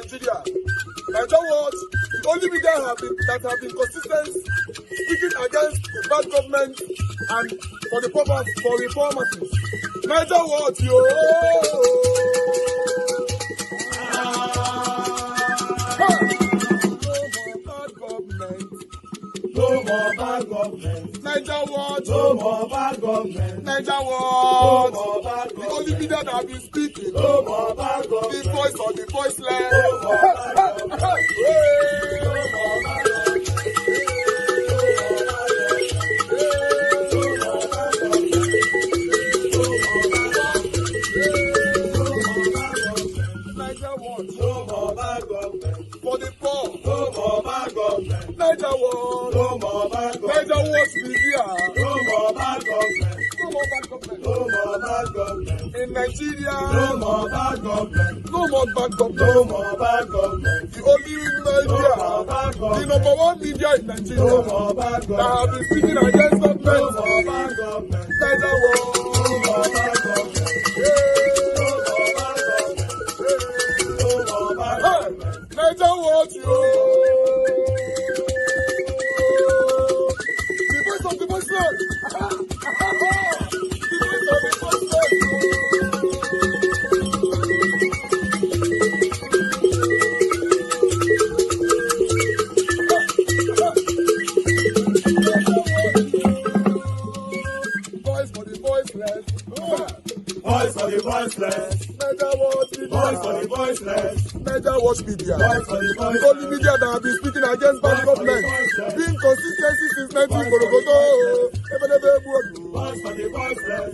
Nigeria. Nigeria was the only media that have been consistent speaking against the bad government and for the purpose for reformers. Nigeria was yo. No more bad government. Niger what? No more bad government. Niger what? No more bad government. The only media that have been speaking. No more bad government. The voice of the voiceless. No more bad government. No more bad government. Niger what? No more bad government. For the poor. No more bad government. Niger what? No more bad government. Niger what media? No more bad government. No more bad government. No more bad government. In Nigeria. No more bad government. No more bad government. No more bad government. The only media. No more bad government. The number one media in Nigeria. No more bad government. That have been speaking against government. No more bad government. Niger what? No more bad government. Niger what you? The voice of the voiceless. The voice of the voiceless. Voice for the voiceless. Voice for the voiceless. Niger what media? Voice for the voiceless. Niger what media? Voice for the voiceless. The only media that have been speaking against bad government. Being consistency since 1944. Voice for the voiceless.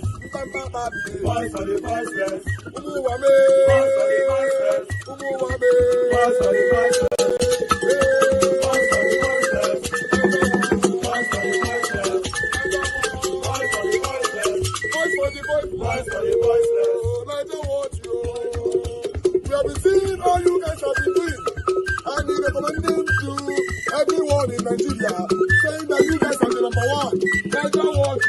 Voice for the voiceless. Umuwame. Voice for the voiceless. Umuwame. Voice for the voiceless. Voice for the voiceless. Voice for the voiceless. Voice for the voiceless. Voice for the voiceless. Voice for the voiceless. Niger what you? We have been seeing all you guys have been doing. And you recommending to everyone in Nigeria, saying that you guys are the number one. Niger what you?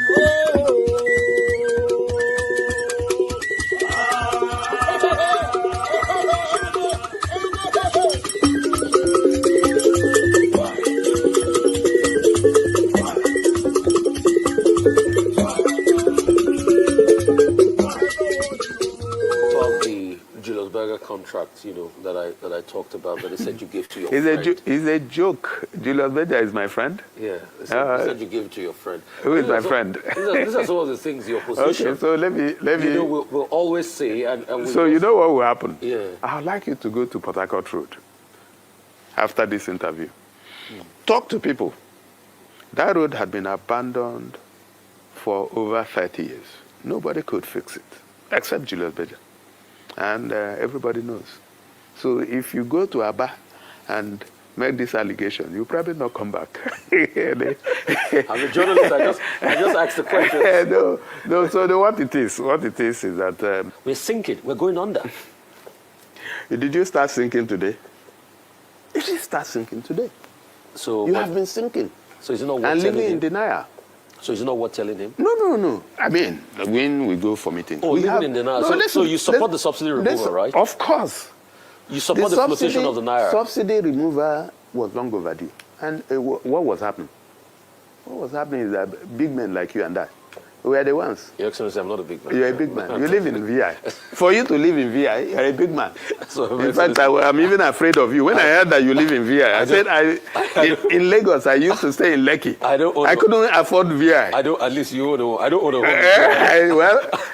Contract, you know, that I talked about, that they said you gave to your friend. It's a joke. Julius Berger is my friend. Yeah, they said you gave it to your friend. Who is my friend? These are some of the things the opposition. Okay, so let me. You know, we'll always say, and so you know what will happen? Yeah. I'd like you to go to Port Harcourt Road after this interview. Talk to people. That road had been abandoned for over 30 years. Nobody could fix it, except Julius Berger. And everybody knows. So if you go to Abba and make this allegation, you probably not come back. I'm a journalist. I just asked the question. No. So what it is is that we're sinking. We're going under. Did you start sinking today? You didn't start sinking today. So you have been sinking. So is it not worth and telling living him? in denial. So is it not worth telling him? No. I mean, when we go for meetings. Oh, living in denial. So you support the subsidy removal, right? Of course. You support the flotation of the Naira? Subsidy removal was long overdue. And what was happening? What was happening is that big men like you and I, we are the ones. Your Excellency, I'm not a big man. You're a big man. You live in VI. For you to live in VI, you're a big man. So in fact, I'm even afraid of you. When I heard that you live in VI, I said, in Lagos, I used to stay in Lekki. I couldn't afford VI. At least you know. I don't own a home.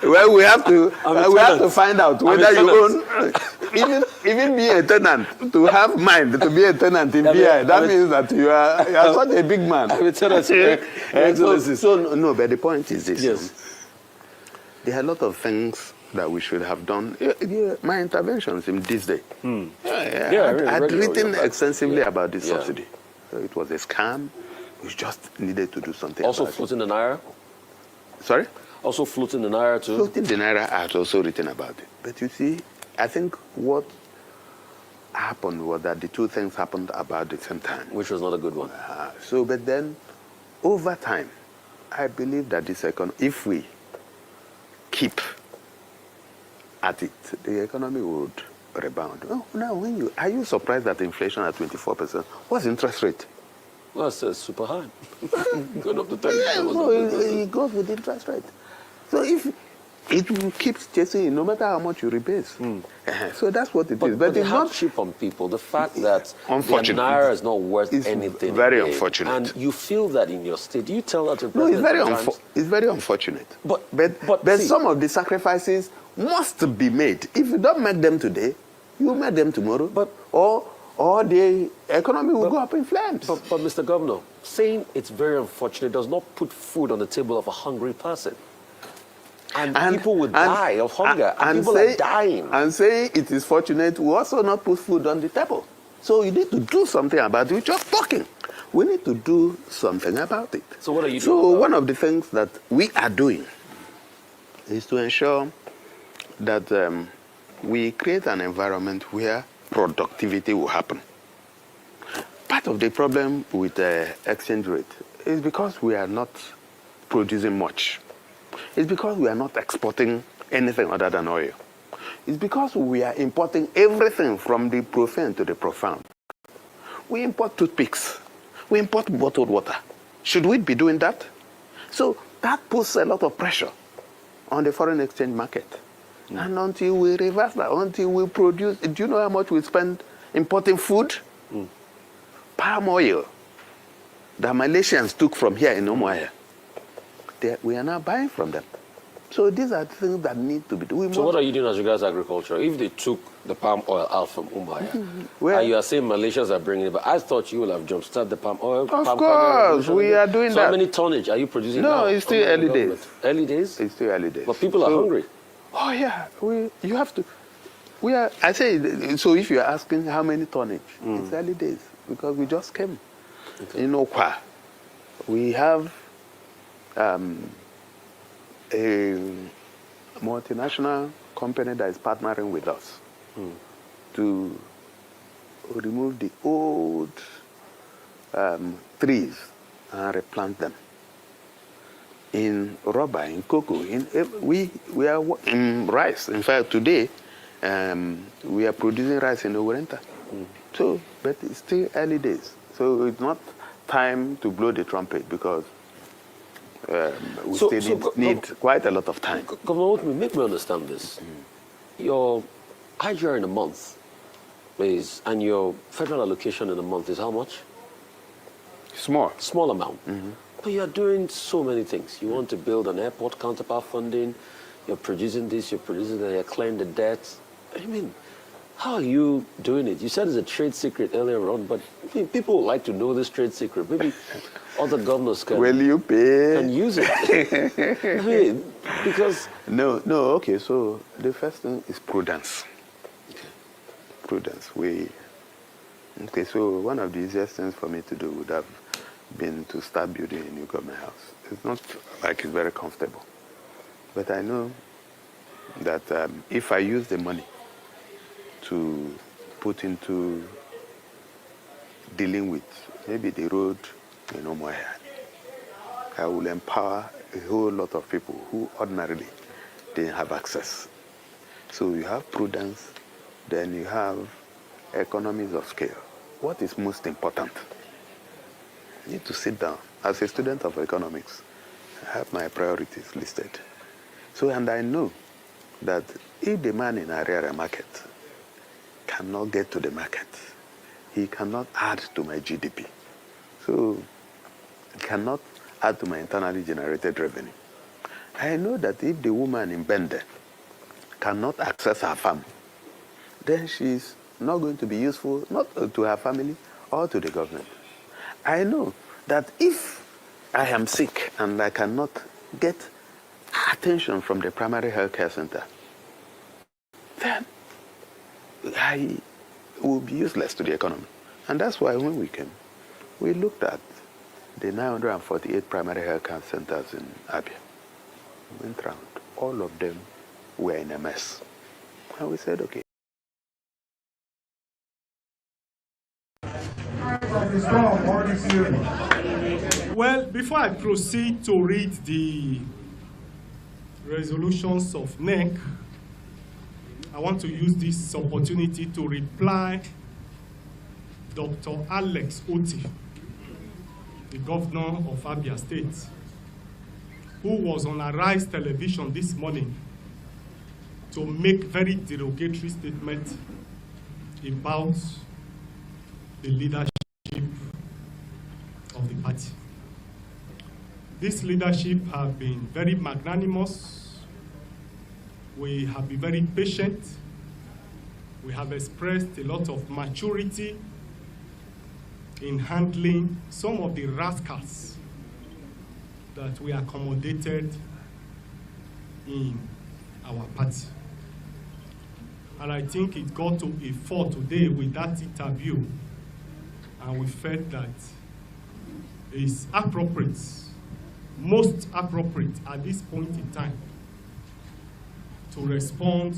Well, we have to find out whether you own. Even being a tenant, to have mind to be a tenant in VI, that means that you are such a big man. I'm a tenant. No, but the point is this. Yes. There are a lot of things that we should have done. My interventions in this day. I'd written extensively about this subsidy. So it was a scam. We just needed to do something also about it. Floating the Naira? Sorry? Also floating the Naira too? Floating the Naira, I had also written about it. But you see, I think what happened was that the two things happened about the same time. Which was not a good one. But then, over time, I believe that this economy, if we keep at it, the economy would rebound. Oh, now, are you surprised at inflation at 24%? What's interest rate? Well, it's super high. Going up to 30. Yeah, so it goes with interest rate. So if it keeps chasing, no matter how much you rebase. So that's what it is. But it's not cheap on people. The fact that the Naira is not worth anything. Very unfortunate. And you feel that in your state. Do you tell that to the No, president? it's very unfortunate. But see, some of the sacrifices must be made. If you don't make them today, you make them tomorrow. Or the economy will go up in flames. But Mr. Governor, saying it's very unfortunate does not put food on the table of a hungry person. And people will die of hunger. And people are dying. And saying it is fortunate will also not put food on the table. So you need to do something about it. Just talking. We need to do something about it. So what are you doing? So one of the things that we are doing is to ensure that we create an environment where productivity will happen. Part of the problem with the exchange rate is because we are not producing much. It's because we are not exporting anything other than oil. It's because we are importing everything from the profane to the profound. We import toothpicks. We import bottled water. Should we be doing that? So that puts a lot of pressure on the foreign exchange market. And until we reverse that, until we produce, do you know how much we spend importing food? Palm oil that Malaysians took from here in Umuahia. We are now buying from them. So these are things that need to be done. So what are you doing as regards agriculture? If they took the palm oil out from Umuahia, and you are saying Malaysians are bringing it, but I thought you would have jump-started the palm oil. Of course, we are doing that. So how many tonnage are you producing now? No, it's still early days. Early days? It's still early days. But people are hungry. Oh yeah, you have to. I say, so if you're asking how many tonnage, it's early days because we just came. Okay. In Okwa, we have a multinational company that is partnering with us to remove the old trees and replant them. In rubber, in cocoa, we are in rice. In fact, today we are producing rice in Orenta. So, but it's still early days. So it's not time to blow the trumpet because we still need quite a lot of time. Governor Otti, make me understand this. Your IGR in a month is, and your federal allocation in a month is how much? Small. Small amount. But you're doing so many things. You want to build an airport counterpart funding, you're producing this, you're producing that, you're clearing the debt. I mean, how are you doing it? You said it's a trade secret earlier on, but I mean, people would like to know this trade secret. Maybe other governors can, Will you pay? Can use it. I mean, because... No, okay, so the first thing is prudence. Okay. Prudence. Okay, so one of the easiest things for me to do would have been to start building a new government house. It's not like it's very comfortable. But I know that if I use the money to put into dealing with maybe the road in Umuahia, I will empower a whole lot of people who ordinarily didn't have access. So you have prudence, then you have economies of scale. What is most important? I need to sit down. As a student of economics, I have my priorities listed. So, and I know that if the man in Abure market cannot get to the market, he cannot add to my GDP. So, he cannot add to my internally generated revenue. I know that if the woman in Bende cannot access her farm, then she's not going to be useful, not to her family or to the government. I know that if I am sick and I cannot get attention from the primary health care center, then I will be useless to the economy. And that's why when we came, we looked at the 948 primary health care centers in Abure. We went around. All of them were in a mess. And we said, okay. Well, before I proceed to read the resolutions of NEC, I want to use this opportunity to reply Dr. Alex Otti, the governor of Abure State, who was on Arise television this morning to make very derogatory statement about the leadership of the party. This leadership have been very magnanimous. We have been very patient. We have expressed a lot of maturity in handling some of the rascals that we accommodated in our party. And I think it got to a fore today with that interview, and we felt that it's appropriate, most appropriate at this point in time, to respond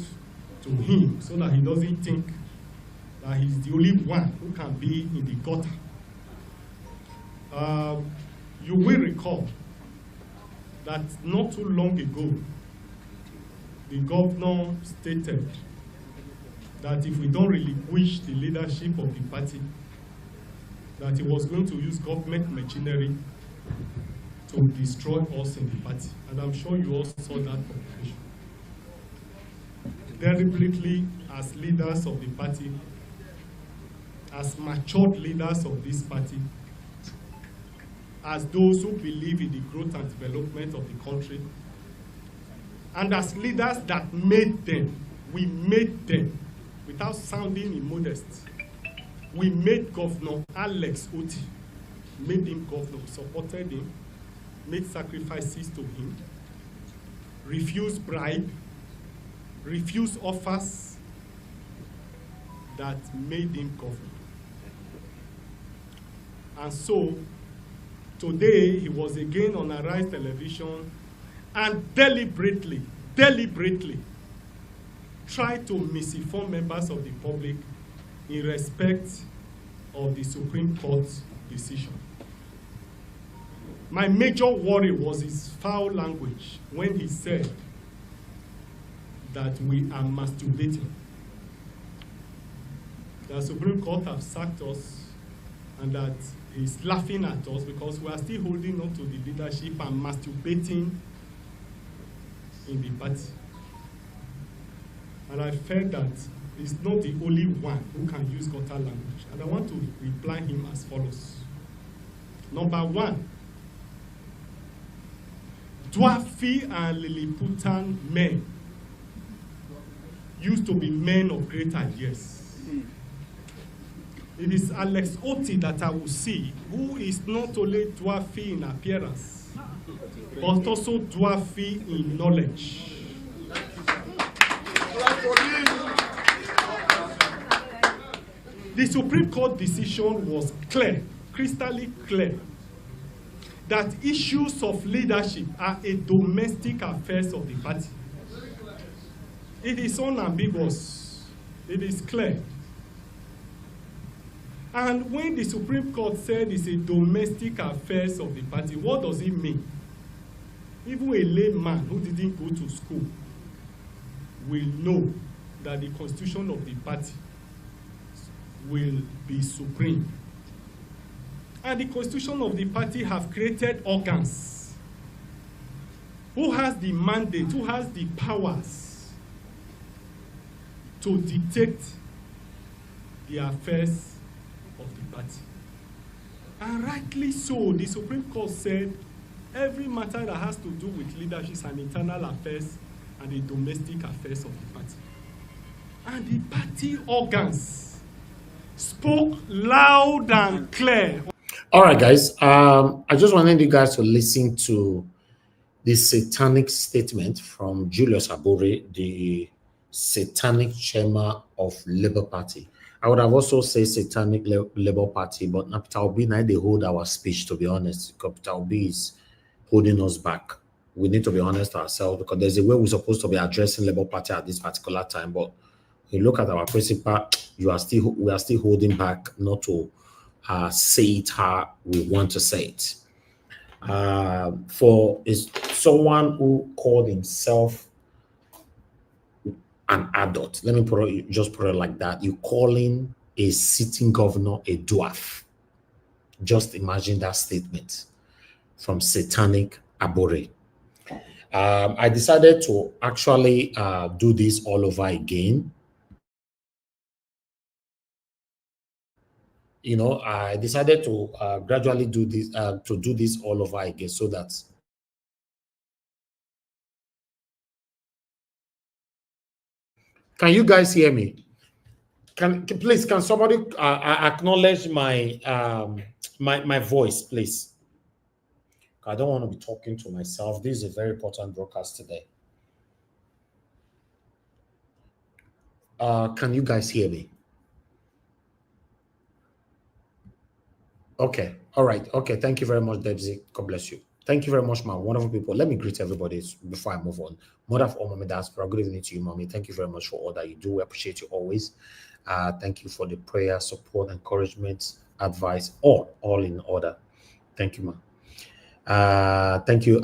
to him so that he doesn't think that he's the only one who can be in the gutter. You will recall that not too long ago, the governor stated that if we don't relinquish the leadership of the party, that he was going to use government machinery to destroy us in the party. And I'm sure you all saw that publication. Deliberately, as leaders of the party, as matured leaders of this party, as those who believe in the growth and development of the country, and as leaders that made them, we made them, without sounding immodest, we made Governor Alex Otti, made him governor, supported him, made sacrifices to him, refused bribe, refused offers that made him governor. And so, today he was again on Arise television and deliberately tried to misinform members of the public in respect of the Supreme Court's decision. My major worry was his foul language when he said that we are masturbating. The Supreme Court have sacked us, and that he's laughing at us because we are still holding on to the leadership and masturbating in the party. And I felt that he's not the only one who can use gutter language. And I want to reply him as follows. Number one, Dwarfy and Lilliputian men used to be men of great ideas. It is Alex Otti that I will see, who is not only Dwarfy in appearance, but also Dwarfy in knowledge. The Supreme Court decision was clear, crystal clear, that issues of leadership are a domestic affairs of the party. It is unambiguous. It is clear. And when the Supreme Court said it's a domestic affairs of the party, what does it mean? Even a layman who didn't go to school will know that the constitution of the party will be supreme. And the constitution of the party have created organs. Who has the mandate, who has the powers to dictate the affairs of the party. And rightly so, the Supreme Court said every matter that has to do with leadership and internal affairs and the domestic affairs of the party. And the party organs spoke loud and clear. All right, guys. I just wanted you guys to listen to this satanic statement from Julius Abure, the satanic chairman of Labour Party. I would have also said satanic Labour Party, but Peter Obi now they hold our speech, to be honest, because Peter Obi is holding us back. We need to be honest ourselves, because there's a way we're supposed to be addressing Labour Party at this particular time. But you look at our principle, we are still holding back not to say it how we want to say it. For is someone who called himself an adult. Let me just put it like that. You're calling a sitting governor a dwarf. Just imagine that statement from satanic Abure. I decided to actually do this all over again. I decided to gradually do this all over again so that can you guys hear me? Can somebody acknowledge my my voice, please? I don't want to be talking to myself. This is a very important broadcast today. Can you guys hear me? Okay. All right. Okay. Thank you very much, Debsy. God bless you. Thank you very much, my wonderful people. Let me greet everybody before I move on. Mother of all, Mommy Diaspora, good evening to you, Mommy. Thank you very much for all that you do. We appreciate you always. Thank you for the prayer, support, encouragement, advice, all in order. Thank you, ma. Thank you,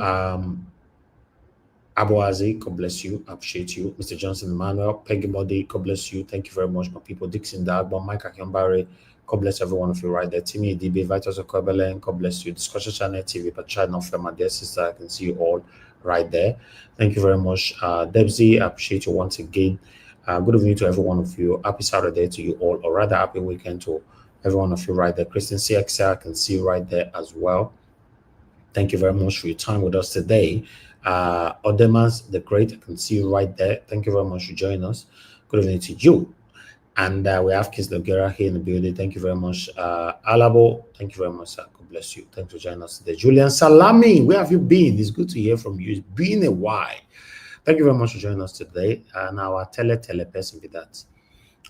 Aboazi, God bless you. Appreciate you. Mr. Johnson Emmanuel, Peggy Modi, God bless you. Thank you very much, my people. Dixon Dagba, Mike Akiambare, God bless every one of you right there. Timmy DB, Vitus Okwebelen, God bless you. Discussion Channel TV, Pachad Nofem, my dear sister, I can see you all right there. Thank you very much. Debsy, I appreciate you once again. Good evening to every one of you. Happy Saturday to you all, or rather, happy weekend to every one of you right there. Christian CXR, I can see you right there as well. Thank you very much for your time with us today. Odemas the Great, I can see you right there. Thank you very much for joining us. Good evening to you. And we have Kiss Logera here in the building. Thank you very much. Alabo, thank you very much, sir. God bless you. Thanks for joining us today. Julian Salami, where have you been? It's good to hear from you. It's been a while. Thank you very much for joining us today. And our tele person with that.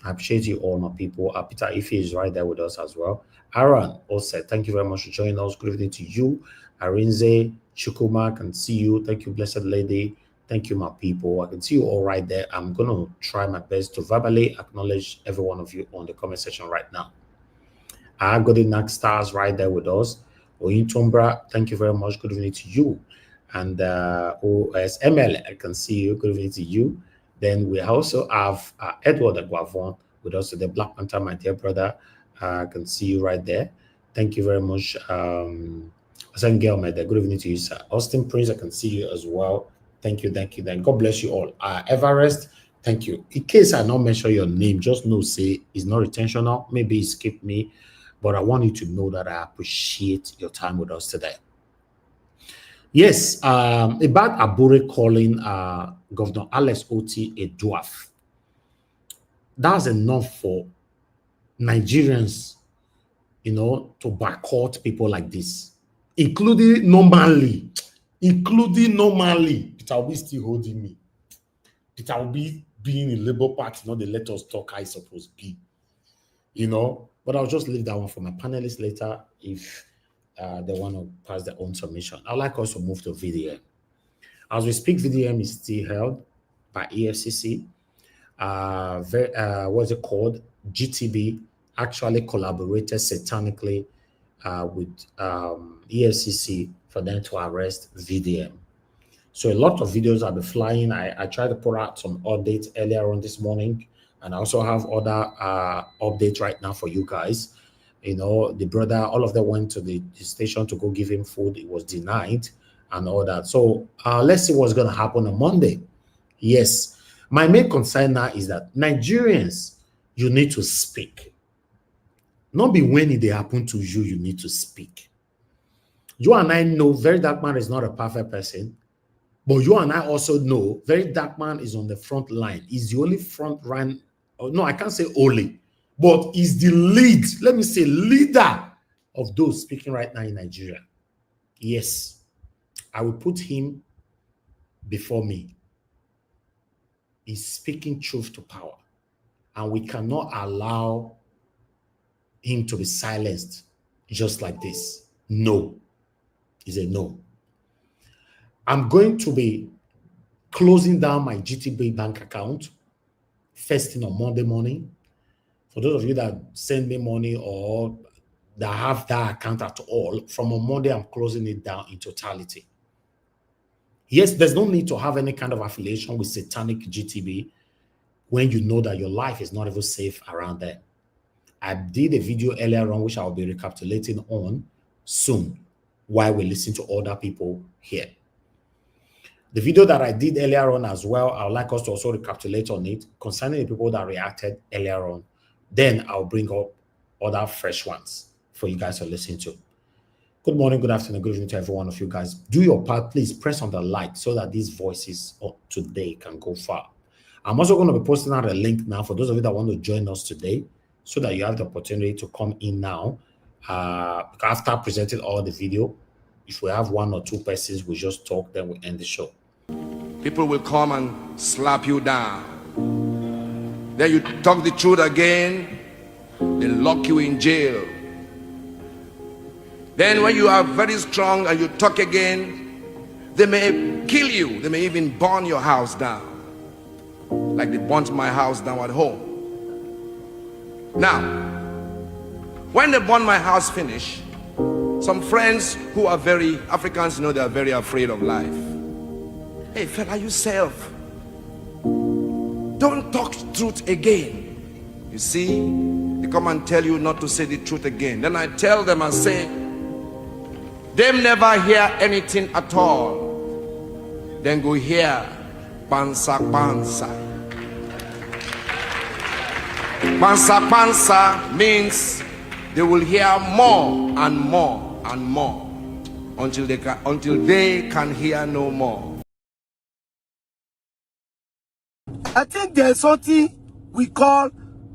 I appreciate you all, my people. Peter Ife is right there with us as well. Aaron also, thank you very much for joining us. Good evening to you. Arinze, Chukuma, can see you. Thank you, blessed lady. Thank you, my people. I can see you all right there. I'm going to try my best to verbally acknowledge every one of you on the comment section right now. I got the next stars right there with us. Oyintombra, thank you very much. Good evening to you. And OSML, I can see you. Good evening to you. Then we also have Edward Aguavon with us, the Black Panther, my dear brother. I can see you right there. Thank you very much. Good evening to you, sir. Austin Prince, I can see you as well. Thank you. Then God bless you all. Everest, thank you. In case I not mention your name, just know, say it's not intentional. Maybe it skipped me, but I want you to know that I appreciate your time with us today. Yes, about Abure calling Governor Alex Otti a dwarf. That's enough for Nigerians, to boycott people like this, including normally. Peter Obi still holding me. Peter Obi being in Labour Party, not the let us talk, I suppose be. But I'll just leave that one for my panelists later if they want to pass their own submission. I'd like us to move to VDM. As we speak, VDM is still held by EFCC. What's it called? GTB actually collaborated satanically with EFCC for them to arrest VDM. So a lot of videos are flying. I tried to put out some updates earlier on this morning, and I also have other updates right now for you guys. The brother, all of them went to the station to go give him food. It was denied and all that. So let's see what's going to happen on Monday. Yes, my main concern now is that Nigerians, you need to speak. Not be when it happen to you, you need to speak. You and I know Very Dark Man is not a perfect person, but you and I also know Very Dark Man is on the front line. He's the only front line. No, I can't say only, but he's the lead, let me say leader of those speaking right now in Nigeria. Yes, I will put him before me. He's speaking truth to power, and we cannot allow him to be silenced just like this. No. Is a no. I'm going to be closing down my GTB bank account first thing on Monday morning. For those of you that send me money or that have that account at all, from on Monday, I'm closing it down in totality. Yes, there's no need to have any kind of affiliation with satanic GTB. when you know that your life is not even safe around there. I did a video earlier on, which I'll be recapitulating on soon while we listen to other people here. The video that I did earlier on as well, I would like us to also recapitulate on it concerning the people that reacted earlier on. Then I'll bring up other fresh ones for you guys to listen to. Good morning, good afternoon, good evening to every one of you guys. Do your part, please press on the like so that these voices of today can go far. I'm also going to be posting out a link now for those of you that want to join us today so that you have the opportunity to come in now. After presenting all the video, if we have one or two persons, we just talk, then we end the show. People will come and slap you down. Then you talk the truth again, they lock you in jail. Then when you are very strong and you talk again, they may kill you. They may even burn your house down. Like they burnt my house down at home. Now, when they burn my house finish, some friends who are very Africans, they are very afraid of life. Hey fella, yourself, don't talk truth again. You see, they come and tell you not to say the truth again. Then I tell them, I say, them never hear anything at all. Then go hear pansa pansa. Pansa pansa means they will hear more and more and more until they can hear no more. I think there's something we call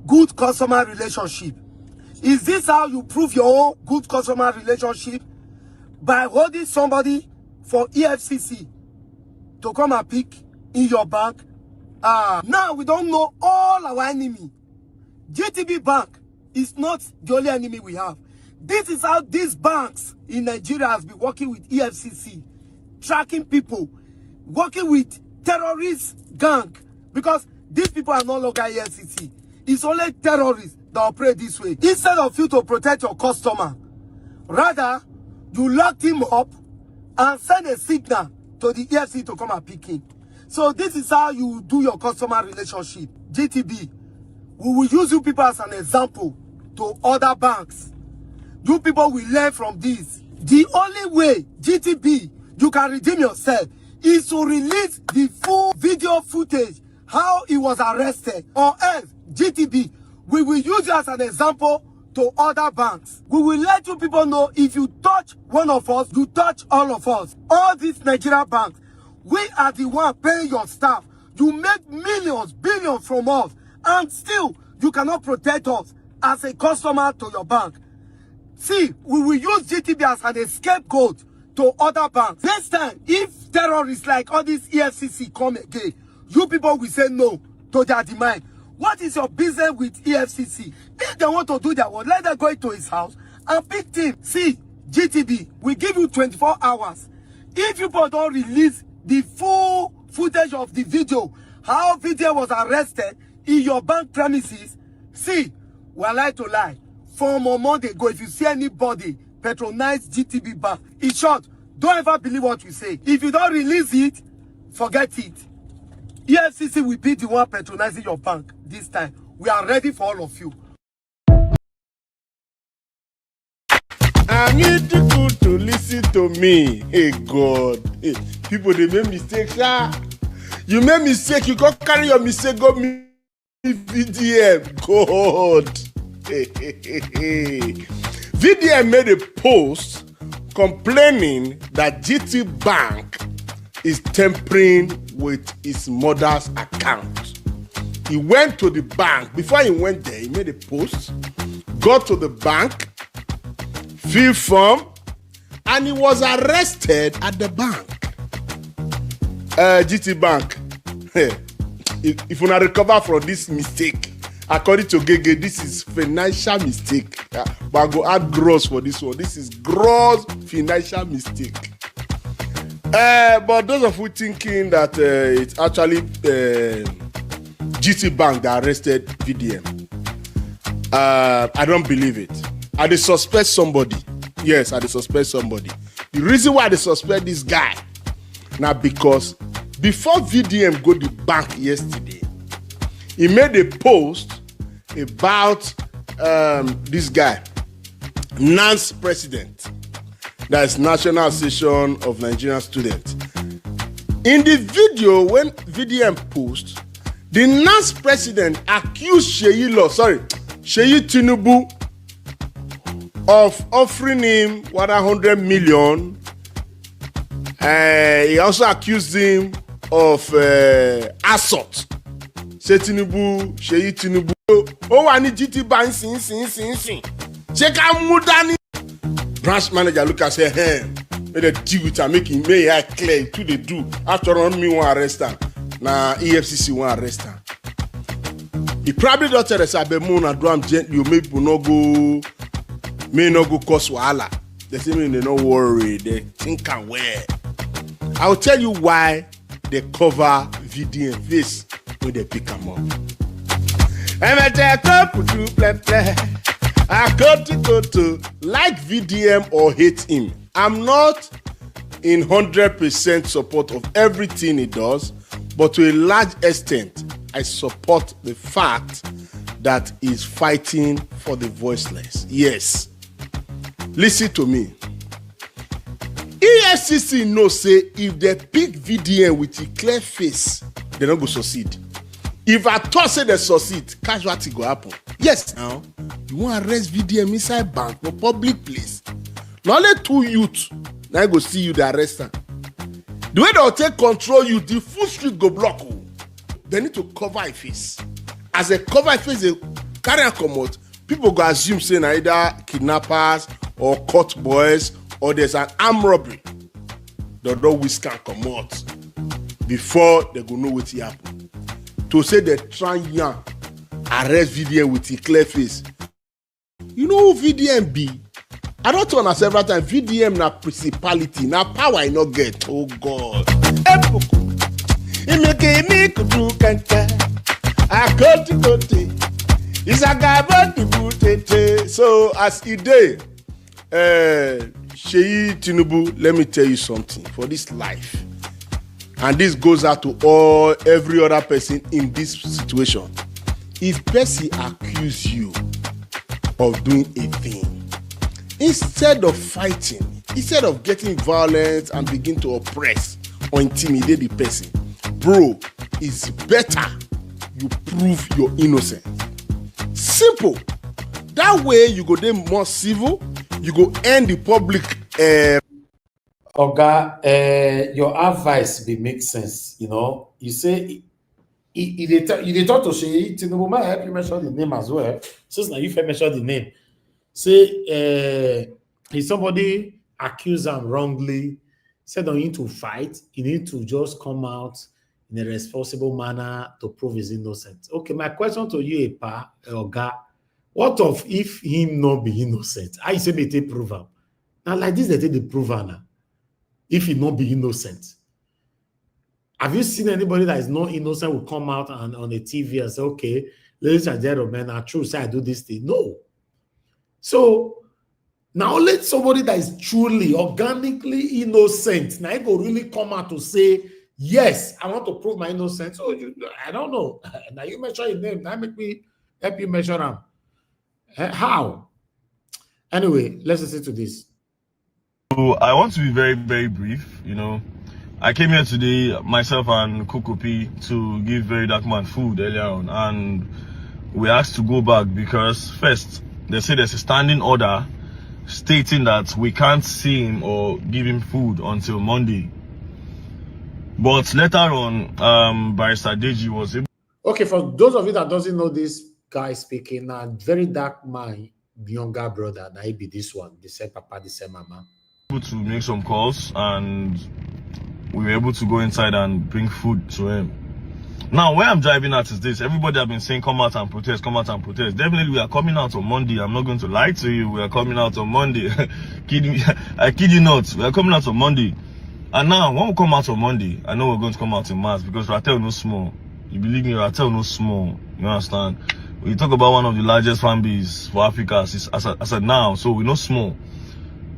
good customer relationship. Is this how you prove your own good customer relationship? By holding somebody for EFCC to come and pick in your bank? Now we don't know all our enemy. GTB Bank is not the only enemy we have. This is how these banks in Nigeria has been working with EFCC, tracking people, working with terrorist gang, because these people are no longer EFCC. It's only terrorists that operate this way. Instead of you to protect your customer, rather you locked him up and send a signal to the EFCC to come and pick him. So this is how you do your customer relationship. GTB, we will use you people as an example to other banks. You people will learn from this. The only way, GTB, you can redeem yourself is to release the full video footage how he was arrested, or else GTB, we will use you as an example to other banks. We will let you people know if you touch one of us, you touch all of us. All these Nigerian banks, we are the one paying your staff. You make millions, billions from us, and still you cannot protect us as a customer to your bank. See, we will use GTB as an scapegoat to other banks. Next time, if terrorists like all these EFCC come again, you people will say no to their demand. What is your business with EFCC? If they want to do their work, let them go into his house and pick him. See, GTB, we give you 24 hours. If you people don't release the full footage of the video, how VDM was arrested in your bank premises, see, we're like to lie. From a month ago, if you see anybody patronize GTB Bank, in short, don't ever believe what we say. If you don't release it, forget it. EFCC will be the one patronizing your bank this time. We are ready for all of you. I need people to listen to me. Hey God, hey, people they make mistakes. You make mistake, you go carry your mistake, go me VDM. God. VDM made a post complaining that GT Bank is tampering with his mother's account. He went to the bank. Before he went there, he made a post, got to the bank, filled form, and he was arrested at the bank. GT Bank, if you not recover from this mistake, according to Gege, this is financial mistake. But I go add gross for this one. This is gross financial mistake. But those of you thinking that it's actually GT Bank that arrested VDM, I don't believe it. I dey suspect somebody. Yes, I dey suspect somebody. The reason why I dey suspect this guy now because before VDM go the bank yesterday, He made a post about this guy, NANS president, that is National Association of Nigerian Students. In the video, when VDM posts, the NANS president accused Sheyi Tinubu of offering him 100 million. He also accused him of assault. Sheyi Tinubu. Oh, I need GT Bank. Check out Mudani. Branch manager look and say, hey, may they deal with her, make I clear to they do. After all, me want arrest her. Now EFCC want arrest her. He probably don't tell us about moon and drum gently. You make people may not go cause wahala. They say me they not worry. They think and where. I will tell you why they cover VDM face when they pick them up. I go to like VDM or hate him. I'm not in 100% support of everything he does, but to a large extent, I support the fact that he's fighting for the voiceless. Yes. Listen to me. EFCC knows say if they pick VDM with a clear face, they don't go succeed. If I thought say they succeed, casualty go happen. Yes, now you want to arrest VDM inside bank for public place. Not only 2 youths, now go see you, the arrest them. The way they'll take control you, the full street go block you. They need to cover a face. As they cover a face, they carry and come out. People go assume saying either kidnappers or caught boys or there's an armed robbery. They don't whisk and come out before they go know what happen. To say they try and arrest VDM with a clear face. You know who VDM be? I don't tell several times. VDM na principality, na power I not get. Oh God. So as a day, Sheyi Tinubu, let me tell you something for this life. And this goes out to every other person in this situation. If person accuse you of doing a thing, instead of fighting, instead of getting violent and begin to oppress or intimidate the person, bro, it's better you prove your innocence. Simple. That way you go there more civil, you go end the public. Oga, your advice be make sense. You know, you say you talk to Sheyi Tinubu. Might help you mention the name as well. Since now you mention the name, say if somebody accuse him wrongly, said on him to fight, he need to just come out in a responsible manner to prove his innocence. Okay, my question to you, Oga, what of if him not be innocent? I say they prove him. Now like this, they take the prove now. If he not be innocent. Have you seen anybody that is not innocent will come out and on the TV and say, okay, ladies and gentlemen, I true say I do this thing? No. So now let somebody that is truly, organically innocent, now he will really come out to say, yes, I want to prove my innocence. So I don't know. Now you measure your name. Now make me help you measure them. How? Anyway, let's listen to this. So I want to be very, very brief. You know, I came here today, myself and Kokopi, to give Very Dark Man food earlier on, and we asked to go back because first they say there's a standing order stating that we can't see him or give him food until Monday. But later on, Barrister Deji was able. Okay, for those of you that doesn't know this guy speaking, Very Dark Man, younger brother, now he be this one, the same papa, the same mama. To make some calls, and we were able to go inside and bring food to him. Now, where I'm driving at is this: everybody have been saying, come out and protest, come out and protest. Definitely, we are coming out on Monday. I'm not going to lie to you. We are coming out on Monday. I kid you not. We are coming out on Monday. And now, when we come out on Monday, I know we're going to come out in mass because Ratel no small. You believe me, Ratel no small. You understand? We talk about one of the largest fan base for Africa as of now, so we're not small.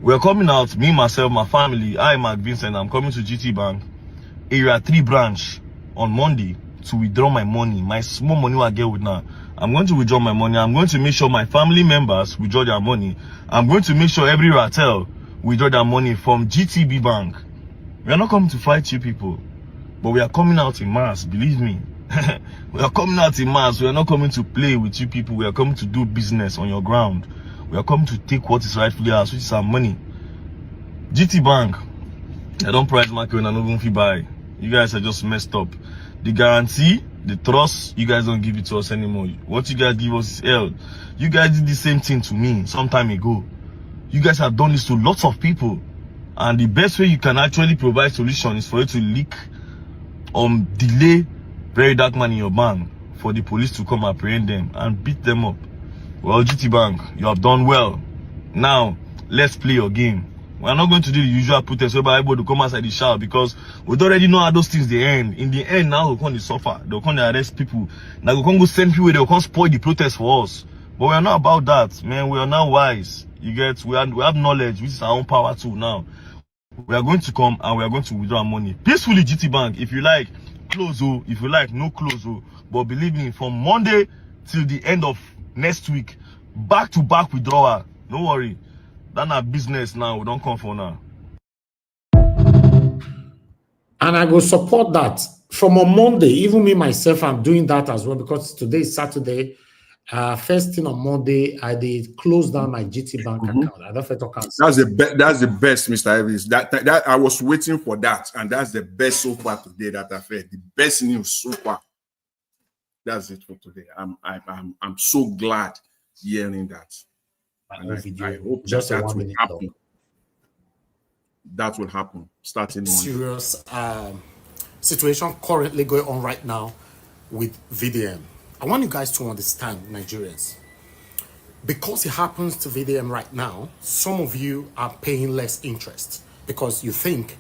We're coming out, me, myself, my family, Mark Vincent, I'm coming to GT Bank, Area 3 branch on Monday to withdraw my money, my small money I get with now. I'm going to withdraw my money. I'm going to make sure my family members withdraw their money. I'm going to make sure every Ratel withdraw their money from GTB Bank. We are not coming to fight you people, but we are coming out in mass, believe me. We are coming out in mass. We are not coming to play with you people. We are coming to do business on your ground. We are coming to take what is rightfully ours, which is our money. GT Bank, I don't price market when I don't even buy. You guys are just messed up. The guarantee, the trust, you guys don't give it to us anymore. What you guys give us is hell. You guys did the same thing to me some time ago. You guys have done this to lots of people. And the best way you can actually provide solution is for you to leak delay very dark money in your bank for the police to come apprehend them and beat them up. Well, GT Bank, you have done well. Now, let's play your game. We're not going to do the usual protest whereby everybody to come outside the shower, because we don't already know how those things they end. In the end, now they'll come to suffer. They'll come to arrest people. Now they'll come go send people, they'll come spoil the protest for us. But we're not about that, man. We are now wise. You get, we have knowledge, which is our own power too now. We are going to come and we are going to withdraw our money peacefully. GT Bank, if you like, close, if you like, no close, but believe me, from Monday till the end of next week, back to back withdrawal. Don't worry, that's our business now. We don't come for now. And I will support that. From on Monday, even me myself, I'm doing that as well, because today is Saturday. First thing on Monday, I did close down my GT Bank account. I don't That's the best, Mr. Evans. That I was waiting for that, and that's the best so far today that I've heard. The best news so far. That's it for today. I'm so glad hearing that. And I hope just that will happen. That will happen starting Monday. Serious situation currently going on right now with VDM. I want you guys to understand, Nigerians, because it happens to VDM right now, some of you are paying less interest because you think,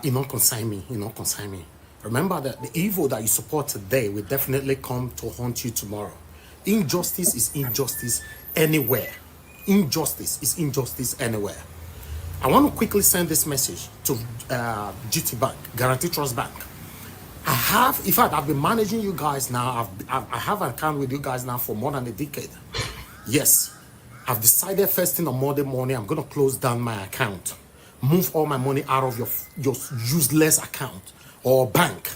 you don't consign me, you don't consign me. Remember that the evil that you support today will definitely come to haunt you tomorrow. Injustice is injustice anywhere. Injustice is injustice anywhere. I want to quickly send this message to GT Bank, Guarantee Trust Bank. I have, in fact, I've been managing you guys now. I have an account with you guys now for more than a decade. Yes, I've decided first thing on Monday morning, I'm going to close down my account. Move all my money out of your useless account or bank,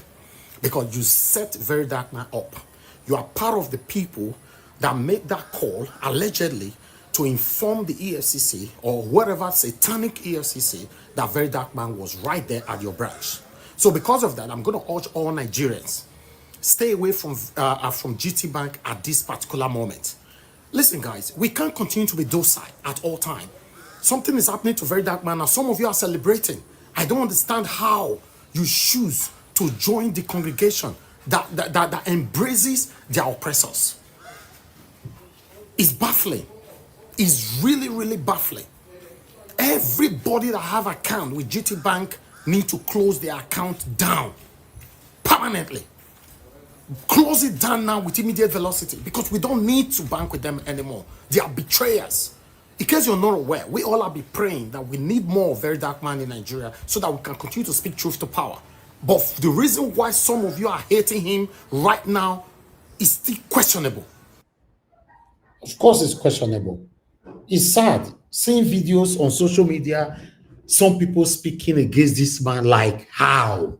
because you set Very Dark Man up. You are part of the people that make that call, allegedly, to inform the EFCC or whatever satanic EFCC that Very Dark Man was right there at your branch. So because of that, I'm going to urge all Nigerians, stay away from GT Bank at this particular moment. Listen, guys, we can't continue to be docile at all time. Something is happening to Very Dark Man now. Some of you are celebrating. I don't understand how you choose to join the congregation that embraces their oppressors. It's baffling. It's really, really baffling. Everybody that have account with GT Bank need to close their account down permanently. Close it down now with immediate velocity, because we don't need to bank with them anymore. They are betrayers. In case you're not aware, we all are be praying that we need more Very Dark Man in Nigeria so that we can continue to speak truth to power. But the reason why some of you are hating him right now is still questionable. Of course it's questionable. It's sad seeing videos on social media, some people speaking against this man. Like, how?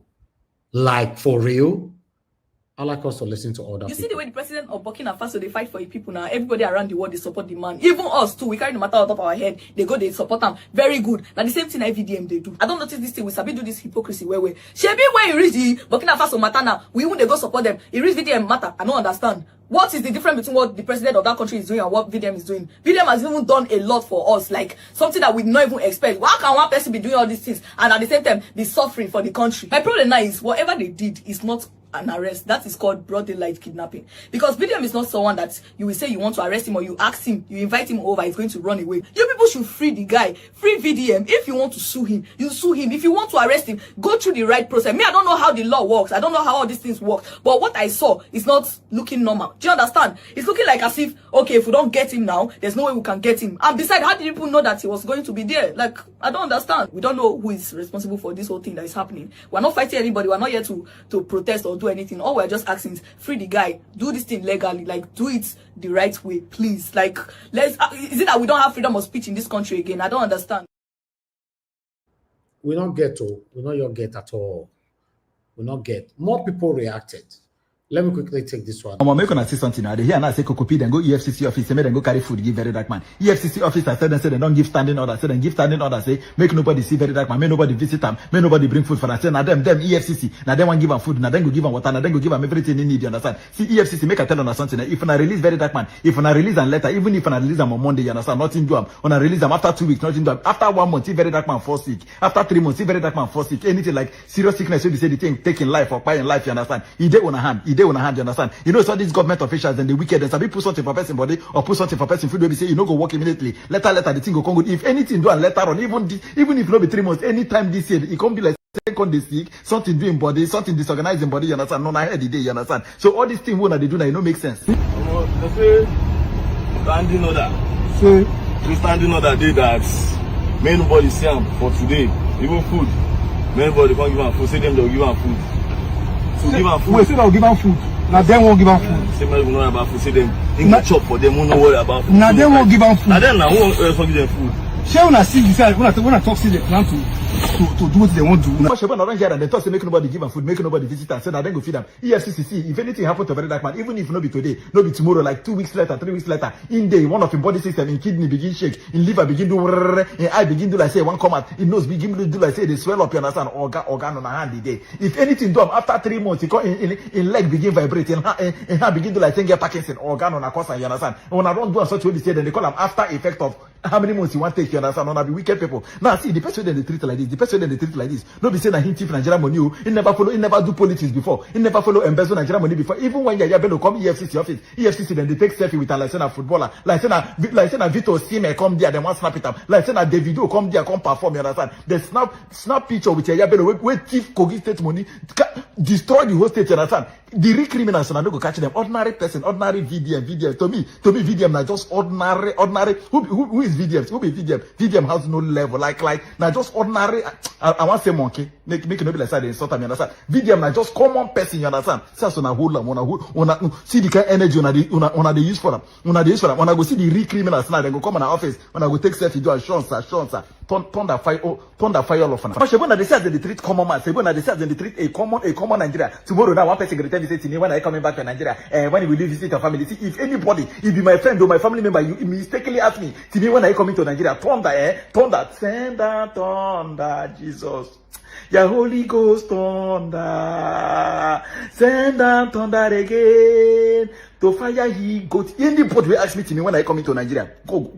Like, for real? I like us to listen to other people. See the way the president of Burkina Faso, they fight for the people now. Everybody around the world, they support the man. Even us too, we carry the matter out of our head. They go, they support them. Very good. Now the same thing VDM they do. I don't notice this thing. We sabi do this hypocrisy where Shebi when you reach the Burkina Faso matter now, we even they go support them. You reach VDM matter. I don't understand. What is the difference between what the president of that country is doing and what VDM is doing? VDM has even done a lot for us, like something that we not even expect. Why can one person be doing all these things and at the same time be suffering for the country? My problem now is whatever they did is not an arrest. That is called broad daylight kidnapping. Because VDM is not someone that you will say you want to arrest him or you ask him, you invite him over, he's going to run away. You people should free the guy. Free VDM. If you want to sue him, you sue him. If you want to arrest him, go through the right process. Me, I don't know how the law works. I don't know how all these things work. But what I saw is not looking normal. Do you understand? It's looking like as if, okay, if we don't get him now, there's no way we can get him. And besides, how did people know that he was going to be there? Like, I don't understand. We don't know who is responsible for this whole thing that is happening. We're not fighting anybody. We're not here to protest or or do anything. All we're just asking is free the guy, do this thing legally, like do it the right way, please. Like, is it that we don't have freedom of speech in this country again? I don't understand. We don't get at all. We not get. More people reacted. Let me quickly take this one. I'm going to say something now. They hear now say Kokopi, then go EFCC office, then go carry food, give very dark man. EFCC officer said they don't give standing order. Say then give standing order. Say make nobody see very dark man. Make nobody visit them. Make nobody bring food for us. Say now them EFCC. Now them want give them food. Now them go give them water. Now them go give them everything they need. You understand? See EFCC make a tell on something. If I release very dark man, if I release and letter, even if I release them on Monday, you understand? Nothing do them. When I release them after 2 weeks, nothing do them. After 1 month, see very dark man fall sick. After 3 months, see very dark man fall sick. Anything like serious sickness, so they say the thing taking life or buying life. You understand? He dey on a hand. You understand? You know, so these government officials and the wicked, and some people put something for person body or put something for person food, they say you know go work immediately. Later, the thing go come good. If anything do and later on, even if not be 3 months, anytime this year, it can't be like second day sick, something doing body, something disorganizing body. You understand? No, I head the day. You understand? So all these things when they do now, it don't make sense. They say standing order. So standing order day that may nobody see them for today. Even food, may nobody can't give them food. Say them they'll give them food. So give them food. Wait, say they'll give them food. Now they won't give them food. Say man, know about food. Say them think chop for them. Won't worry about food. Now they won't give them food. Now then, now who give them food? Share when I see you say when I talk, see they plan to do what they want to do. When I don't hear and they talk, say make nobody give them food, make nobody visit and say now then go feed them. EFCC, if anything happen to a very dark man, even if no be today, no be tomorrow, like 2 weeks later, 3 weeks later, in day one of his body system, in kidney begin shake, in liver begin do, in eye begin do like say one come out, in nose begin do like say they swell up. You understand? Organ on a hand the day. If anything done after 3 months, he come in leg begin vibrate, in hand begin do like saying get Parkinson, organ on a course. You understand? When I don't do such way, they say then they call them after effect of how many months you want to take. You understand? Not be wicked people. Now see the person that they treat like this, the person that they treat like this. No be saying that he thief Nigeria money. He never follow, he never do politics before. He never follow embezzle Nigeria money before. Even when Yaya Bello come EFCC office, EFCC then they take selfie with a like a footballer, like saying a Vito Sime come there, then one snap it up. Like saying a Davido come there, come perform. You understand? They snap picture with Yaya Bello where thief Kogi state money destroy the whole state. You understand? The real criminals and I don't go catch them. Ordinary person, ordinary VDM. To me VDM now just ordinary. Who is VDM? Who be VDM? VDM has no level. Like now just ordinary. I want to say monkey. Make it no be like that. They insult me. You understand? VDM now just common person. You understand? So na hold them. See the kind of energy on they use for them. When I go see the real criminals now, they go come in the office. When I go take selfie, do assurance. Turn the fire all off. But when they say they treat common man, when they say they treat a common Nigeria. Tomorrow now one person will visit me when I coming back to Nigeria. When he will visit your family. See, if anybody, if be my friend or my family member, you mistakenly ask me to me when I come into Nigeria, thunder, send that thunder, Jesus. Your Holy Ghost thunder, send that thunder again to fire he got anybody will ask me to me when I come into Nigeria. Go.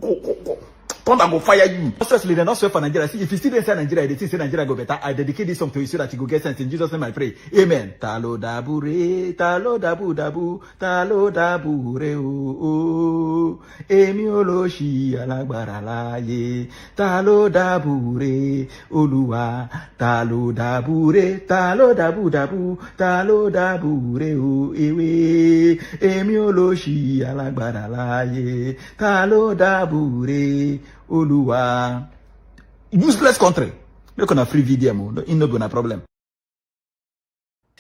Thunder go fire you. Especially they not swear for Nigeria. See, if you still inside Nigeria, they think say Nigeria go better. I dedicate this song to you so that you go get sense. In Jesus' name I pray. Amen. Talo dabure, talo dabu, talo dabure o. Emi oloshi alagbara laye. Talo dabure Oluwa. Talo dabure, talo dabu, talo dabure o. Ewe. Emi oloshi alagbara laye. Talo dabure Oluwa. Useless country. They're gonna free VDM. No gonna problem.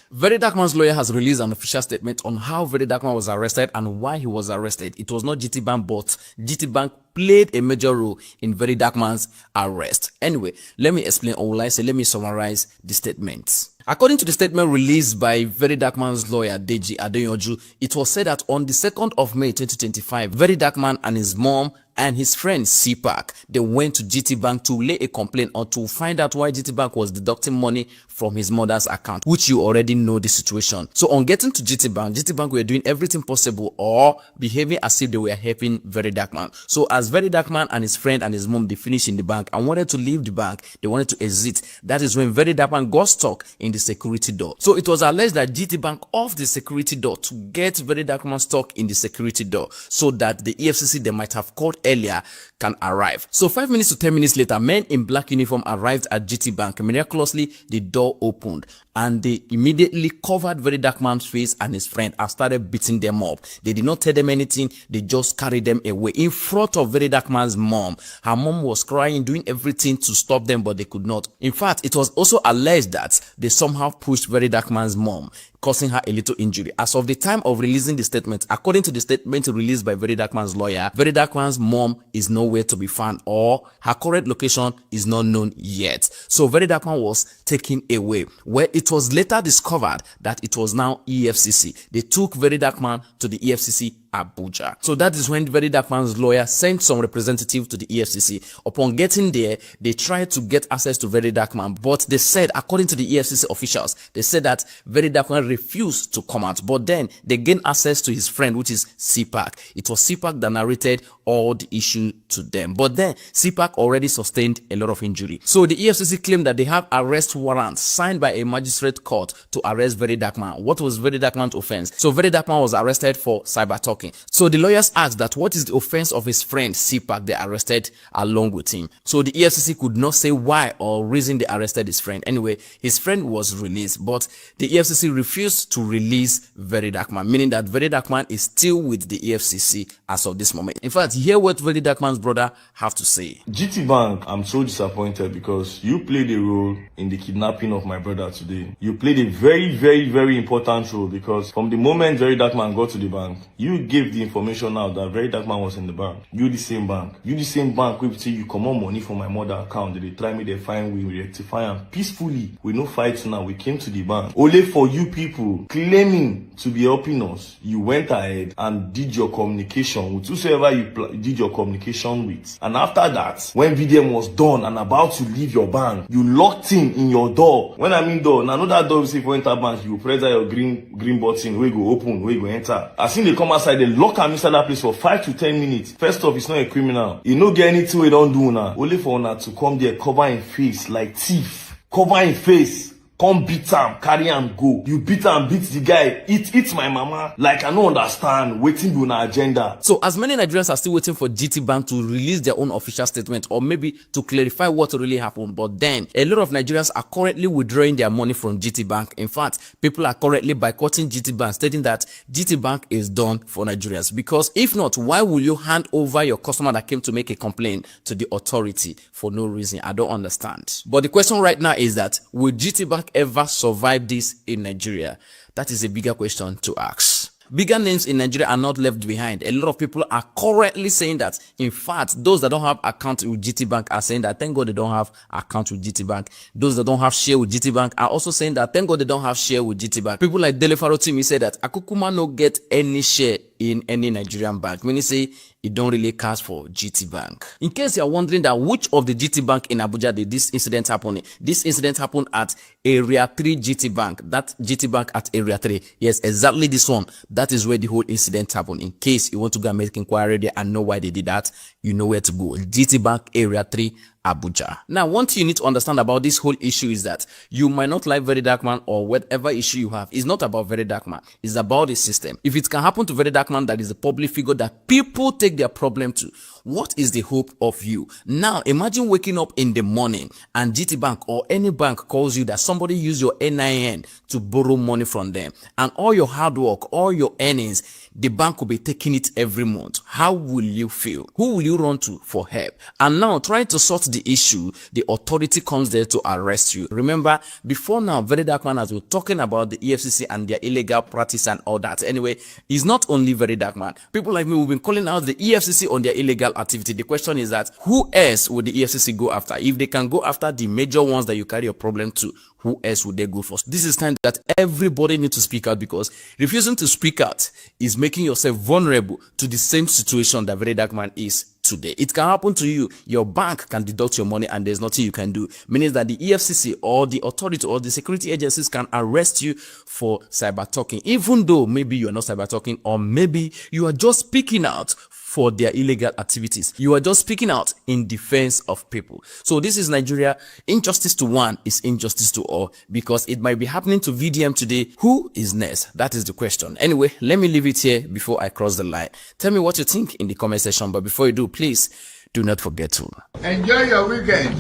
Very Dark Man's lawyer has released an official statement on how Very Dark Man was arrested and why he was arrested. It was not GT Bank, but GT Bank played a major role in Very Dark Man's arrest. Anyway, let me explain, or will I say, let me summarize the statements. According to the statement released by Very Dark Man's lawyer, Deji Adeyanju, it was said that on the 2nd of May 2025, Very Dark Man and his mom and his friend CPAC, they went to GT Bank to lay a complaint or to find out why GT Bank was deducting money from his mother's account, which you already know the situation. So on getting to GT Bank were doing everything possible or behaving as if they were helping Very Dark Man. So as Very Dark Man and his friend and his mom, they finished in the bank and wanted to leave the bank, they wanted to exit. That is when Very Dark Man got stuck in the security door. So it was alleged that GT Bank off the security door to get Very Dark Man stuck in the security door so that the EFCC they might have called earlier can arrive. So 5 minutes to 10 minutes later, men in black uniform arrived at GT Bank. Miraculously, the door opened and they immediately covered Very Dark Man's face and his friend and started beating them up. They did not tell them anything. They just carried them away in front of Very Dark Man's mom. Her mom was crying, doing everything to stop them, but they could not. In fact, it was also alleged that they somehow pushed Very Dark Man's mom causing her a little injury. As of the time of releasing the statement, according to the statement released by Very Dark Man's lawyer, Very Dark Man's mom is nowhere to be found, or her current location is not known yet. So Very Dark Man was taken away, where it was later discovered that it was now EFCC. They took Very Dark Man to the EFCC Abuja. So that is when Very Dark Man's lawyer sent some representative to the EFCC. Upon getting there, they tried to get access to Very Dark Man, but they said, according to the EFCC officials, they said that Very Dark Man refused to come out. But then they gained access to his friend, which is CPAC. It was CPAC that narrated all the issue to them. But then CPAC already sustained a lot of injury. So the EFCC claimed that they have arrest warrants signed by a magistrate court to arrest Very Dark Man. What was Very Dark Man's offense? So Very Dark Man was arrested for cyber talking. So the lawyers asked that what is the offense of his friend CPAC they arrested along with him. So the EFCC could not say why or reason they arrested his friend. Anyway, his friend was released, but the EFCC refused to release Very Dark Man, meaning that Very Dark Man is still with the EFCC as of this moment. In fact, hear what Very Dark Man's brother have to say. GT Bank, I'm so disappointed because you played a role in the kidnapping of my brother today. You played a very, very, very important role because from the moment Very Dark Man got to the bank, you gave the information out that Very Dark Man was in the bank. You the same bank. You the same bank wey say you comot money from my mother account. They try me, they find we rectify am peacefully. We no fight now. We came to the bank. Only for you people claiming to be helping us, you went ahead and did your communication with whosoever you did your communication with. And after that, when VDM was done and about to leave your bank, you locked him in your door. When I mean door, now know that door, if you enter bank, you press that your green button, where you go open, where you go enter. As soon as they come outside, they lock him inside that place for 5 to 10 minutes. First off, he's not a criminal. He no get anything we don't do now. Only for una to come there, cover him face like thief. Cover him face. Come beat him, carry him, go. You beat him, beat the guy. It's my mama. Like, I don't understand. Waiting on our agenda. So, as many Nigerians are still waiting for GT Bank to release their own official statement or maybe to clarify what really happened. But then, a lot of Nigerians are currently withdrawing their money from GT Bank. In fact, people are currently boycotting GT Bank, stating that GT Bank is done for Nigerians. Because if not, why will you hand over your customer that came to make a complaint to the authority for no reason? I don't understand. But the question right now is that, will GT Bank ever survive this in Nigeria? That is a bigger question to ask. Bigger names in Nigeria are not left behind. A lot of people are currently saying that, in fact, those that don't have account with GT Bank are saying that thank God they don't have account with GT Bank. Those that don't have share with GT Bank are also saying that thank God they don't have share with GT Bank. People like Dele Farotimi said that Akukuma no get any share in any Nigerian bank. When you say it don't really cast for GT Bank. In case you are wondering that which of the GT Bank in Abuja did this incident happen, this incident happened at Area 3 GT Bank. That GT Bank at Area 3. Yes, exactly this one. That is where the whole incident happened. In case you want to go and make inquiry there and know why they did that, you know where to go. GT Bank Area 3 Abuja. Now, one thing you need to understand about this whole issue is that you might not like Very Dark Man or whatever issue you have. It's not about Very Dark Man. It's about the system. If it can happen to Very Dark Man, that is a public figure that people take their problem to, what is the hope of you? Now, imagine waking up in the morning and GT Bank or any bank calls you that somebody used your NIN to borrow money from them, and all your hard work, all your earnings, the bank will be taking it every month. How will you feel? Who will you run to for help? And now, trying to sort the issue, the authority comes there to arrest you. Remember, before now, Very Dark Man has been talking about the EFCC and their illegal practice and all that. Anyway, it's not only Very Dark Man. People like me, we've been calling out the EFCC on their illegal activity. The question is that, who else would the EFCC go after? If they can go after the major ones that you carry a problem to, who else would they go for? This is time that everybody needs to speak out, because refusing to speak out is making yourself vulnerable to the same situation that Very Dark Man is today. It can happen to you. Your bank can deduct your money and there's nothing you can do. Meaning that the EFCC or the authority or the security agencies can arrest you for cyber talking, even though maybe you are not cyber talking, or maybe you are just speaking out for their illegal activities. You are just speaking out in defense of people. So this is Nigeria. Injustice to one is injustice to all, because it might be happening to VDM today. Who is next? That is the question. Anyway, let me leave it here before I cross the line. Tell me what you think in the comment section. But before you do, please do not forget to enjoy your weekend.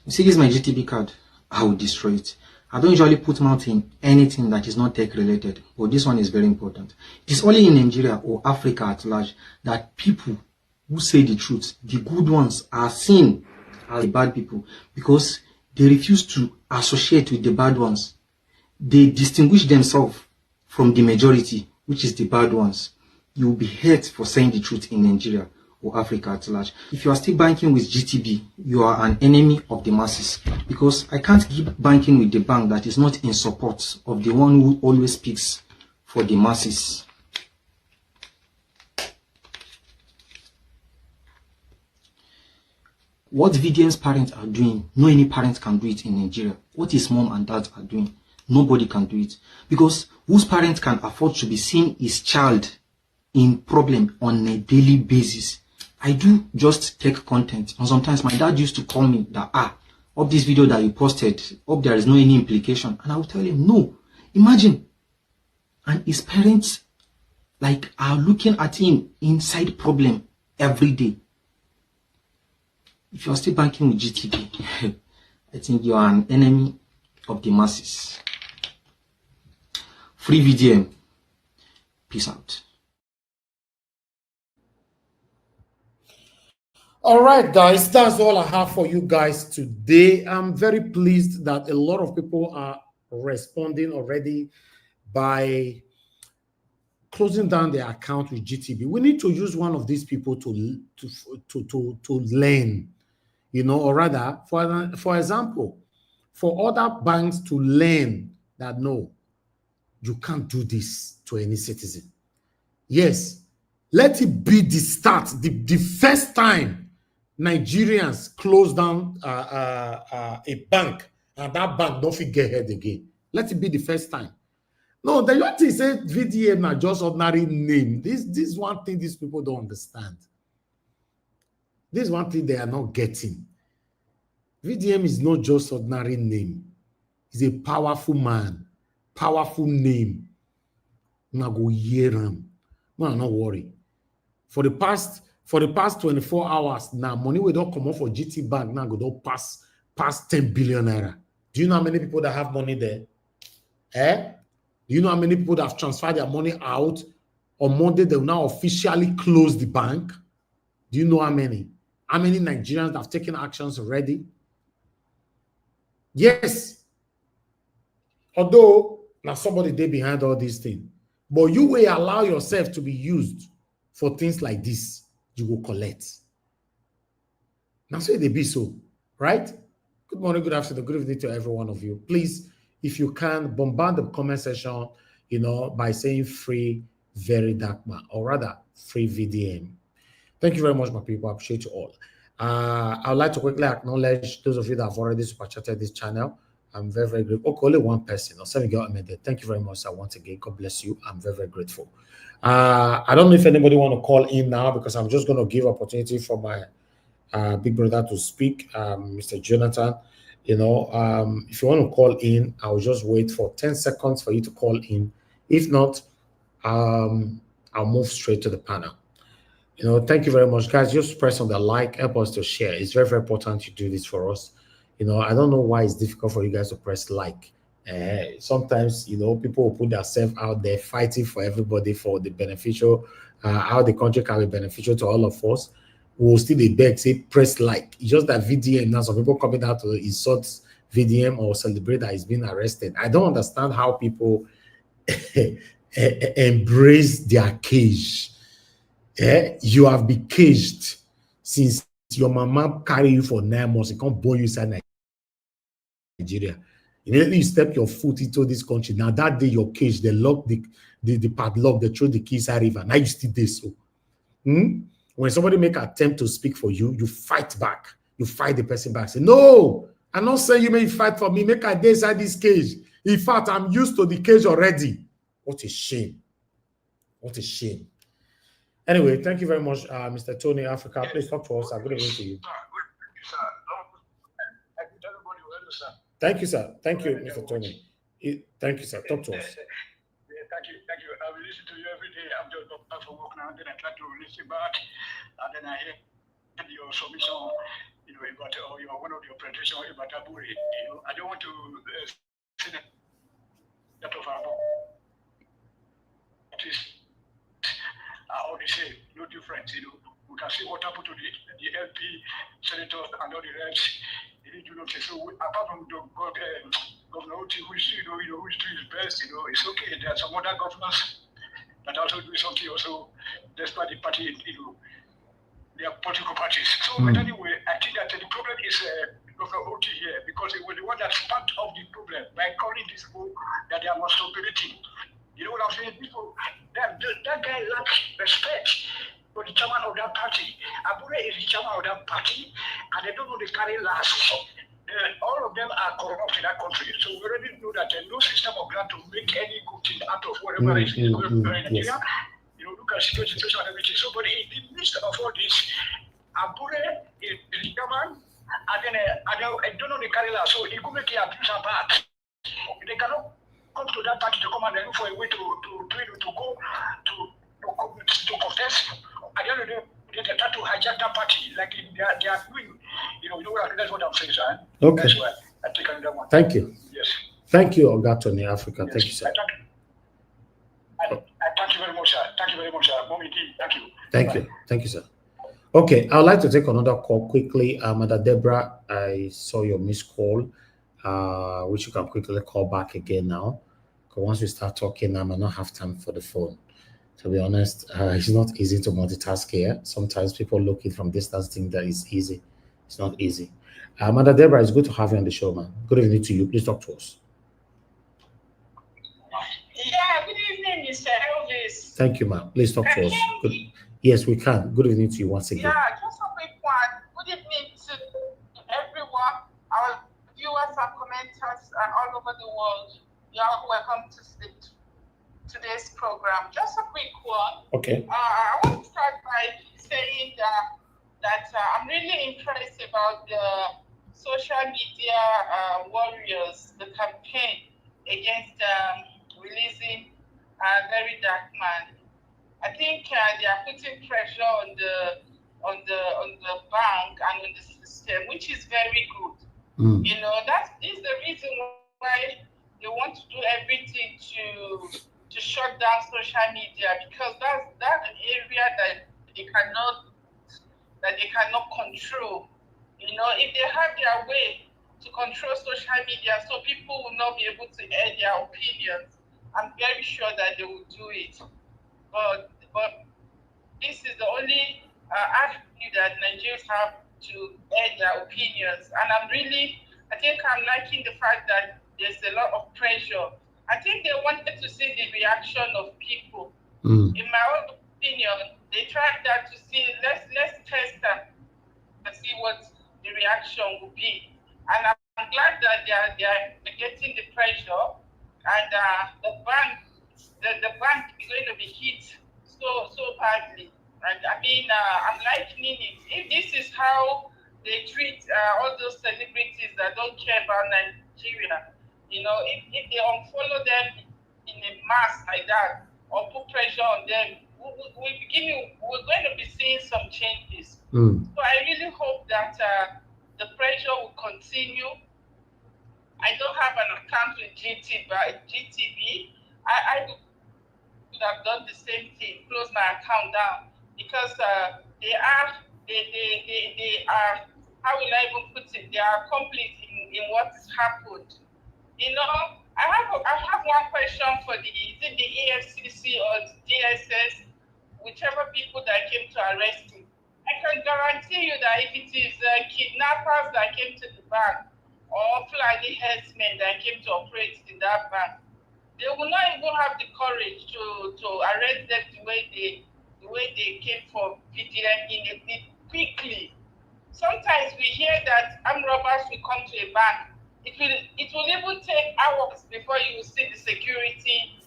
You see, this is my GTB card. I will destroy it. I don't usually put mouth in anything that is not tech related, but this one is very important. It is only in Nigeria or Africa at large that people who say the truth, the good ones, are seen as the bad people, because they refuse to associate with the bad ones. they distinguish themselves from the majority, which is the bad ones, you will be hurt for saying the truth in Nigeria or Africa at large. If you are still banking with GTB, you are an enemy of the masses, because I can't keep banking with the bank that is not in support of the one who always speaks for the masses. What VDM's parents are doing, no any parents can do it in Nigeria. What his mom and dad are doing, nobody can do it. Because whose parents can afford to be seeing his child in problem on a daily basis? I do just take content, and sometimes my dad used to call me that, up this video that you posted, hope there is no any implication, and I will tell him no. Imagine, and his parents like are looking at him inside problem every day. If you're still banking with GTB, I think you are an enemy of the masses. Free VDM. Peace out. All right, guys, that's all I have for you guys today. I'm very pleased that a lot of people are responding already by closing down their account with GTB. We need to use one of these people to learn, you know, or rather, for example, for other banks to learn that no, you can't do this to any citizen. Yes, let it be the start, the first time Nigerians close down a bank and that bank don't get ahead again. Let it be the first time. No, the other thing say VDM not just ordinary name. This one thing these people don't understand. This one thing they are not getting. VDM is not just ordinary name. He's a powerful man, powerful name. Now go hear him. No, not worry. For the past 24 hours now, money we don't come off for GT Bank now go don't pass 10 billion naira. Do you know how many people that have money there? Do you know how many people that have transferred their money out? On Monday, they will now officially close the bank. Do you know how many? How many Nigerians that have taken actions already? Yes. Although, now somebody there behind all these things. But you will allow yourself to be used for things like this. You will collect. Now say they be so, right? Good morning, good afternoon, good evening to every one of you. Please, if you can, bombard the comment section, you know, by saying free very dark man, or rather free VDM. Thank you very much, my people. I appreciate you all. I would like to quickly acknowledge those of you that have already super chatted this channel. I'm very, very grateful. Okay, only one person. Thank you very much, sir. Once again, God bless you. I'm very, very grateful. I don't know if anybody want to call in now, because I'm just going to give opportunity for my big brother to speak, Mr. Jonathan. You know, if you want to call in, I'll just wait for 10 seconds for you to call in. If not, I'll move straight to the panel. You know, thank you very much, guys. Just press on the like, help us to share. It's very, very important you do this for us. You know, I don't know why it's difficult for you guys to press like. Sometimes, you know, people will put themselves out there fighting for everybody for the beneficial, how the country can be beneficial to all of us. We'll still be beg, say, press like. It's just that VDM now, some people coming out to insult VDM or celebrate that he's been arrested. I don't understand how people embrace their cage. You have been caged since your mama carry you for 9 months. It can't born you inside Nigeria. Immediately you step your foot into this country. Now that day your cage, they lock the padlock, they throw the keys at river. Now you still there so. When somebody make an attempt to speak for you, you fight back. You fight the person back. Say, no, I'm not saying you may fight for me. Make a day inside this cage. In fact, I'm used to the cage already. What a shame. What a shame. Anyway, thank you very much, Mr. Tony Africa. Please talk to us. Good evening to you. Thank you, sir. Thank you, Mr. Tony. Thank you, sir. Talk to us. Thank you. I will listen to you every day. I'm just back from work now, and then I try to listen back, and then I hear your submission. You know, about your one of your presentation about Abure. You know, I don't want to say that of our it is how they say no difference. You know, we can see what happened to the LP senators and all the rest. They didn't do nothing. So apart from the God Governor Otti, who is doing his best. It's okay. There are some other governors that also do something also, despite the party, their political parties. So, but anyway, I think that the problem is Governor Otti here, because he was the one that sparked off the problem by calling these people that they are not stability. You know what I'm saying? People, that guy lacks respect for the chairman of that party. Abure is the chairman of that party, and they don't know the carry last. All of them are corrupt in that country. So we already know that no system of grant to make any good thing out of whatever is going on in Nigeria. Look at the situation and everything. So, but in the midst of all this, Abure is the chairman, and then I don't know the carry last. So he could make it abuse and bad. They cannot come to that party to come and look for a way to go to contest. At the end of the day, they try to hijack that party like they are doing. That's what I'm saying, sir. Okay. That's why I take another one. Thank you. Yes. Thank you, Ogatoni Africa. Yes. Thank you, sir. I thank you very much, sir. Thank you very much, sir. Mommy D, thank you. Thank you. Thank you, sir. Okay, I would like to take another call quickly. Mother Deborah, I saw your missed call, which you can quickly call back again now. Because once we start talking, I might not have time for the phone. To be honest, it's not easy to multitask here. Sometimes people looking from distance think that it's easy. It's not easy. Mother Deborah, it's good to have you on the show, man. Good evening to you. Please talk to us. Yeah, good evening, Mr. Elvis. Thank you, ma'am. Please talk to us. Good. Yes, we can. Good evening to you once again. Yeah, just a quick one. Good evening to everyone, our viewers and commenters all over the world. You are welcome to today's program. Just a quick one. Okay. I want to start by saying that I'm really impressed about the social media warriors, the campaign against releasing Very Dark Man. I think they are putting pressure on the bank and on the system, which is very good. That is the reason why they want to do everything to shut down social media, because that's an area that they cannot control. If they have their way to control social media, so people will not be able to air their opinions, I'm very sure that they will do it. But this is the only avenue that Nigerians have to air their opinions. And I think I'm liking the fact that there's a lot of pressure. I think they wanted to see the reaction of people. In my own opinion, they tried that to see, let's test them and see what the reaction will be. And I'm glad that they are getting the pressure, and the bank is going to be hit so badly. And I'm likening it. If this is how they treat all those celebrities that don't care about Nigeria, if they unfollow them in a mass like that or put pressure on them, we're going to be seeing some changes. So I really hope that the pressure will continue. I don't have an account with GTV. I would have done the same thing, close my account down, because they are, how will I even put it? They are complete in what has happened. I have one question for the EFCC or the DSS, whichever people that came to arrest him. I can guarantee you that if it is kidnappers that came to the bank or Fulani herdsmen that came to operate in that bank, they will not even have the courage to arrest them the way they came for VDM quickly. Sometimes we hear that armed robbers will come to a bank. It will even take hours before you see the security,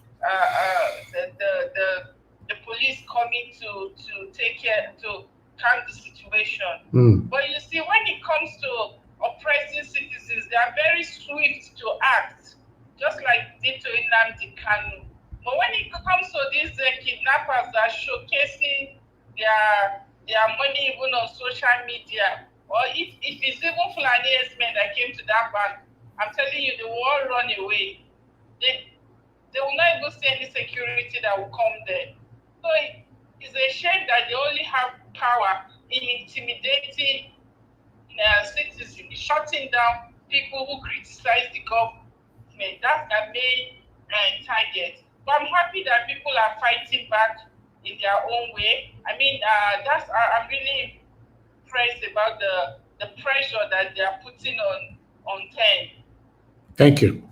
the police coming to take care, to calm the situation. But you see, when it comes to oppressing citizens, they are very swift to act, just like Dito Nnamdi Kanu. But when it comes to these kidnappers that are showcasing their money even on social media, or if it's even Fulani herdsmen that came to that bank, I'm telling you, they will all run away. They will not even see any security that will come there. So it's a shame that they only have power in intimidating citizens, shutting down people who criticize the government. movement. That's their main target. But I'm happy that people are fighting back in their own way. I mean, I'm really impressed about the pressure that they are putting on 10. Thank you.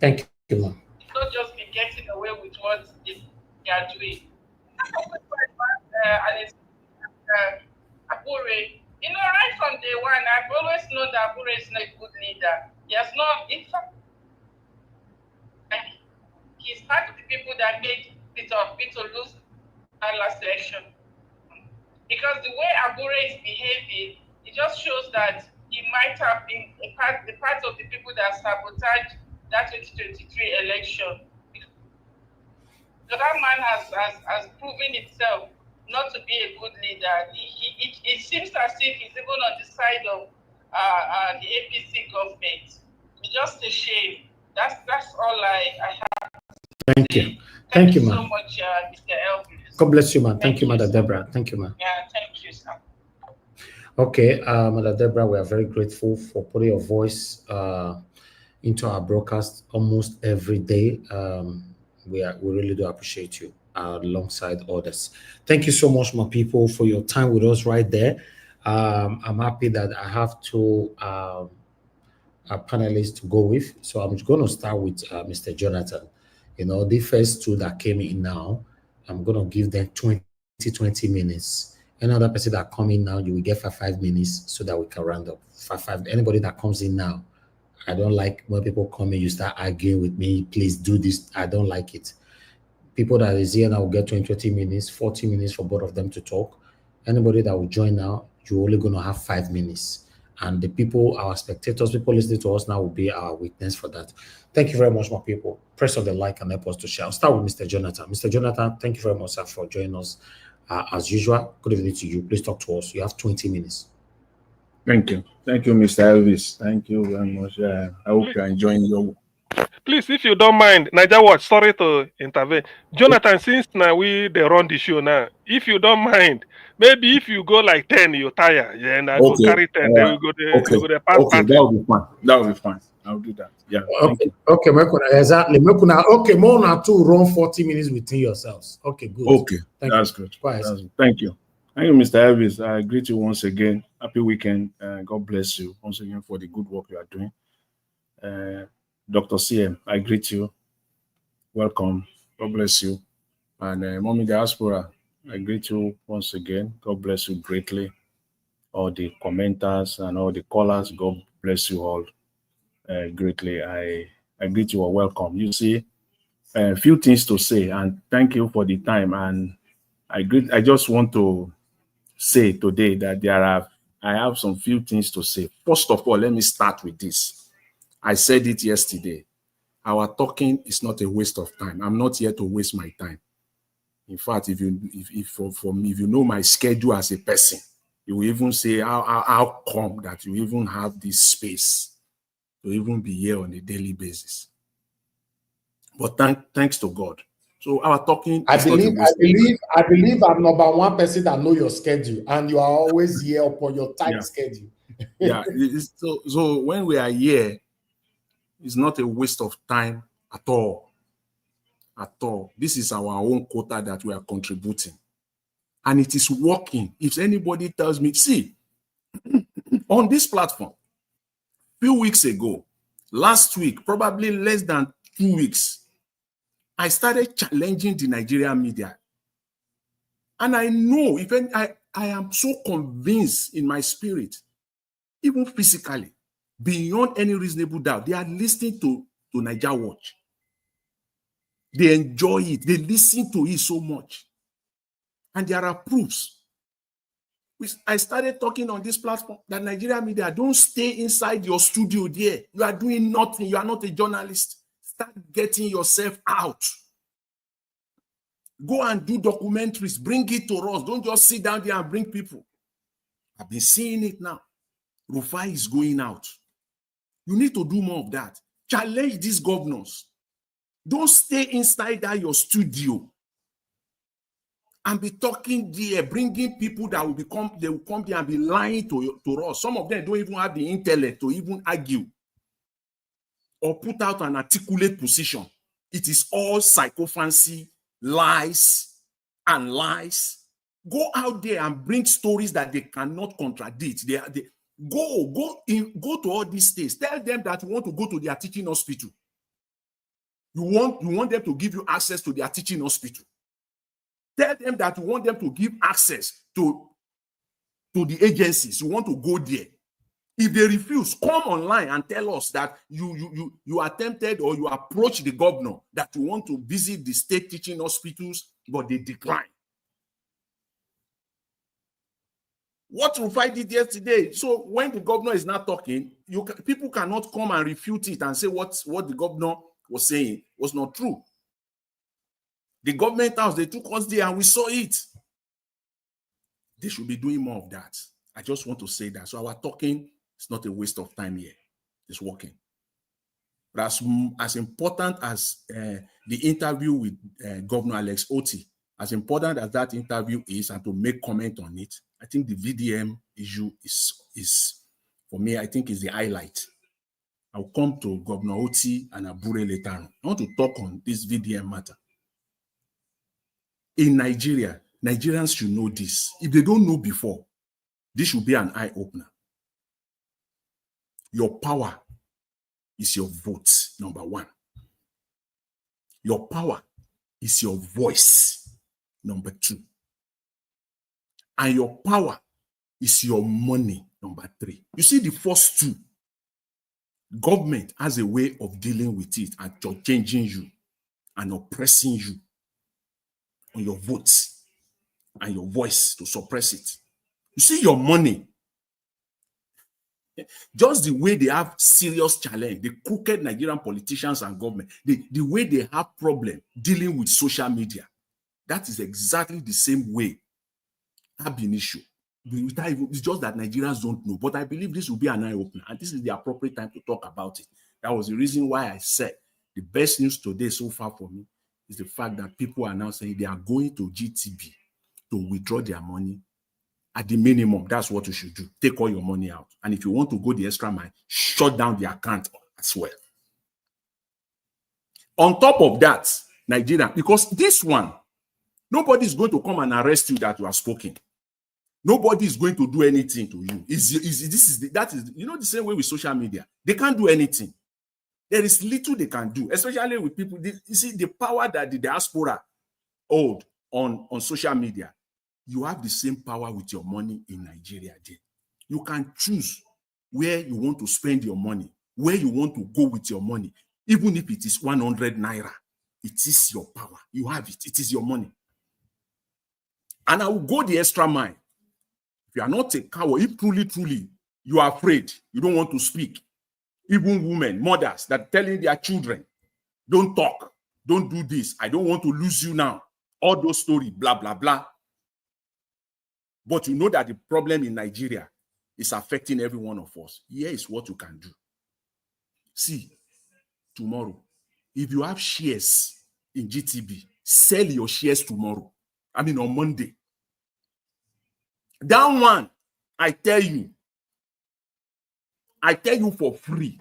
Thank you, ma'am. Not just be getting away with what they are doing. Abure, right from day one, I've always known that Abure is not a good leader. He has not, in fact, he's part of the people that made Peter lose that last election. Because the way Abure is behaving, it just shows that he might have been the part of the people that sabotaged that 2023 election. So that man has proven himself not to be a good leader. It seems as if he's even on the side of the APC government. It's just a shame. That's all I have. Thank you. Thank you, so ma'am. much, Mr. Elvis. God bless you, ma'am. Thank you, Mother Deborah. Thank you, ma'am. Yeah, thank you, sir. Okay, Mother Deborah, we are very grateful for putting your voice into our broadcast almost every day. We really do appreciate you alongside others. Thank you so much, my people, for your time with us right there. I'm happy that I have two panelists to go with. So I'm going to start with Mr. Jonathan. The first two that came in now, I'm going to give them 20 minutes. Any other person that come in now, you will get 5 minutes so that we can round up. Anybody that comes in now, I don't like when people come in, you start arguing with me, please do this. I don't like it. People that is here now will get 20 minutes, 40 minutes for both of them to talk. Anybody that will join now, you're only going to have 5 minutes. And the people, our spectators, people listening to us now will be our witness for that. Thank you very much, my people. Press on the like and help us to share. I'll start with Mr. Jonathan. Mr. Jonathan, thank you very much, sir, for joining us. As usual, good evening to you. Please talk to us. You have 20 minutes. Thank you. Thank you, Mr. Elvis. Thank you very much. I hope you're enjoying your... Please, if you don't mind, Naija Watch, sorry to intervene. Jonathan, since now they run the show now, if you don't mind, maybe if you go like 10, you tire. Yeah, and I go carry 10, then we go there. Okay, that will be fine. That will be fine. I'll do that. Yeah. Okay, exactly. Okay, more than two run 40 minutes within yourselves. Okay, good. Okay, that's good. Thank you. Thank you, Mr. Elvis. I greet you once again. Happy weekend. God bless you once again for the good work you are doing. Dr. CM, I greet you. Welcome. God bless you. And Mommy Diaspora, I greet you once again. God bless you greatly. All the commenters and all the callers, God bless you all greatly. I greet you all. Welcome. You see, a few things to say, and thank you for the time. And I just want to say today that I have some few things to say. First of all, let me start with this. I said it yesterday. Our talking is not a waste of time. I'm not here to waste my time. In fact, if you know my schedule as a person, you will even say how come that you even have this space to even be here on a daily basis. But thanks to God. So our talking. I believe I'm number one person that know your schedule, and you are always here upon your tight schedule. Yeah. So when we are here, it's not a waste of time at all. At all. This is our own quota that we are contributing, and it is working. If anybody tells me, see, on this platform, a few weeks ago, last week, probably less than 2 weeks, I started challenging the Nigerian media. And I know, I am so convinced in my spirit, even physically, beyond any reasonable doubt, they are listening to Naija Watch. They enjoy it. They listen to it so much. And there are proofs. I started talking on this platform that Nigerian media, don't stay inside your studio there. You are doing nothing. You are not a journalist. Start getting yourself out. Go and do documentaries. Bring it to us. Don't just sit down there and bring people. I've been seeing it now. Rufai is going out. You need to do more of that. Challenge these governors. Don't stay inside your studio and be talking there, bringing people that they will come there and be lying to us. Some of them don't even have the intellect to even argue. or put out an articulate position. It is all psychophancy, lies, and lies. Go out there and bring stories that they cannot contradict. Go to all these states. Tell them that you want to go to their teaching hospital. You want them to give you access to their teaching hospital. Tell them that you want them to give access to the agencies. You want to go there. If they refuse, come online and tell us that you attempted or you approached the governor that you want to visit the state teaching hospitals, but they decline. What Rufai did yesterday. So when the governor is not talking, people cannot come and refute it and say what the governor was saying was not true. The government house, they took us there and we saw it. They should be doing more of that. I just want to say that. So our talking is not a waste of time here. It's working. But as important as the interview with Governor Alex Otti, as important as that interview is, and to make comment on it, I think the VDM issue is for me, I think is the highlight. I'll come to Governor Otti and Abure later on. I want to talk on this VDM matter. In Nigeria, Nigerians should know this. If they don't know before, this should be an eye-opener. Your power is your vote, number one. Your power is your voice, number two. And your power is your money, number three. You see the first two, government has a way of dealing with it and changing you and oppressing you on your votes and your voice to suppress it. You see your money, just the way they have serious challenge, the crooked Nigerian politicians and government, the way they have problem dealing with social media, that is exactly the same way have been issue. It's just that Nigerians don't know. But I believe this will be an eye-opener, and this is the appropriate time to talk about it. That was the reason why I said the best news today so far for me is the fact that people are now saying they are going to GTB to withdraw their money. At the minimum, that's what you should do. Take all your money out. And if you want to go the extra mile, shut down the account as well. On top of that, Nigeria, because this one, nobody is going to come and arrest you that you are spoken. Nobody is going to do anything to you. That is the same way with social media. They can't do anything. There is little they can do, especially with people. You see the power that the diaspora hold on social media. You have the same power with your money in Nigeria. You can choose where you want to spend your money, where you want to go with your money, even if it is 100 naira. It is your power. You have it. It is your money. And I will go the extra mile. If you are not a coward, if truly you are afraid, you don't want to speak, even women, mothers that are telling their children, don't talk, don't do this, I don't want to lose you now, all those stories, blah, blah, blah. But you know that the problem in Nigeria is affecting every one of us. Here is what you can do. See, tomorrow, if you have shares in GTB, sell your shares tomorrow. I mean on Monday. That one, I tell you for free.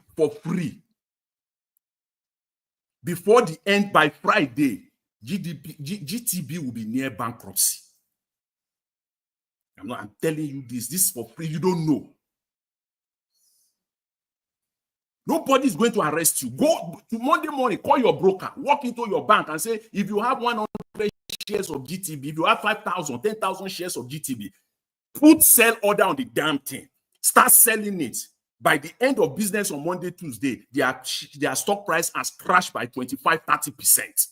Before the end, by Friday, GTB will be near bankruptcy. I'm telling you this is for free. You don't know. Nobody is going to arrest you. Go to Monday morning, call your broker, walk into your bank and say, if you have 100 shares of GTB, if you have 5,000, 10,000 shares of GTB, put sell order on the damn thing. Start selling it. By the end of business on Monday, Tuesday, their stock price has crashed by 25-30%.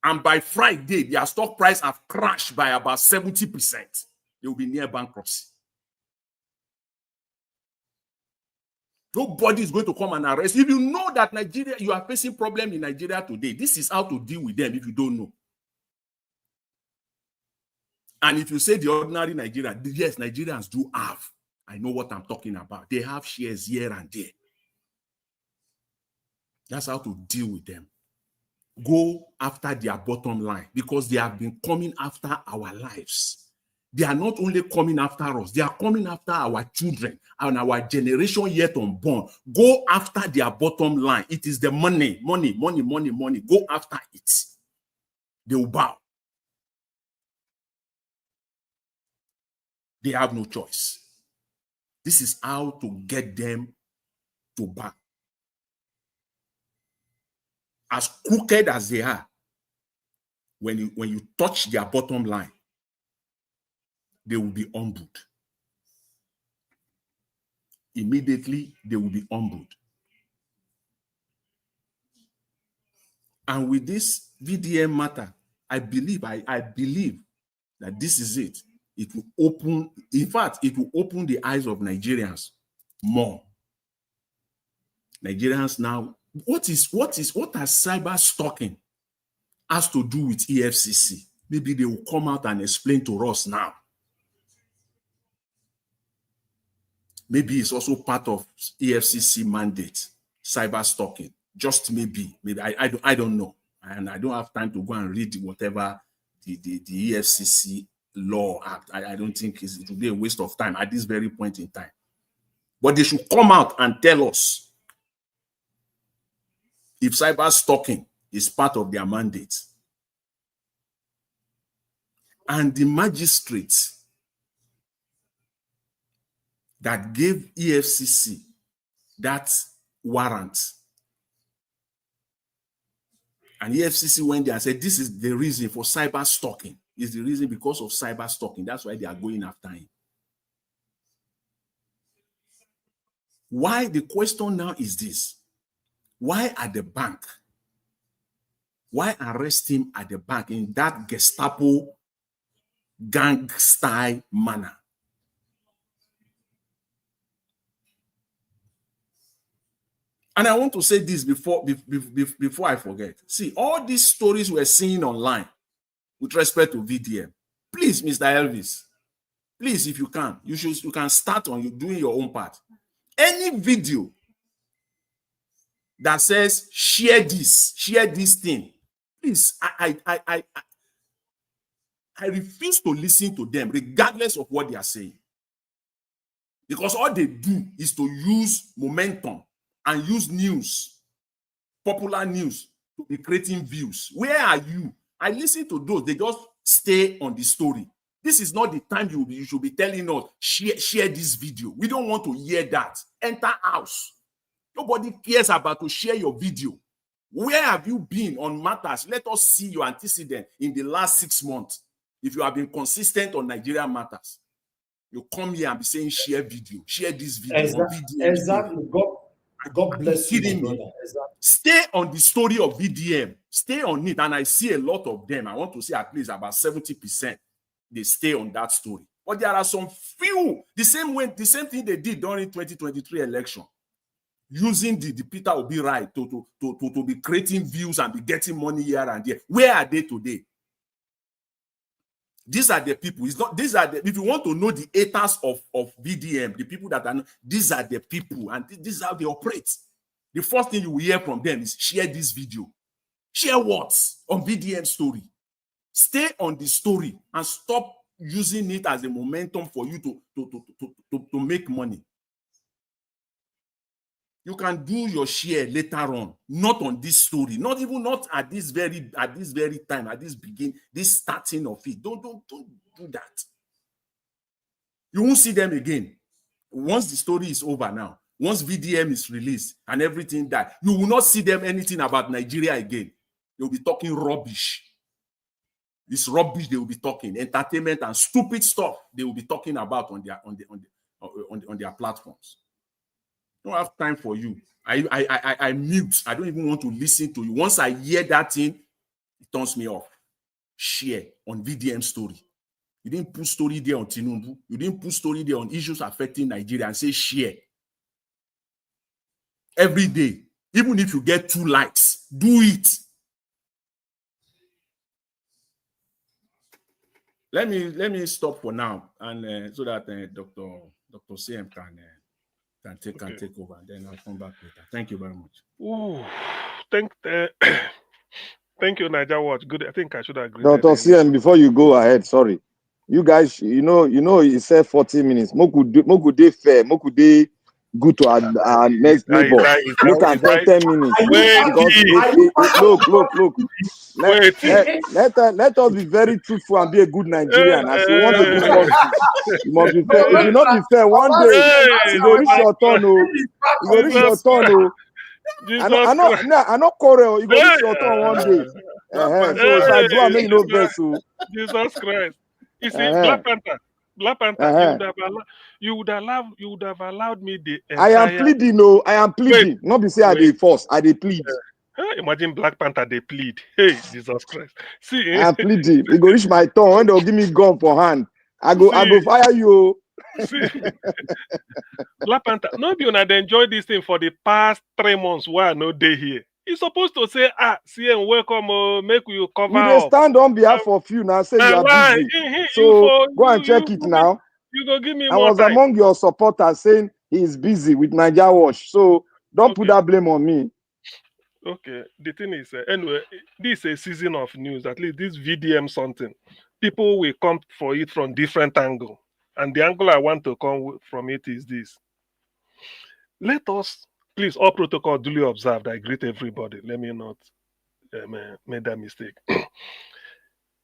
And by Friday, their stock price have crashed by about 70%. They will be near bankruptcy. Nobody is going to come and arrest you. If you know that Nigeria, you are facing problem in Nigeria today, this is how to deal with them if you don't know. And if you say the ordinary Nigerian, yes, Nigerians do have. I know what I'm talking about. They have shares here and there. That's how to deal with them. Go after their bottom line because they have been coming after our lives. They are not only coming after us, they are coming after our children and our generation yet unborn. Go after their bottom line. It is the money. Go after it. They will bow. They have no choice. This is how to get them to bow. As crooked as they are, when you touch their bottom line, they will be humbled. Immediately, they will be humbled. And with this VDM matter, I believe that this is it. It will open, in fact, it will open the eyes of Nigerians more. Nigerians now, what has cyber stalking has to do with EFCC? Maybe they will come out and explain to us now. Maybe it's also part of EFCC mandate, cyber stalking. Just maybe I don't know, and I don't have time to go and read whatever the EFCC law act. I don't think it will be a waste of time at this very point in time. But they should come out and tell us if cyber stalking is part of their mandate. And the magistrates that gave EFCC that warrant, and EFCC went there and said, this is the reason for cyber stalking. It's the reason because of cyber stalking. That's why they are going after him. Why? The question now is this. Why at the bank? Why arrest him at the bank in that Gestapo gang style manner? And I want to say this before I forget. See, all these stories we're seeing online with respect to VDM, please, Mr. Elvis, please, if you can, you can start on doing your own part. Any video that says share this thing, please, I refuse to listen to them regardless of what they are saying, because all they do is to use momentum and use news, popular news, to be creating views. Where are you? I listen to those. They just stay on the story. This is not the time you should be telling us, share this video. We don't want to hear that. Enter house. Nobody cares about to share your video. Where have you been on matters? Let us see your antecedent in the last 6 months. If you have been consistent on Nigerian matters, you come here and be saying share video, share this video on VDM. Exactly. God bless you, my brother. Exactly. Stay on the story of VDM. Stay on it. And I see a lot of them. I want to say at least about 70%. They stay on that story. But there are some few, the same thing they did during 2023 election, using the Peter Obi right to be creating views and be getting money here and there. Where are they today? These are the people. It's not. These are the. If you want to know the haters of VDM, the people that are. These are the people, and this is how they operate. The first thing you will hear from them is share this video. Share what on VDM story. Stay on the story and stop using it as a momentum for you to make money. You can do your share later on, not on this story, not at this very time, at this this starting of it. Don't do that. You won't see them again. Once the story is over now, once VDM is released and everything that, you will not see them anything about Nigeria again. They'll be talking rubbish. This rubbish they will be talking, entertainment and stupid stuff they will be talking about on their platforms. I don't have time for you. I mute. I don't even want to listen to you. Once I hear that thing, it turns me off. Share on VDM story. You didn't put story there on Tinubu. You didn't put story there on issues affecting Nigeria and say share. Every day. Even if you get 2 likes, do it. Let me stop for now, and so that Dr. CM can take over, and then I'll come back later. Thank you very much. Ooh, thank you, Niger Watch. Good. I think I should agree. Dr. CM, before you go ahead, sorry. You guys, he said 40 minutes. Moku dey fair. Moku dey good to our next neighbor. Make us get 10 minutes. Because look. Let us be very truthful and be a good Nigerian. As you want a good country, you must be fair. If you not be fair, one day you go reach your turn. Oh, you go reach your turn. Oh, I know quarrel. You go reach your turn one day. So if I do, I make no verse. So. Jesus Christ. You see, Black Panther, you would have allowed me the entire... I am pleading, no. I am pleading. Not be say I dey force. I dey plead. Imagine Black Panther, they plead. Hey, Jesus Christ. See, I am pleading. You go reach my turn when they'll give me gun for hand. I go fire you. See, Black Panther, no be una dey enjoy this thing for the past 3 months while I no day here. He's supposed to say, CM, welcome, make you cover up. We stand on behalf of you now, say you are busy. So go and check it now. You go give me I was among your supporters saying he is busy with Niger Wash. So don't put that blame on me. Okay, the thing is, anyway, this is a season of news. At least this VDM something. People will come for it from different angle. And the angle I want to come from it is this. Let us, please, all protocol duly observed. I greet everybody. Let me not make that mistake.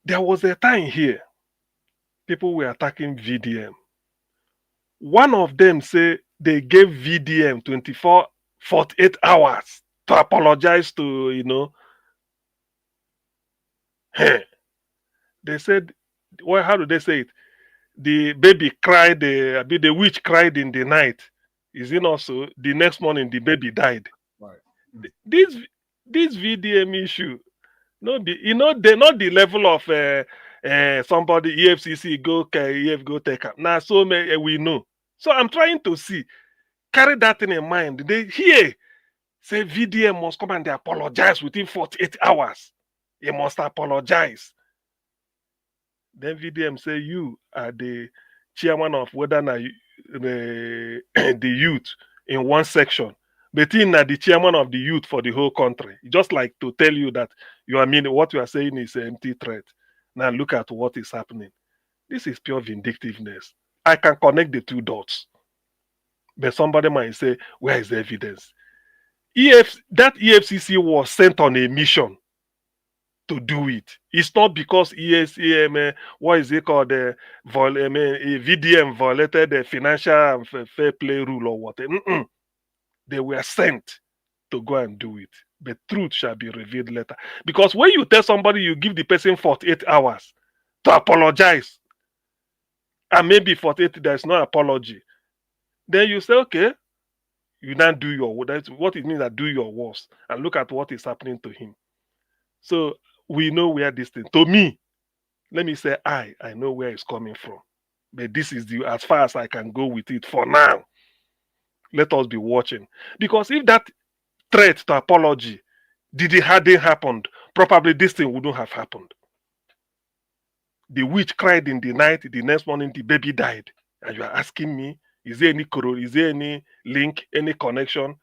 There was a time here, people were attacking VDM. One of them say they gave VDM 48 hours to apologize to, They said, well, how do they say it? The baby cried, the witch cried in the night. Is it not so? The next morning, the baby died. Right. This VDM issue, they're not the level of somebody EFCC go take up. Now, so many we know. So I'm trying to see, carry that thing in mind. They hear say VDM must come and they apologize within 48 hours. He must apologize. Then VDM say you are the chairman of whether the youth in one section. But in the chairman of the youth for the whole country. Just like to tell you that what you are saying is an empty threat. Now look at what is happening. This is pure vindictiveness. I can connect the two dots. But somebody might say, where is the evidence? That EFCC was sent on a mission to do it. It's not because what is it called? VDM violated the financial and fair play rule or whatever. They were sent to go and do it. But truth shall be revealed later. Because when you tell somebody, you give the person 48 hours to apologize, and maybe 48 there's no apology, then you say, okay, you now do your, that's what it means that do your worst, and look at what is happening to him. So we know where this thing, to me, let me say I know where it's coming from. But this is as far as I can go with it for now. Let us be watching. Because if that threat to apology hadn't happened, probably this thing wouldn't have happened. The witch cried in the night, the next morning the baby died. And you are asking me, is there any link, any connection?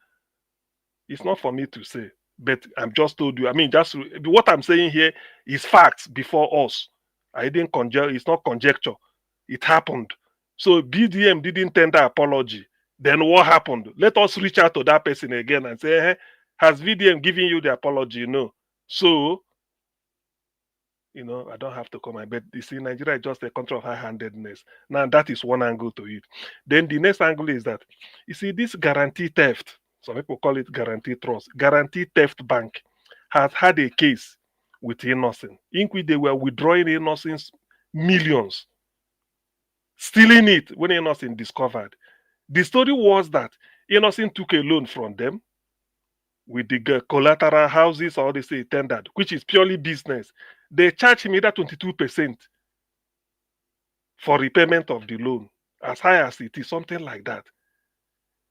It's not for me to say. But I'm just told you, just what I'm saying here is facts before us. I didn't conjecture, it's not conjecture. It happened. So BDM didn't tender apology. Then what happened? Let us reach out to that person again and say, hey, has VDM given you the apology? No. So, I don't have to comment. But you see, Nigeria is just a country of high-handedness. Now, that is one angle to it. Then the next angle is that, you see, this guarantee theft, some people call it guarantee trust, guarantee theft bank has had a case with Innocent, in which they were withdrawing Innocent's millions, stealing it when Innocent discovered. The story was that Innocent took a loan from them with the collateral houses, or they say tendered, which is purely business. They charged him either 22% for repayment of the loan, as high as it is, something like that.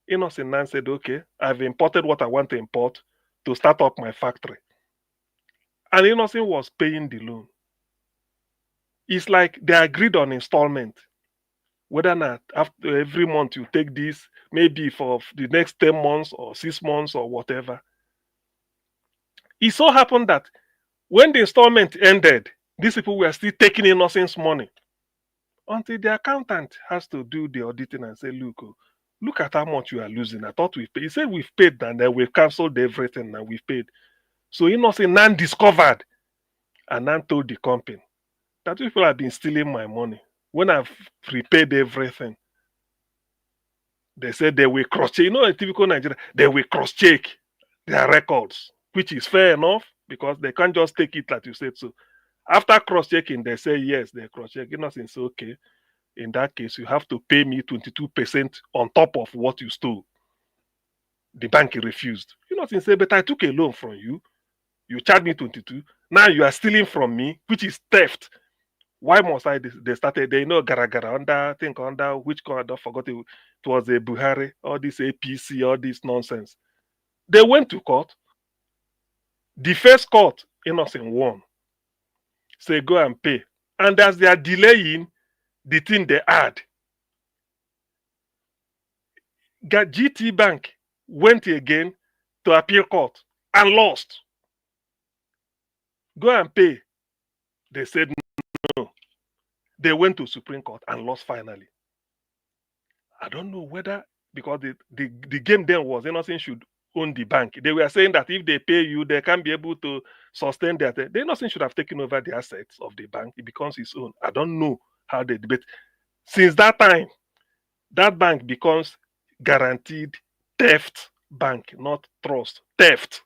Innocent now said, okay, I've imported what I want to import to start up my factory. And Innocent was paying the loan. It's like they agreed on installment. Whether or not after every month you take this, maybe for the next 10 months or 6 months or whatever. It so happened that when the installment ended, these people were still taking Innocent's money. until the accountant has to do the auditing and say, look, look at how much you are losing. I thought we've paid. He said we've paid and then we've cancelled everything and we've paid. So he not say none discovered and none told the company that people have been stealing my money. When I've prepaid everything, they said they will cross-check. You know, a typical Nigeria, they will cross-check their records, which is fair enough because they can't just take it like you said. So after cross-checking, they say, yes, they cross-check. You know, since okay, in that case, you have to pay me 22% on top of what you stole. The bank refused. You know, since say, but I took a loan from you. You charged me 22. Now you are stealing from me, which is theft. Why must I? They started, they know gara under, I think under which code I forgot it was a Buhari, all this APC, all this nonsense. They went to court. The first court, innocent won. Say go and pay. And as they are delaying the thing they add, GT Bank went again to appeal court and lost. Go and pay. They said no. They went to Supreme Court and lost finally. I don't know whether, because the game then was Innocent should own the bank. They were saying that if they pay you, they can be able to sustain their. The Innocent should have taken over the assets of the bank. It becomes his own. I don't know how they debate. Since that time, that bank becomes guaranteed theft bank, not trust. Theft.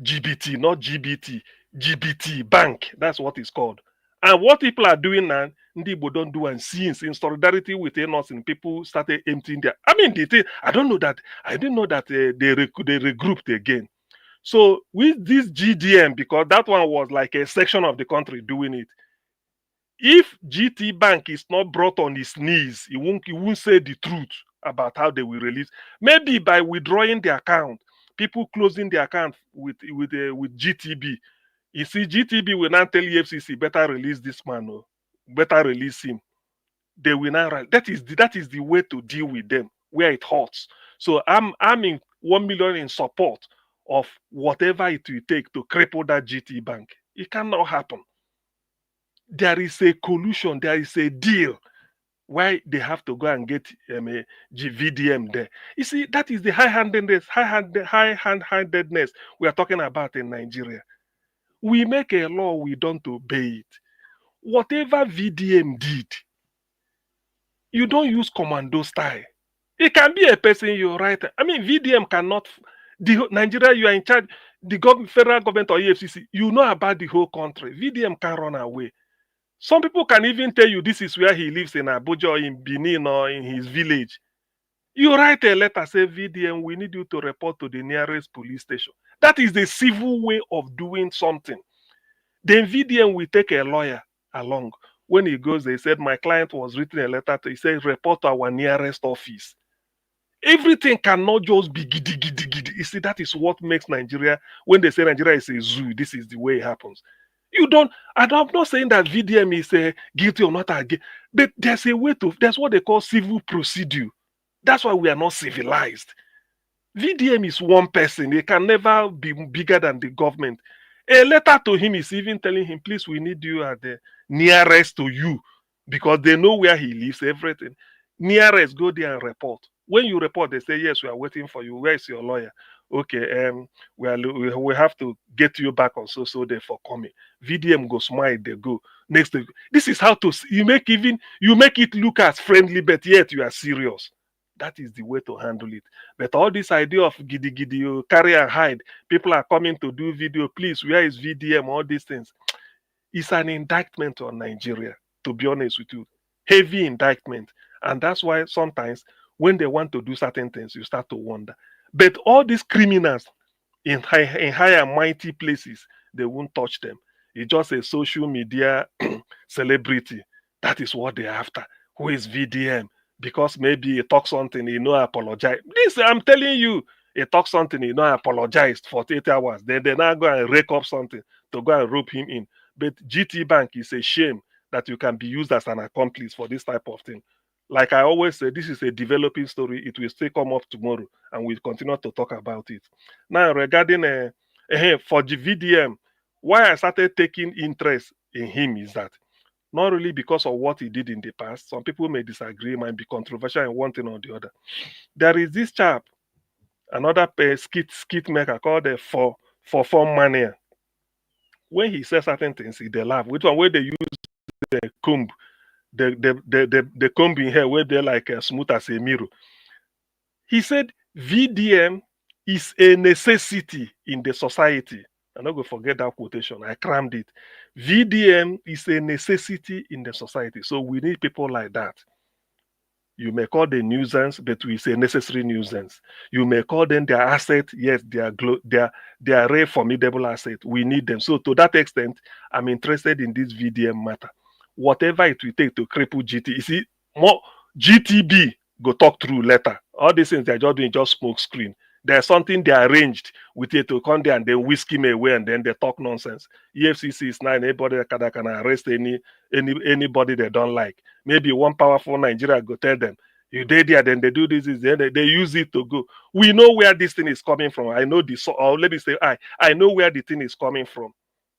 GBT, not GBT. GBT bank. That's what it's called. And what people are doing now, Ndibo don't do, and since in solidarity with us, and people started emptying their. I mean, I don't know that. I didn't know that they regrouped again. So with this GDM, because that one was like a section of the country doing it. If GT Bank is not brought on his knees, he won't say the truth about how they will release. Maybe by withdrawing the account, people closing the account with GTB. You see, GTB will not tell EFCC, better release this man, or better release him. They will not write. That is the way to deal with them, where it hurts. So I'm in 1 million in support of whatever it will take to cripple that GT Bank. It cannot happen. There is a collusion, there is a deal why they have to go and get VDM there. You see, that is the high-handedness we are talking about in Nigeria. We make a law, we don't obey it. Whatever VDM did, you don't use commando style. It can be a person you write. I mean, VDM cannot. Nigeria, you are in charge. The federal government or EFCC, you know about the whole country. VDM can run away. Some people can even tell you this is where he lives in Abuja or in Benin or in his village. You write a letter, say, VDM, we need you to report to the nearest police station. That is the civil way of doing something. Then VDM will take a lawyer along. When he goes, they said, my client was written a letter to, he said, report to our nearest office. Everything cannot just be giddy, giddy, giddy. You see, that is what makes Nigeria, when they say Nigeria is a zoo, this is the way it happens. You don't, and I'm not saying that VDM is guilty or not guilty, but there's a way to, that's what they call civil procedure. That's why we are not civilized. VDM is one person. They can never be bigger than the government. A letter to him is even telling him, please, we need you at the nearest to you, because they know where he lives, everything. Nearest, go there and report. When you report, they say, yes, we are waiting for you. Where is your lawyer? Okay, we have to get you back on so day for coming. VDM go smile, they go. Next day, this is how to you make it look as friendly, but yet you are serious. That is the way to handle it. But all this idea of giddy giddy, you carry and hide, people are coming to do video, please, where is VDM, all these things. It's an indictment on Nigeria, to be honest with you. Heavy indictment. And that's why sometimes when they want to do certain things, you start to wonder. But all these criminals in high and mighty places, they won't touch them. It's just a social media celebrity. That is what they're after. Who is VDM? Because maybe he talks something, he no apologize. This, I'm telling you, he talks something, he no apologized for 8 hours. Then they now go and rake up something to go and rope him in. But GT Bank is a shame that you can be used as an accomplice for this type of thing. Like I always say, this is a developing story. It will still come up tomorrow, and we'll continue to talk about it. Now, regarding for the VDM, why I started taking interest in him is that not really because of what he did in the past. Some people may disagree, might be controversial in one thing or the other. There is this chap, another skit maker called the for fun mania. When he says certain things, they laugh. Which one? Where they use the comb, the comb in here, where they're like smooth as a mirror. He said VDM is a necessity in the society. I'm not going to forget that quotation. I crammed it. VDM is a necessity in the society. So we need people like that. You may call them nuisance, but we say necessary nuisance. You may call them their asset. Yes, they are a formidable asset. We need them. So to that extent, I'm interested in this VDM matter. Whatever it will take to cripple GT. You see, more GTB go talk through later. All these things they're just doing just smoke screen. There's something they arranged with it to come there and then whisk him away and then they talk nonsense. EFCC is not anybody that can arrest anybody they don't like. Maybe one powerful Nigeria go tell them, you did there, then they do this, then they use it to go. We know where this thing is coming from. I know this, or let me say, I know where the thing is coming from.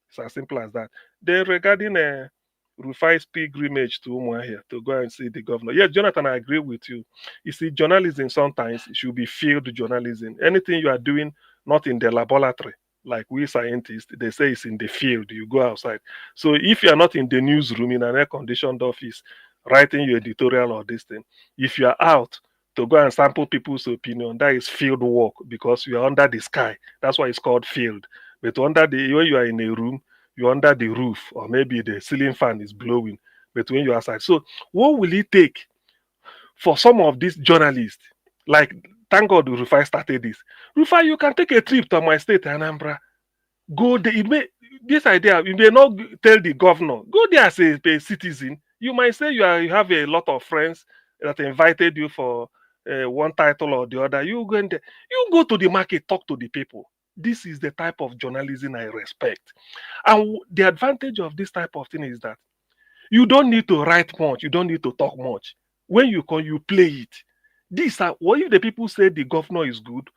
It's as simple as that. Then regarding Rufai's pilgrimage to Umuahia to go and see the governor. Yes, Jonathan, I agree with you. You see, journalism sometimes should be field journalism. Anything you are doing, not in the laboratory, like we scientists, they say it's in the field, you go outside. So if you are not in the newsroom in an air-conditioned office, writing your editorial or this thing, if you are out to go and sample people's opinion, that is field work because you are under the sky. That's why it's called field. But when you are in a room, you're under the roof, or maybe the ceiling fan is blowing, but when you're outside. So what will it take for some of these journalists, like, thank God Rufai started this. Rufai, you can take a trip to my state, Anambra. Go there. This idea, you may not tell the governor. Go there as a citizen. You might say you have a lot of friends that invited you for one title or the other. You go in there. You go to the market, talk to the people. This is the type of journalism I respect. And the advantage of this type of thing is that you don't need to write much. You don't need to talk much. When you come, you play it. What if the people say the governor is good?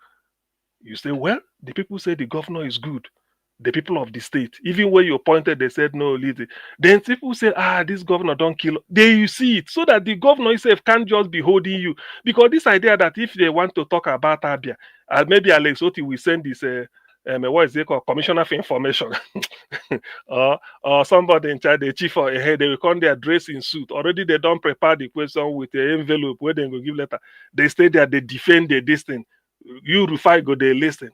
You say, well, the people say the governor is good. The people of the state. Even when you pointed, they said, no, leave it. Then people say, this governor don't kill. There you see it. So that the governor himself can't just be holding you. Because this idea that if they want to talk about Abia, maybe Alex Otti will send this, what is it called, commissioner for information. or somebody in charge, the chief or a head, they will come there dressed in suit. Already they don't prepare the question with the envelope where they go give letter. They stay there, they defend this thing. You Rufai go, they listen.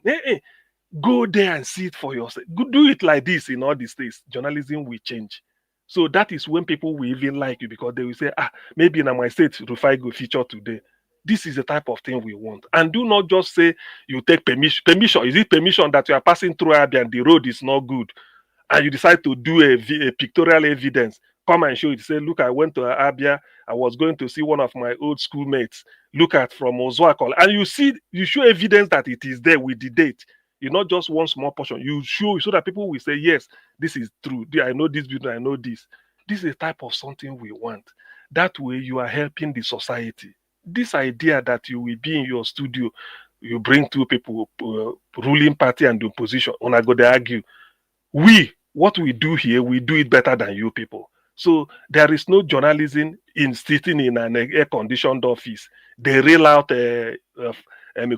Go there and see it for yourself. Do it like this in all the states. Journalism will change. So that is when people will even like you because they will say, maybe in my state, Rufai go feature today. This is the type of thing we want. And do not just say you take permission. Permission, is it permission that you are passing through Abia and the road is not good? And you decide to do a pictorial evidence. Come and show it. Say, look, I went to Abia. I was going to see one of my old schoolmates. Look at from Ozuakol. And you show evidence that it is there with the date. You not just one small portion. You show so that people will say, yes, this is true. I know this building, I know this. This is a type of something we want. That way you are helping the society. This idea that you will be in your studio, you bring two people, ruling party and the opposition, when I go to argue. What we do here, we do it better than you people. So there is no journalism in sitting in an air-conditioned office. They reel out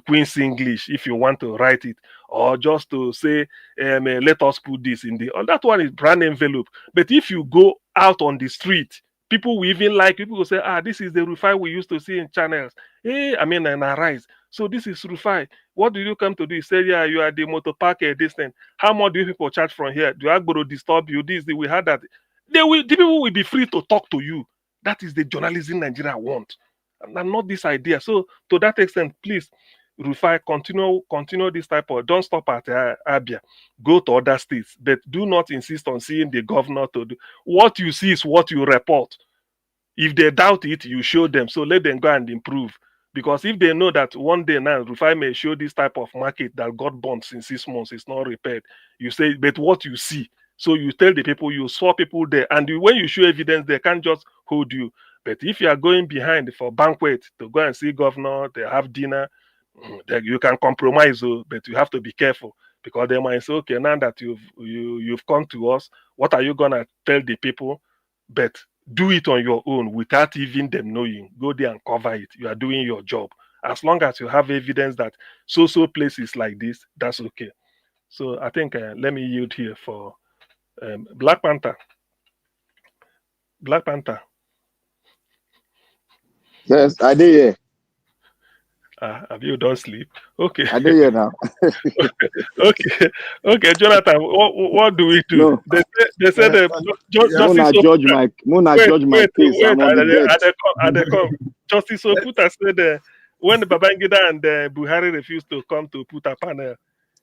Queen's English if you want to write it, or just to say, let us put this in the. That one is brand envelope. But if you go out on the street, people will even like. People will say, this is the Rufai we used to see in channels. And Arise. So this is Rufai. What do you come to do? You say, yeah, you are the motor park this thing. How much do you people charge from here? Do I go to disturb you? We had that. The people will be free to talk to you. That is the journalism Nigeria want. And not this idea. So to that extent, please, Rufai, continue this type of. Don't stop at Abia. Go to other states, but do not insist on seeing the governor to do. What you see is what you report. If they doubt it, you show them. So let them go and improve. Because if they know that one day now Rufai may show this type of market that got burnt in 6 months, it's not repaired. You say, but what you see. So you tell the people, you saw people there, and when you show evidence, they can't just hold you. But if you are going behind for banquet to go and see governor, they have dinner, you can compromise, but you have to be careful because they might say, okay, now that you've come to us, what are you gonna tell the people? but do it on your own without even them knowing. Go there and cover it. You are doing your job. As long as you have evidence that so places like this, that's okay. So I think let me yield here for Black Panther. Black Panther. Yes, I did hear. Have you don't sleep? Okay. I did hear now. okay, Jonathan. What do we do? No. They said Justice judge my case. I'm on the bed. Justice Okuta said when Babangida and Buhari refused to come to put a panel,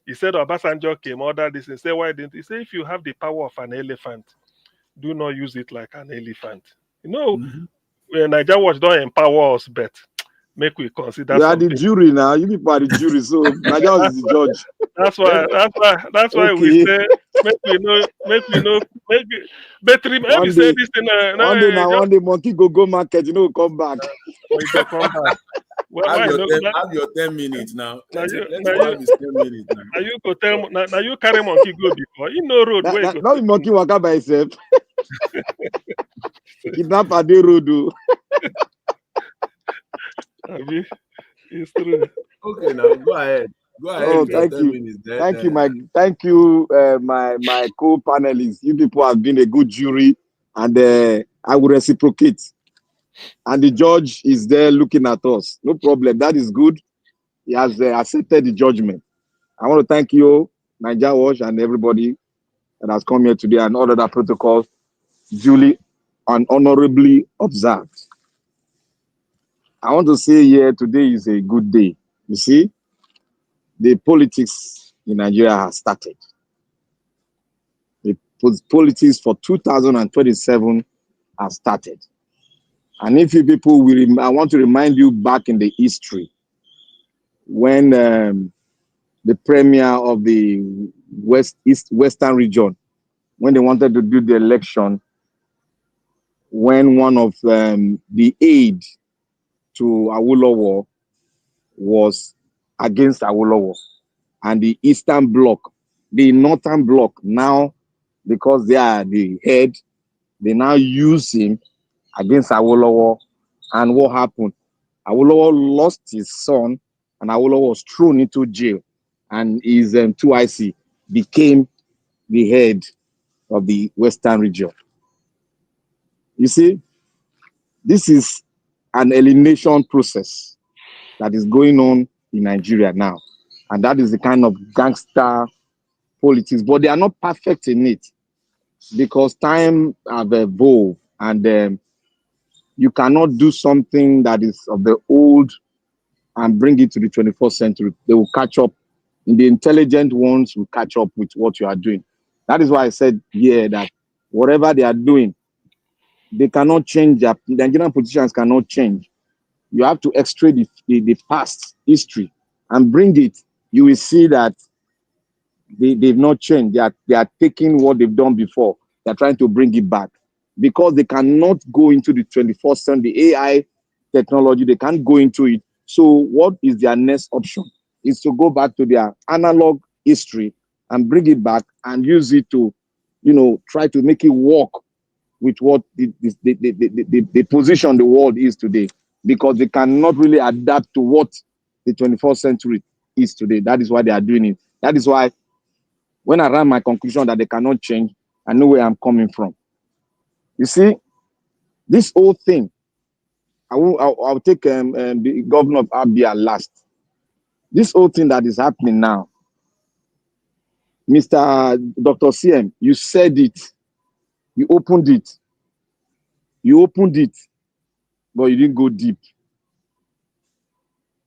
he said Obasanjo came, order this, and said, why didn't he? Say, if you have the power of an elephant, do not use it like an elephant. You know, Niger Watch don't empower us, but make we consider. You are the jury now. You people are the jury, so Niger is the judge. That's why Okay. we say make we know. But remember, say this thing. One day monkey go market, come back. Come back. Well, have your 10 minutes now. Now you 10 minutes now. Now you go tell. Now you carry monkey go before. You know road where you go. Not monkey waka by itself. Kidnap at the road. Abi, it's true. Okay, now go ahead. Go ahead. Oh, thank you, my co-panelists. You people have been a good jury, and I will reciprocate. And the judge is there looking at us. No problem. That is good. He has accepted the judgment. I want to thank you, Niger Watch, and everybody that has come here today, and all other protocols duly and honorably observed. I want to say here today is a good day. You see, the politics in Nigeria has started. The politics for 2027 has started. And if you people will, I want to remind you back in the history when the premier of the Western region, when they wanted to do the election, when one of the aide to Awolowo was against Awolowo, and the Eastern Bloc, the Northern Bloc, now because they are the head, they now use him against Awolowo. And what happened? Awolowo lost his son, and Awolowo was thrown into jail, and his 2IC became the head of the Western region. You see, this is an elimination process that is going on in Nigeria now. And that is the kind of gangster politics, but they are not perfect in it because time have evolved, and you cannot do something that is of the old and bring it to the 21st century. They will catch up. The intelligent ones will catch up with what you are doing. That is why I said here that whatever they are doing, they cannot change. The Nigerian politicians cannot change. You have to extract the past history and bring it. You will see that they've not changed. They are taking what they've done before. They're trying to bring it back because they cannot go into the 21st century, the AI technology. They can't go into it. So what is their next option? Is to go back to their analog history and bring it back and use it to, try to make it work with what the position the world is today, because they cannot really adapt to what the 21st century is today. That is why they are doing it. That is why when I ran my conclusion that they cannot change, I know where I'm coming from. You see, this whole thing, I'll take the governor of Abure last. This whole thing that is happening now, Mr. Dr. CM, you said it. You opened it. But you didn't go deep.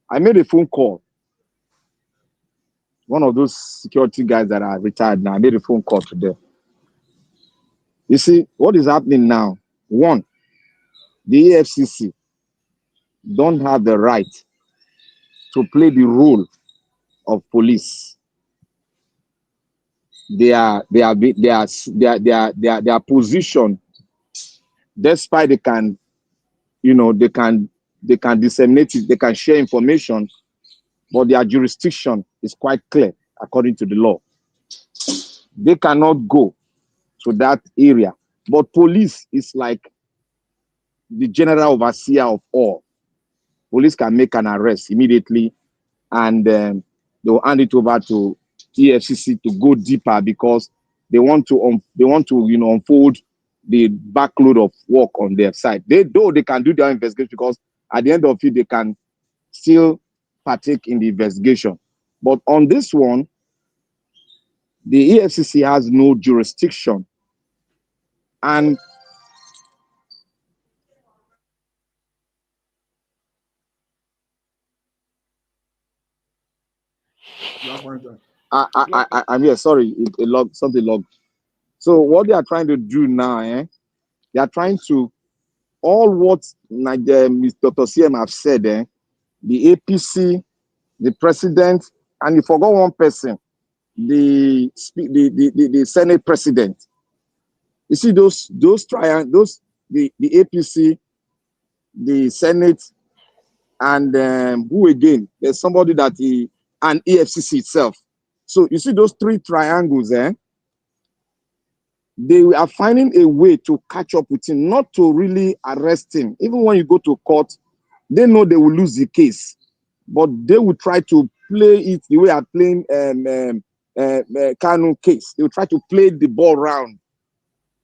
I made a phone call. One of those security guys that are retired now, I made a phone call to them. You see, what is happening now? One, the EFCC don't have the right to play the role of police. Their position, despite they can disseminate it, they can share information, but their jurisdiction is quite clear according to the law. They cannot go to that area But police is like the general overseer of all. Police can make an arrest immediately, and they will hand it over to EFCC to go deeper because they want to unfold the backload of work on their side. They can do their investigation because at the end of it they can still partake in the investigation. But on this one, the EFCC has no jurisdiction, and I'm here. Sorry, something logged. So what they are trying to do now, they are trying to all what Mr. Dr. CM have said, the APC, the president, and you forgot one person, the Senate president. You see the APC, the Senate, and who again? There's somebody and EFCC itself. So you see those three triangles, they are finding a way to catch up with him, not to really arrest him. Even when you go to court, they know they will lose the case, but they will try to play it the way I'm playing Kanu case. They will try to play the ball round,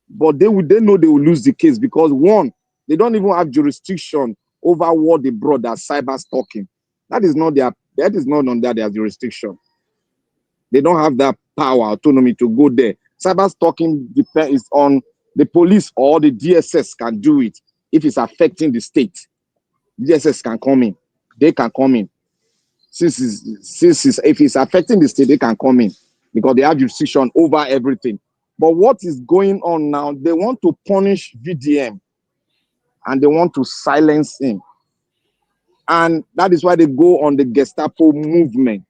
but they know they will lose the case because one, they don't even have jurisdiction over what they brought as cyber stalking. That is not under their jurisdiction. They don't have that power, autonomy to go there. Cyber stalking depends on the police or the DSS can do it if it's affecting the state. DSS can come in. They can come in. If it's affecting the state, they can come in because they have jurisdiction over everything. But what is going on now, they want to punish VDM and they want to silence him. And that is why they go on the Gestapo movement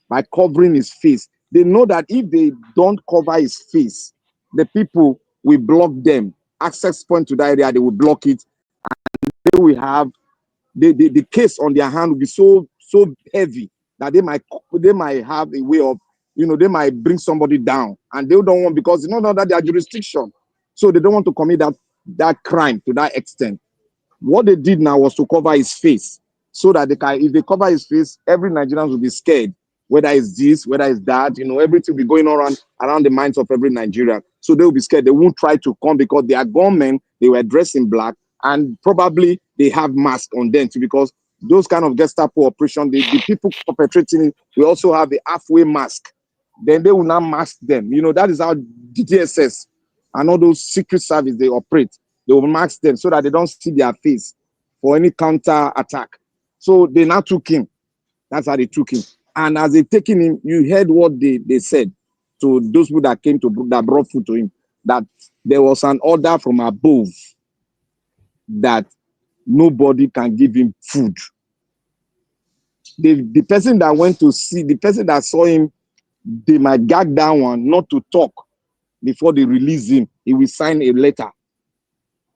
by covering his face. They know that if they don't cover his face, the people will block them. Access point to that area, they will block it. And they will have the case on their hand will be so heavy that they might have a way of, they might bring somebody down. And they don't want, because it's not under their jurisdiction. So they don't want to commit that crime to that extent. What they did now was to cover his face so that if they cover his face, every Nigerian will be scared. Whether it's this, whether it's that, everything will be going around the minds of every Nigerian. So they will be scared. They won't try to come because they are gunmen, they were dressed in black, and probably they have masks on them too, because those kind of Gestapo operation, the people perpetrating it, we also have the halfway mask. Then they will not mask them. That is how DSS and all those secret service they operate. They will mask them so that they don't see their face for any counter attack. So they now took him. That's how they took him. And as they taken him, you heard what they said to those people that brought food to him, that there was an order from above that nobody can give him food. The person that went to see, the person that saw him, they might gag that one not to talk before they release him. He will sign a letter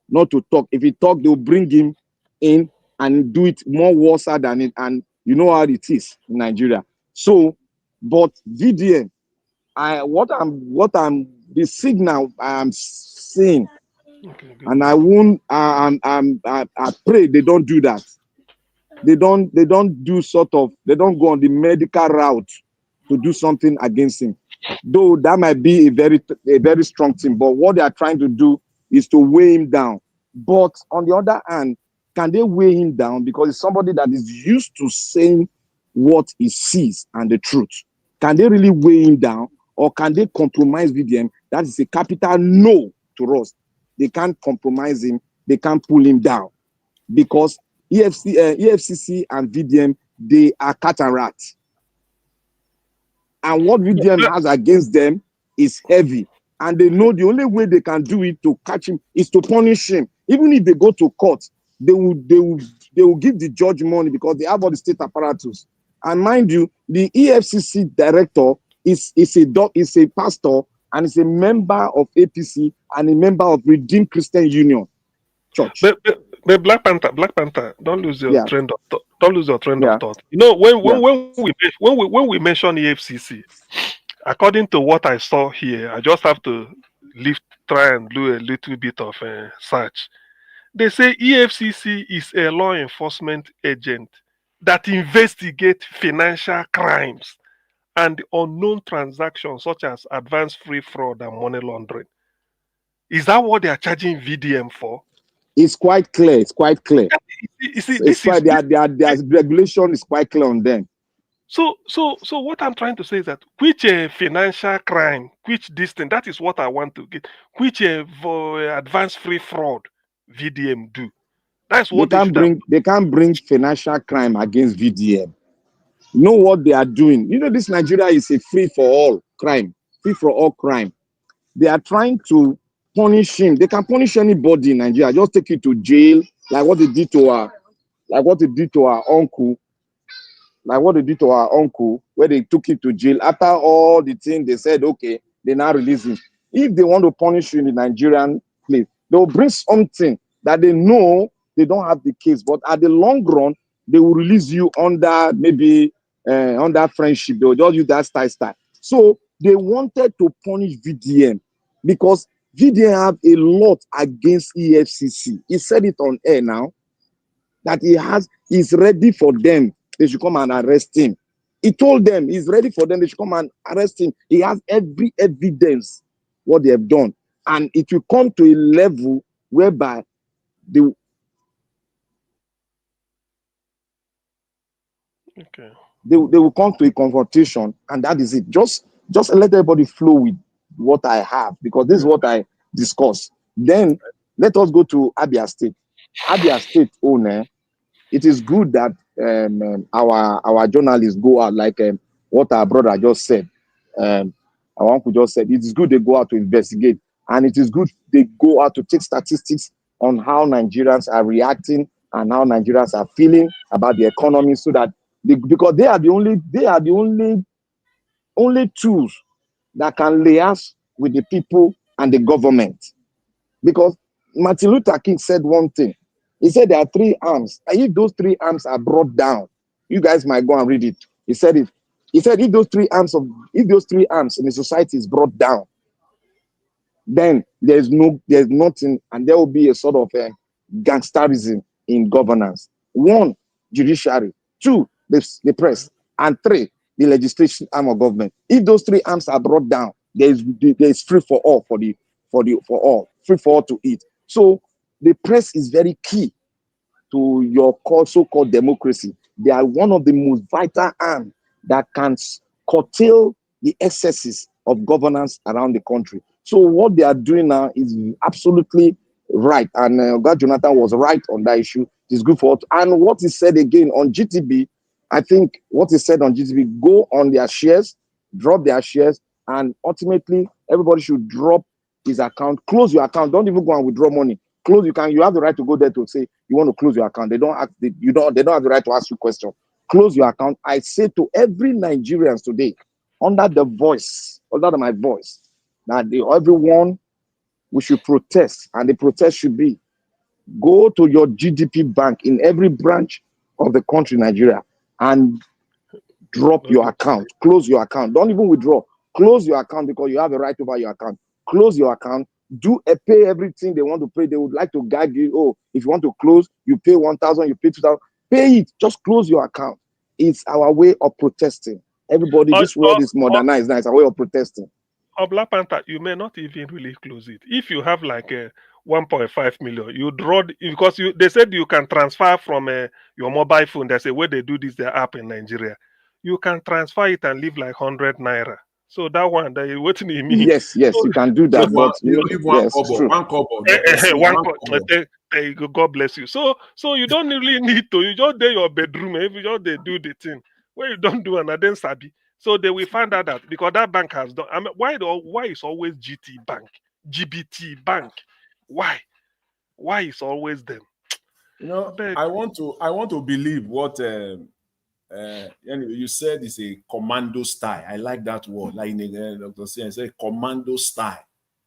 not to talk. If he talk, they'll bring him in and do it more worse than it. And you know how it is in Nigeria. So, but VDM, the signal I'm seeing, and I pray they don't do that. They don't go on the medical route to do something against him. Though that might be a very strong thing, but what they are trying to do is to weigh him down. But on the other hand, can they weigh him down? Because it's somebody that is used to saying what he sees and the truth. Can they really weigh him down, or can they compromise VDM? That is a capital no to us. They can't compromise him. They can't pull him down, because EFCC and VDM, they are cat and rat. And what VDM has against them is heavy. And they know the only way they can do it to catch him is to punish him. Even if they go to court, they will give the judge money because they have all the state apparatus. And mind you, the EFCC director is a pastor and is a member of APC and a member of Redeemed Christian Union Church. But Black Panther, don't lose your trend of thought. Don't lose your trend of thought. When we mention EFCC, according to what I saw here, I just have to lift try and do a little bit of search. They say EFCC is a law enforcement agent that investigates financial crimes and unknown transactions such as advanced free fraud and money laundering. Is that what they are charging VDM for? It's quite clear. It's quite clear. You see, It's quite, their regulation is quite clear on them. So what I'm trying to say is that which financial crime, which distance, that is what I want to get. Which advanced free fraud VDM do? That's what they can't bring financial crime against VDM. You know what they are doing? You know, this Nigeria is a free for all crime. They are trying to punish him. They can punish anybody in Nigeria. Just take you to jail, like what they did to our uncle. Like what they did to our uncle, where they took him to jail. After all the thing, they said, okay, they now release him. If they want to punish you in the Nigerian place, they'll bring something that they know they don't have the case, but at the long run, they will release you under maybe under friendship. They'll just use that style. So they wanted to punish VDM because VDM have a lot against EFCC. He said it on air now that he's ready for them. They should come and arrest him. He told them he's ready for them. They should come and arrest him. He has every evidence what they have done. And it will come to a level whereby they will come to a confrontation, and that is it. Just let everybody flow with what I have, because this is what I discuss. Then let us go to Abure State. Abure State owner. It is good that our journalists go out, like what our brother just said. Our uncle just said, it is good they go out to investigate, and it is good they go out to take statistics on how Nigerians are reacting and how Nigerians are feeling about the economy, so that because they are the only tools that can liaise with the people and the government. Because Martin Luther King said one thing. He said there are three arms. And if those three arms are brought down, you guys might go and read it. He said if those three arms in the society is brought down, then there's nothing, and there will be a sort of gangsterism in governance. 1, judiciary. 2, the press. And 3, the legislation arm of government. If those three arms are brought down, there's free for all for all, free for all to eat. So the press is very key to your so-called democracy. They are one of the most vital arms that can curtail the excesses of governance around the country. So what they are doing now is absolutely right. And God Jonathan was right on that issue. It's good for us. And what he said again on GTB, I think what he said on GTB, go on their shares, drop their shares, and ultimately everybody should drop his account, close your account. Don't even go and withdraw money. Close. You have the right to go there to say you want to close your account. They don't have the right to ask you questions. Close your account. I say to every Nigerian today, under my voice, that everyone, we should protest, and the protest should be, go to your GDP bank in every branch of the country, Nigeria, and drop your account. Close your account. Don't even withdraw. Close your account, because you have a right over your account. Close your account. Pay everything they want to pay. They would like to guide you. Oh, if you want to close, you pay 1,000, you pay 2,000. Pay it. Just close your account. It's our way of protesting. Everybody, this world is modernized now. It's our way of protesting. Black Panther, you may not even really close it. If you have like a 1.5 million, you draw, because they said you can transfer from your mobile phone. There's a way they do this, their app in Nigeria. You can transfer it and leave like 100 naira. So that one, what do you mean? Yes, you can do that. But you leave one kobo. God bless you. So you don't really need to. You just do your bedroom. If you just they do the thing where you don't do another sabi. So they will find out that because that bank has done. I mean, why is always GT Bank, GBT Bank? Why is always them? You know, I want to believe what anyway, you said it's a commando style. I like that word. Like Dr. C said, commando style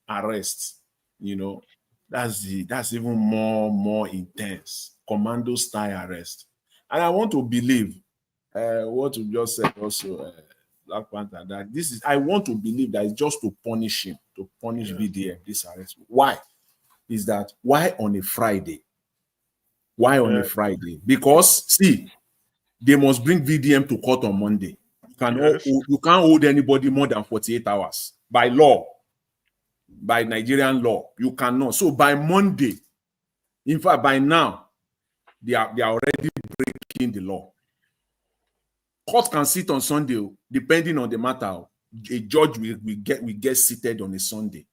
arrest. You know, that's even more intense. Commando style arrest. And I want to believe what you just said also, Black Panther, that this is, I want to believe that it's just to punish him, to punish VDM, this arrest. Why? Is that why on a Friday? Why on a Friday? Because see, they must bring VDM to court on Monday. You can't hold anybody more than 48 hours by law, by Nigerian law. You cannot. So by Monday, in fact, by now, they are already breaking the law. Court can sit on Sunday, depending on the matter. A judge will get seated on a Sunday.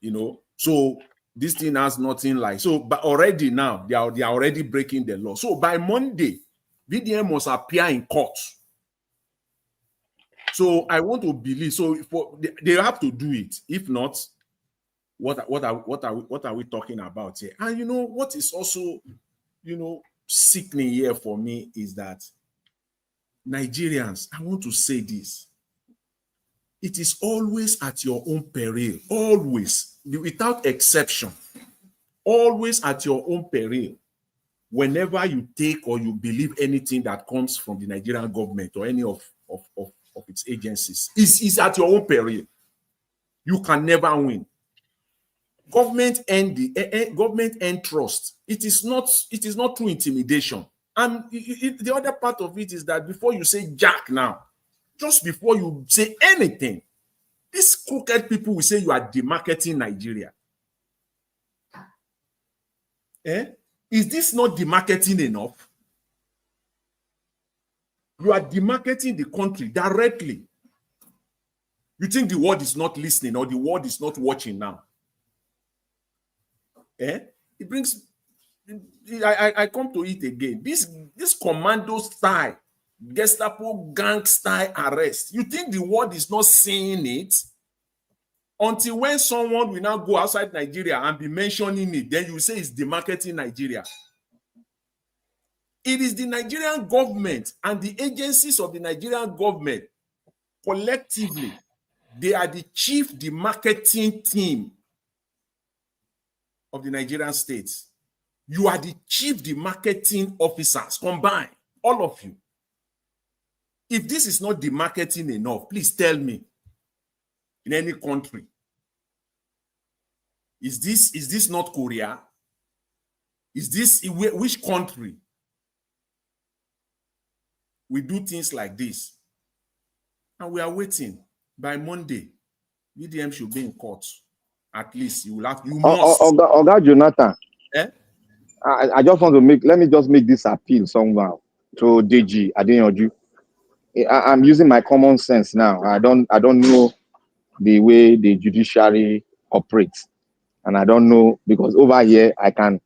You know, so this thing has nothing like so. But already now they are already breaking the law. So by Monday, VDM must appear in court. So I want to believe. So they have to do it. If not, what are we talking about here? And you know what is also, you know, sickening here for me is that Nigerians, I want to say this. It is always at your own peril, always, without exception, always at your own peril. Whenever you take or you believe anything that comes from the Nigerian government or any of its agencies, is at your own peril. You can never win. Government and trust. It is not through intimidation. And the other part of it is that before you say jack now, just before you say anything, these crooked people will say you are demarketing Nigeria. Is this not demarketing enough? You are demarketing the country directly. You think the world is not listening or the world is not watching now? It brings... I come to it again. This commando style, Gestapo gang style arrest. You think the world is not seeing it? Until when someone will now go outside Nigeria and be mentioning it, then you say it's demarketing Nigeria. It is the Nigerian government and the agencies of the Nigerian government collectively. They are the chief demarketing team of the Nigerian states. You are the chief demarketing officers combined, all of you. If this is not demarketing enough, please tell me. In any country, is this North Korea? Is this which country? We do things like this, and we are waiting. By Monday, VDM should be in court. At least you must. Oga Jonathan. I just want to let me just make this appeal somehow to DG Adeyanju. I'm using my common sense now. I don't know the way the judiciary operates, and I don't know, because over here I can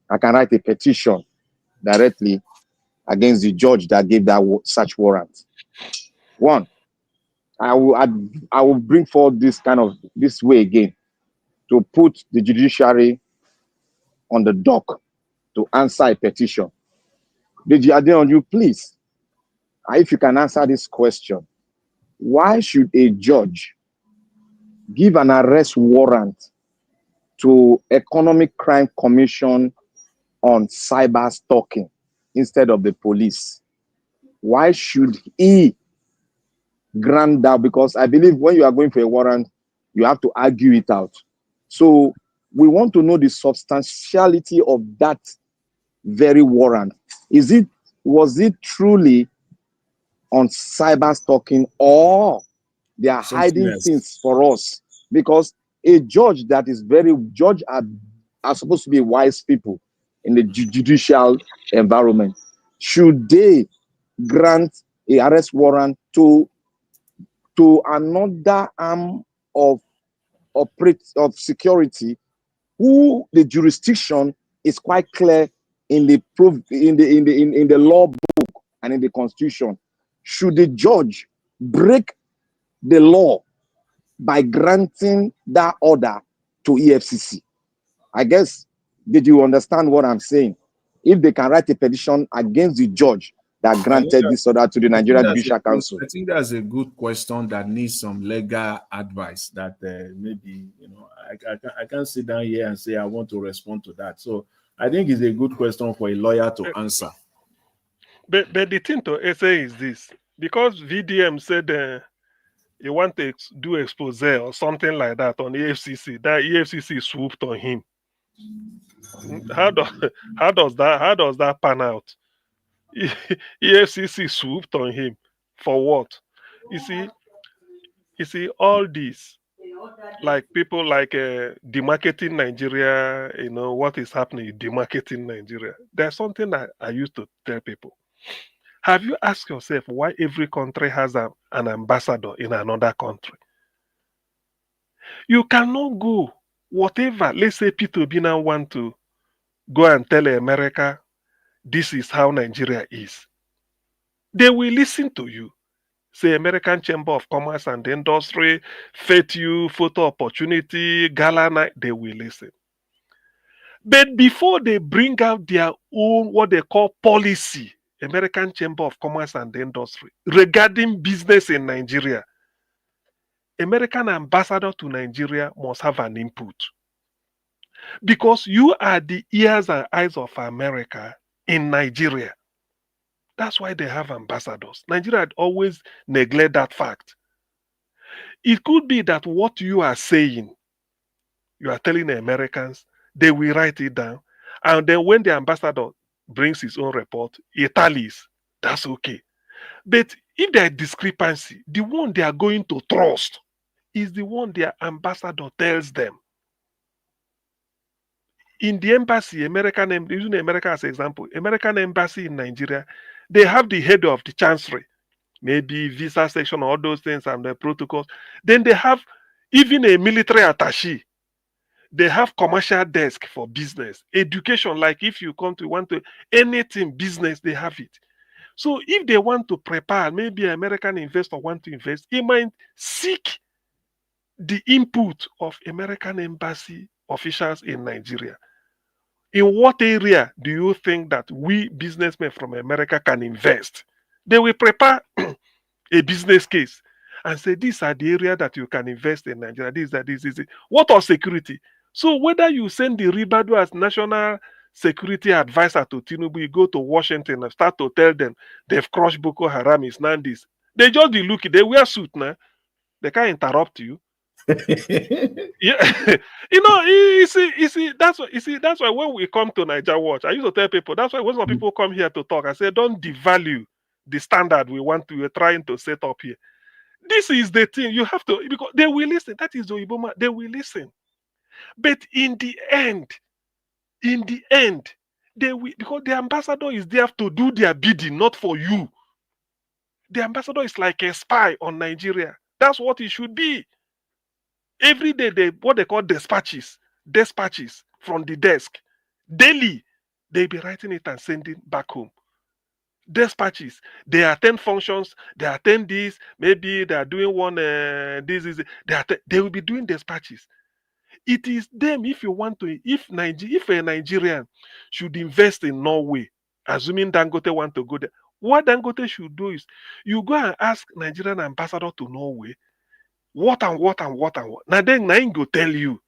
write a petition directly against the judge that gave that search warrant. One, I will bring forward this way again to put the judiciary on the dock to answer a petition. DG Adeyanju, please, if you can answer this question, why should a judge give an arrest warrant to Economic Crime Commission on cyber stalking instead of the police? Why should he grant that? Because I believe when you are going for a warrant, you have to argue it out. So we want to know the substantiality of that very warrant. Was it truly on cyber stalking, or they are hiding things for us? Because a judge are supposed to be wise people in the judicial environment. Should they grant a arrest warrant to another arm of security, who the jurisdiction is quite clear in the law book and in the Constitution? Should the judge break the law by granting that order to EFCC? I guess, did you understand what I'm saying? If they can write a petition against the judge that granted this order to the Nigerian Judicial Council. I think that's a good question that needs some legal advice that maybe, I can't sit down here and say I want to respond to that. So I think it's a good question for a lawyer to answer. But the thing to say is this: because VDM said he want to do expose or something like that on EFCC, that EFCC swooped on him. How do, how does that pan out? EFCC swooped on him for what? You see all these, like people like demarketing Nigeria. What is happening? Demarketing Nigeria. There's something I used to tell people. Have you asked yourself why every country has an ambassador in another country? You cannot go, whatever. Let's say Peter Obi now want to go and tell America, this is how Nigeria is. They will listen to you. Say American Chamber of Commerce and Industry, FETU, Photo Opportunity, Gala Night, they will listen. But before they bring out their own, what they call policy, American Chamber of Commerce and Industry, regarding business in Nigeria, American ambassador to Nigeria must have an input. Because you are the ears and eyes of America in Nigeria. That's why they have ambassadors. Nigeria always neglect that fact. It could be that what you are saying, you are telling the Americans, they will write it down. And then when the ambassador brings his own report, he tallies. That's okay. But if there is discrepancy, the one they are going to trust is the one their ambassador tells them. In the embassy, using America as an example, American embassy in Nigeria, they have the head of the chancellery, maybe visa section, all those things and the protocols. Then they have even a military attaché. They have commercial desk for business, education. Like if you want to anything business, they have it. So if they want to prepare, maybe an American investor want to invest, he might seek the input of American embassy officials in Nigeria. In what area do you think that we businessmen from America can invest? They will prepare a business case and say, these are the area that you can invest in Nigeria. This is it. What of security? So whether you send the Ribadu as national security advisor to Tinubu, you go to Washington and start to tell them they've crushed Boko Haram, is not this. They just be looking, they wear suit now. They can't interrupt you. Yeah, you see, that's why when we come to Niger Watch, I used to tell people, that's why when some people come here to talk, I say, don't devalue the standard we're trying to set up here. This is the thing you have to, because they will listen. That is the Iboma, they will listen. But in the end, they will, because the ambassador is there to do their bidding, not for you. The ambassador is like a spy on Nigeria. That's what it should be. Every day, what they call dispatches from the desk. Daily, they be writing it and sending back home. Dispatches. They attend functions. They attend this. Maybe they are doing one. They will be doing dispatches. It is them. If you want to, if a Nigerian should invest in Norway, assuming Dangote want to go there, what Dangote should do is you go and ask Nigerian ambassador to Norway. What. Now then, Nain go tell you,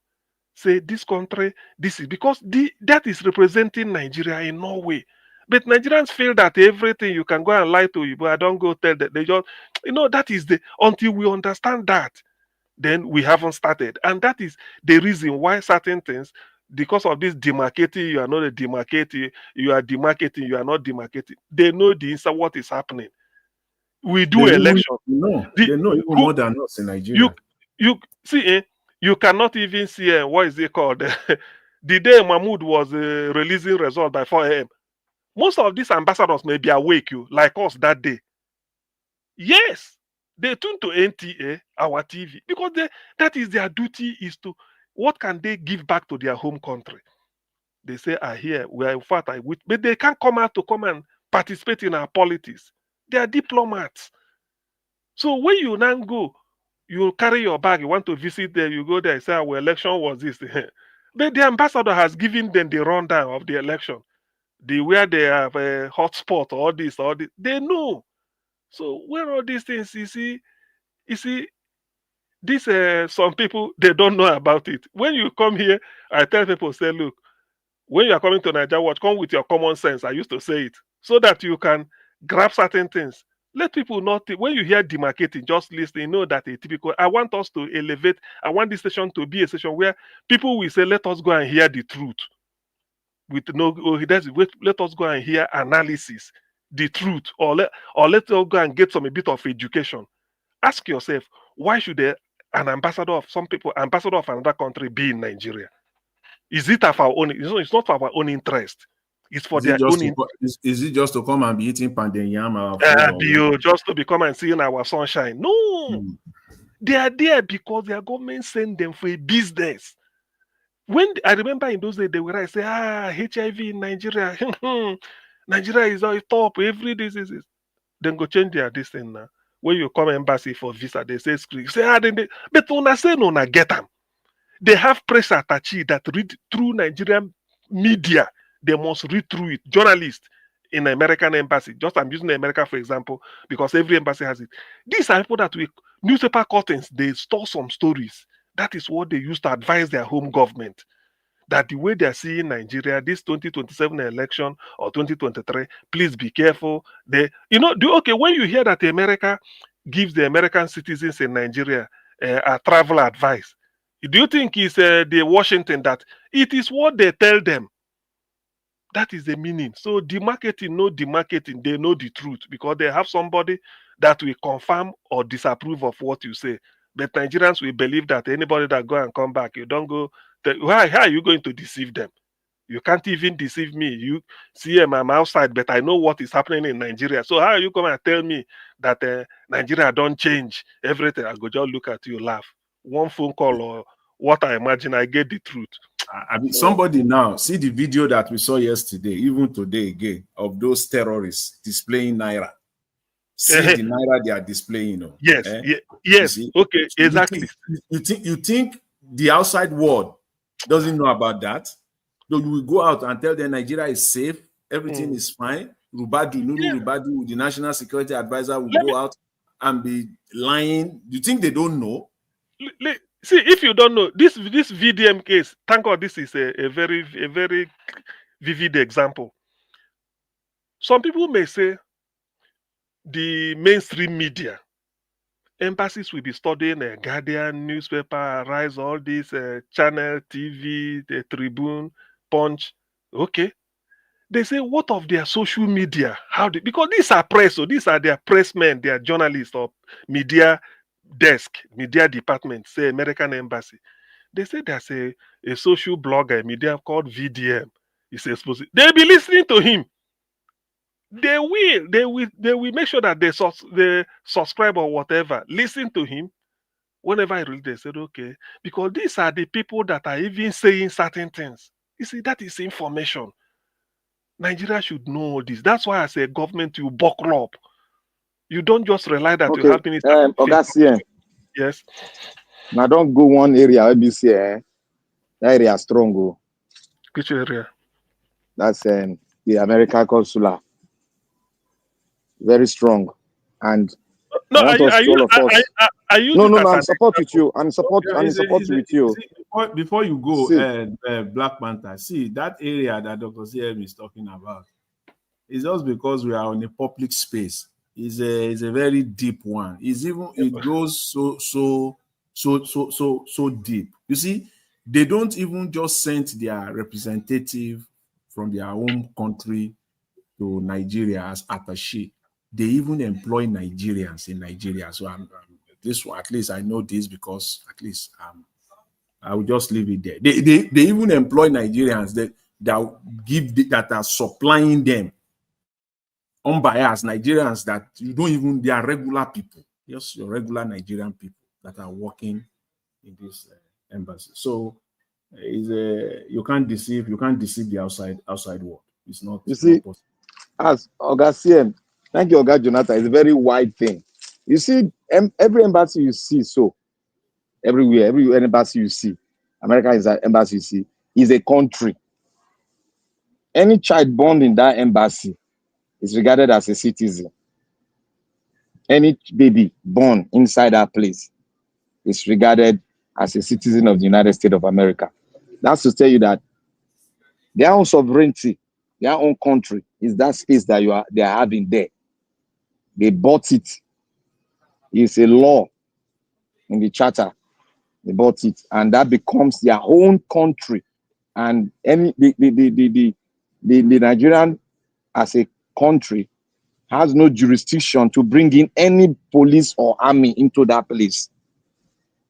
say this country, this is because that is representing Nigeria in Norway. But Nigerians feel that everything you can go and lie to you, but I don't go tell that. They just, that is until we understand that, then we haven't started. And that is the reason why certain things, because of this demarcating, you are not a demarcating, you are demarcating, you are not demarcating. They know the inside what is happening. We do election. They know even more than us in Nigeria. You see, you cannot even see what is it called? The day Mahmoud was releasing results by 4 a.m. Most of these ambassadors may be awake, like us that day. Yes, they tune to NTA, our TV, because that is their duty, is to what can they give back to their home country. They say, here, we are in fact, but they can't come out to come and participate in our politics. They are diplomats. So when you now go, you carry your bag, you want to visit there, you go there and say, our election was this. But the ambassador has given them the rundown of the election. Where they have a hotspot, all this, they know. So where all these things, you see, this some people, they don't know about it. When you come here, I tell people, say, look, when you are coming to Niger Watch, come with your common sense. I used to say it, so that you can grab certain things. Let people not, when you hear demarcating, just listen, know that a typical, I want us to elevate, I want this station to be a station where people will say, let us go and hear the truth. With no, let us go and hear analysis, the truth, or let us go and get a bit of education. Ask yourself, why should an ambassador of ambassador of another country be in Nigeria? Is it of our own? It's not for our own interest. It's for their own interest. Is it just to come and be eating pandeyam? Just to be come and see in our sunshine? No. They are there because their government sent them for a business. When I remember in those days, they would say, HIV in Nigeria. Nigeria is on top. Every this is. Then go change their this thing now. When you come embassy for visa, they say screen. Say, but when I say no, get them. They have press attaché that read through Nigerian media. They must read through it. Journalists in American embassy. Just I'm using America for example because every embassy has it. These are people that we newspaper cuttings. They store some stories. That is what they use to advise their home government. That the way they are seeing Nigeria, this 2027 election or 2023, please be careful. When you hear that America gives the American citizens in Nigeria a travel advice, do you think it's the Washington that it is what they tell them? That is the meaning. So demarcating, they know the truth because they have somebody that will confirm or disapprove of what you say. But Nigerians will believe that anybody that go and come back, you don't go. How are you going to deceive them? You can't even deceive me. You see, I'm outside, but I know what is happening in Nigeria. So how are you going to tell me that Nigeria don't change everything? I go just look at you, laugh. One phone call or what I imagine, I get the truth. I mean, somebody now see the video that we saw yesterday, even today again, of those terrorists displaying Naira. See the Naira they are displaying. Yes, yes, okay, exactly. You think the outside world doesn't know about that? So you will go out and tell them Nigeria is safe, everything is fine. Rubadu, the national security advisor, will go out and be lying. Do you think they don't know? See, if you don't know, this VDM case, thank God this is a very vivid example. Some people may say the mainstream media, embassies will be studying a Guardian, newspaper, Rise, all these channel, TV, the Tribune, Punch. Okay. They say, what of their social media? Because these are press, so these are their pressmen, their journalists or media desk, media department, say American embassy. They say there's a social blogger, media called VDM. They'll be listening to him. They will make sure that they subscribe or whatever, listen to him. Whenever I read, they said, okay, because these are the people that are even saying certain things. You see, that is information. Nigeria should know all this. That's why I say government, you buckle up. You don't just rely that you have minister. Yes. Now don't go one area, ABC. That area is strong. Which area? That's the American consular. Very strong. And no, I'm support with you. I'm support with you. Before you go, Black Panther, see that area that Dr. CM is talking about. It's just because we are on a public space. It's a very deep one. It goes so deep. You see, they don't even just send their representative from their home country to Nigeria as attaché. They even employ Nigerians in Nigeria. So this one, at least I know this because at least I will just leave it there. They even employ Nigerians that are supplying them unbiased Nigerians that they are regular people, just your regular Nigerian people that are working in this embassy. So you can't deceive the outside world. It's not. You see, as Oga CM, thank you, Oga Jonathan. It's a very wide thing. You see, every embassy you see, every embassy you see, America is an embassy you see, is a country. Any child born in that embassy is regarded as a citizen. Any baby born inside that place is regarded as a citizen of the United States of America. That's to tell you that their own sovereignty, their own country is that space that they are having there. They bought it. It's a law in the charter. They bought it, and that becomes their own country. And the Nigerian as a country has no jurisdiction to bring in any police or army into that place.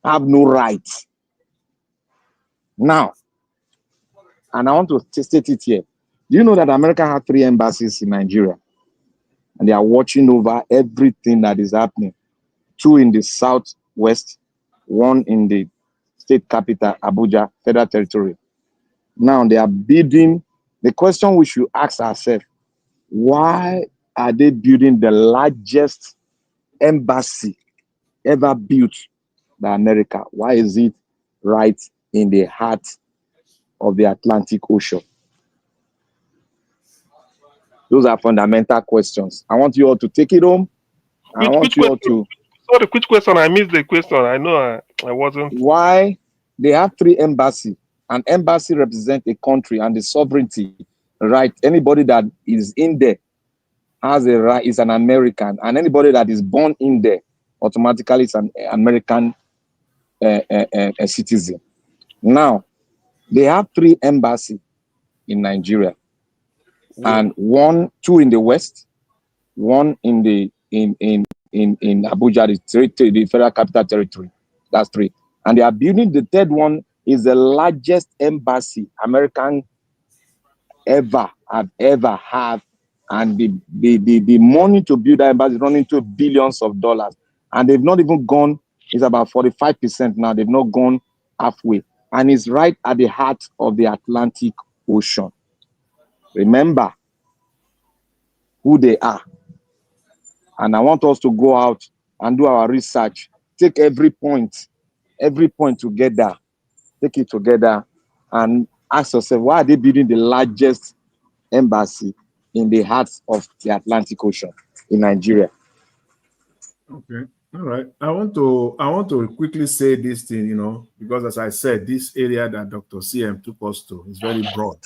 Have no rights. Now, and I want to state it here. Do you know that America has 3 embassies in Nigeria? And they are watching over everything that is happening. 2 in the southwest, 1 in the state capital, Abuja, Federal Territory. Now they are bidding. The question we should ask ourselves, why are they building the largest embassy ever built by America? Why is it right in the heart of the Atlantic Ocean? Those are fundamental questions. I want you all to take it home. Which question? Sorry, which question? I missed the question. I know I wasn't. Why they have 3 embassies. An embassy represents a country and the sovereignty, right? Anybody that is in there has a right, is an American, and anybody that is born in there automatically is an American citizen. Now, they have 3 embassies in Nigeria, and 2 in the west, 1 in the in Abuja, the Federal Capital Territory. That's 3, and they are building the 3rd one. Is the largest embassy American ever have, and the money to build that embassy is running to billions of dollars, and they've not even gone. It's about 45% now. They've not gone halfway, and it's right at the heart of the Atlantic Ocean. Remember who they are, and I want us to go out and do our research. Take every point together. Take it together and ask yourself, why are they building the largest embassy in the heart of the Atlantic Ocean in Nigeria? Okay, all right. I want to quickly say this thing, because as I said, this area that Dr. CM took us to is very broad.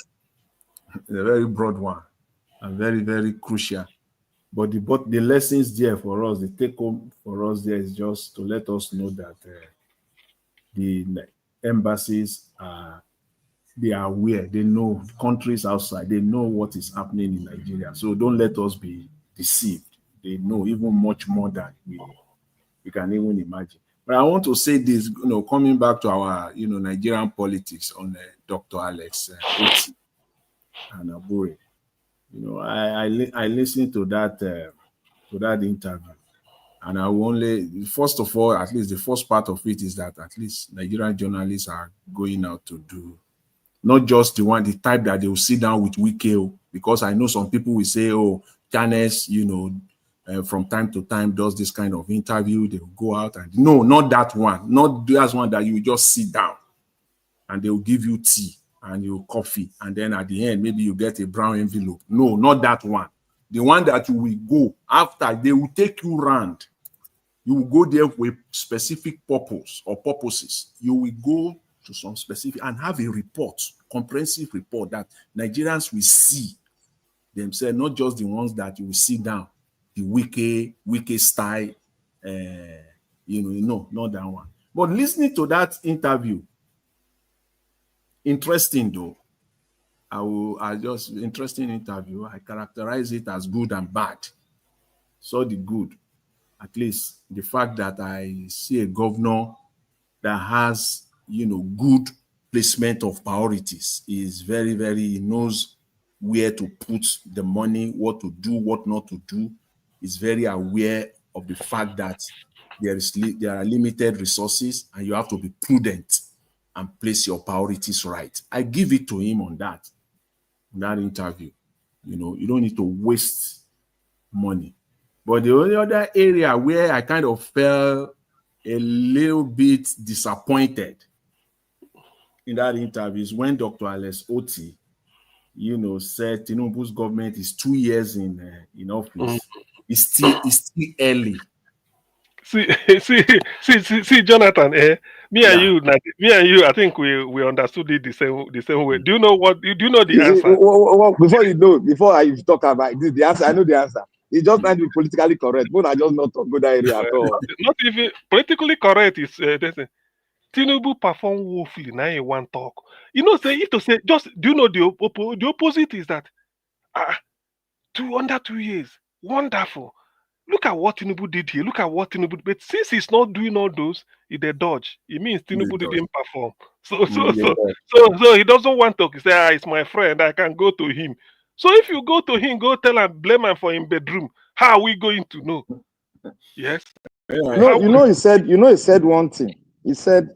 It's a very broad one and very, very crucial. But the lessons there for us, the take home for us there is just to let us know that the embassies they are aware, they know countries outside, they know what is happening in Nigeria. So don't let us be deceived. They know even much more than we can even imagine. But I want to say this, coming back to our, Nigerian politics on Dr. Alex Otti and Abure. I listened to that interview, and I will only, first of all, at least the first part of it is that at least Nigerian journalists are going out to do, not just the type that they will sit down with Wike, because I know some people will say, oh, channels, from time to time does this kind of interview, they will go out and no, not that one, not that one that you just sit down and they will give you tea and you coffee, and then at the end maybe you get a brown envelope. No, not that one. The one that you will go after, they will take you round. You will go there with specific purpose or purposes. You will go to some specific and have a report, comprehensive report that Nigerians will see themselves, not just the ones that you will sit down, the Wike style, no, not that one. But listening to that interview, interesting though. Interesting interview. I characterize it as good and bad. So the good, at least the fact that I see a governor that has, good placement of priorities, is very, very, he knows where to put the money, what to do, what not to do, is very aware of the fact that there are limited resources and you have to be prudent and place your priorities right. I give it to him on that interview. You don't need to waste money. But the only other area where I kind of felt a little bit disappointed in that interview is when Dr. Alex Otti, said Tinubu's government is 2 years in office. It's still early. See, Jonathan. Me and you. I think we understood it the same way. Do you know what? Do you know the answer? Before I talk about this, the answer, I know the answer. He just trying to be politically correct. But I just not talk good area at all. Not even politically correct is Tinubu perform woefully. Now you want talk. You know, say if to say just do you know the opposite is that under 2 years, wonderful. Look at what Tinubu did here. Look at what Tinubu did. But since he's not doing all those, it's a dodge. It means Tinubu didn't perform. So he doesn't want to say, it's my friend. I can go to him. So if you go to him, go tell him, blame him for him bedroom. How are we going to know? Yes. He said one thing. He said,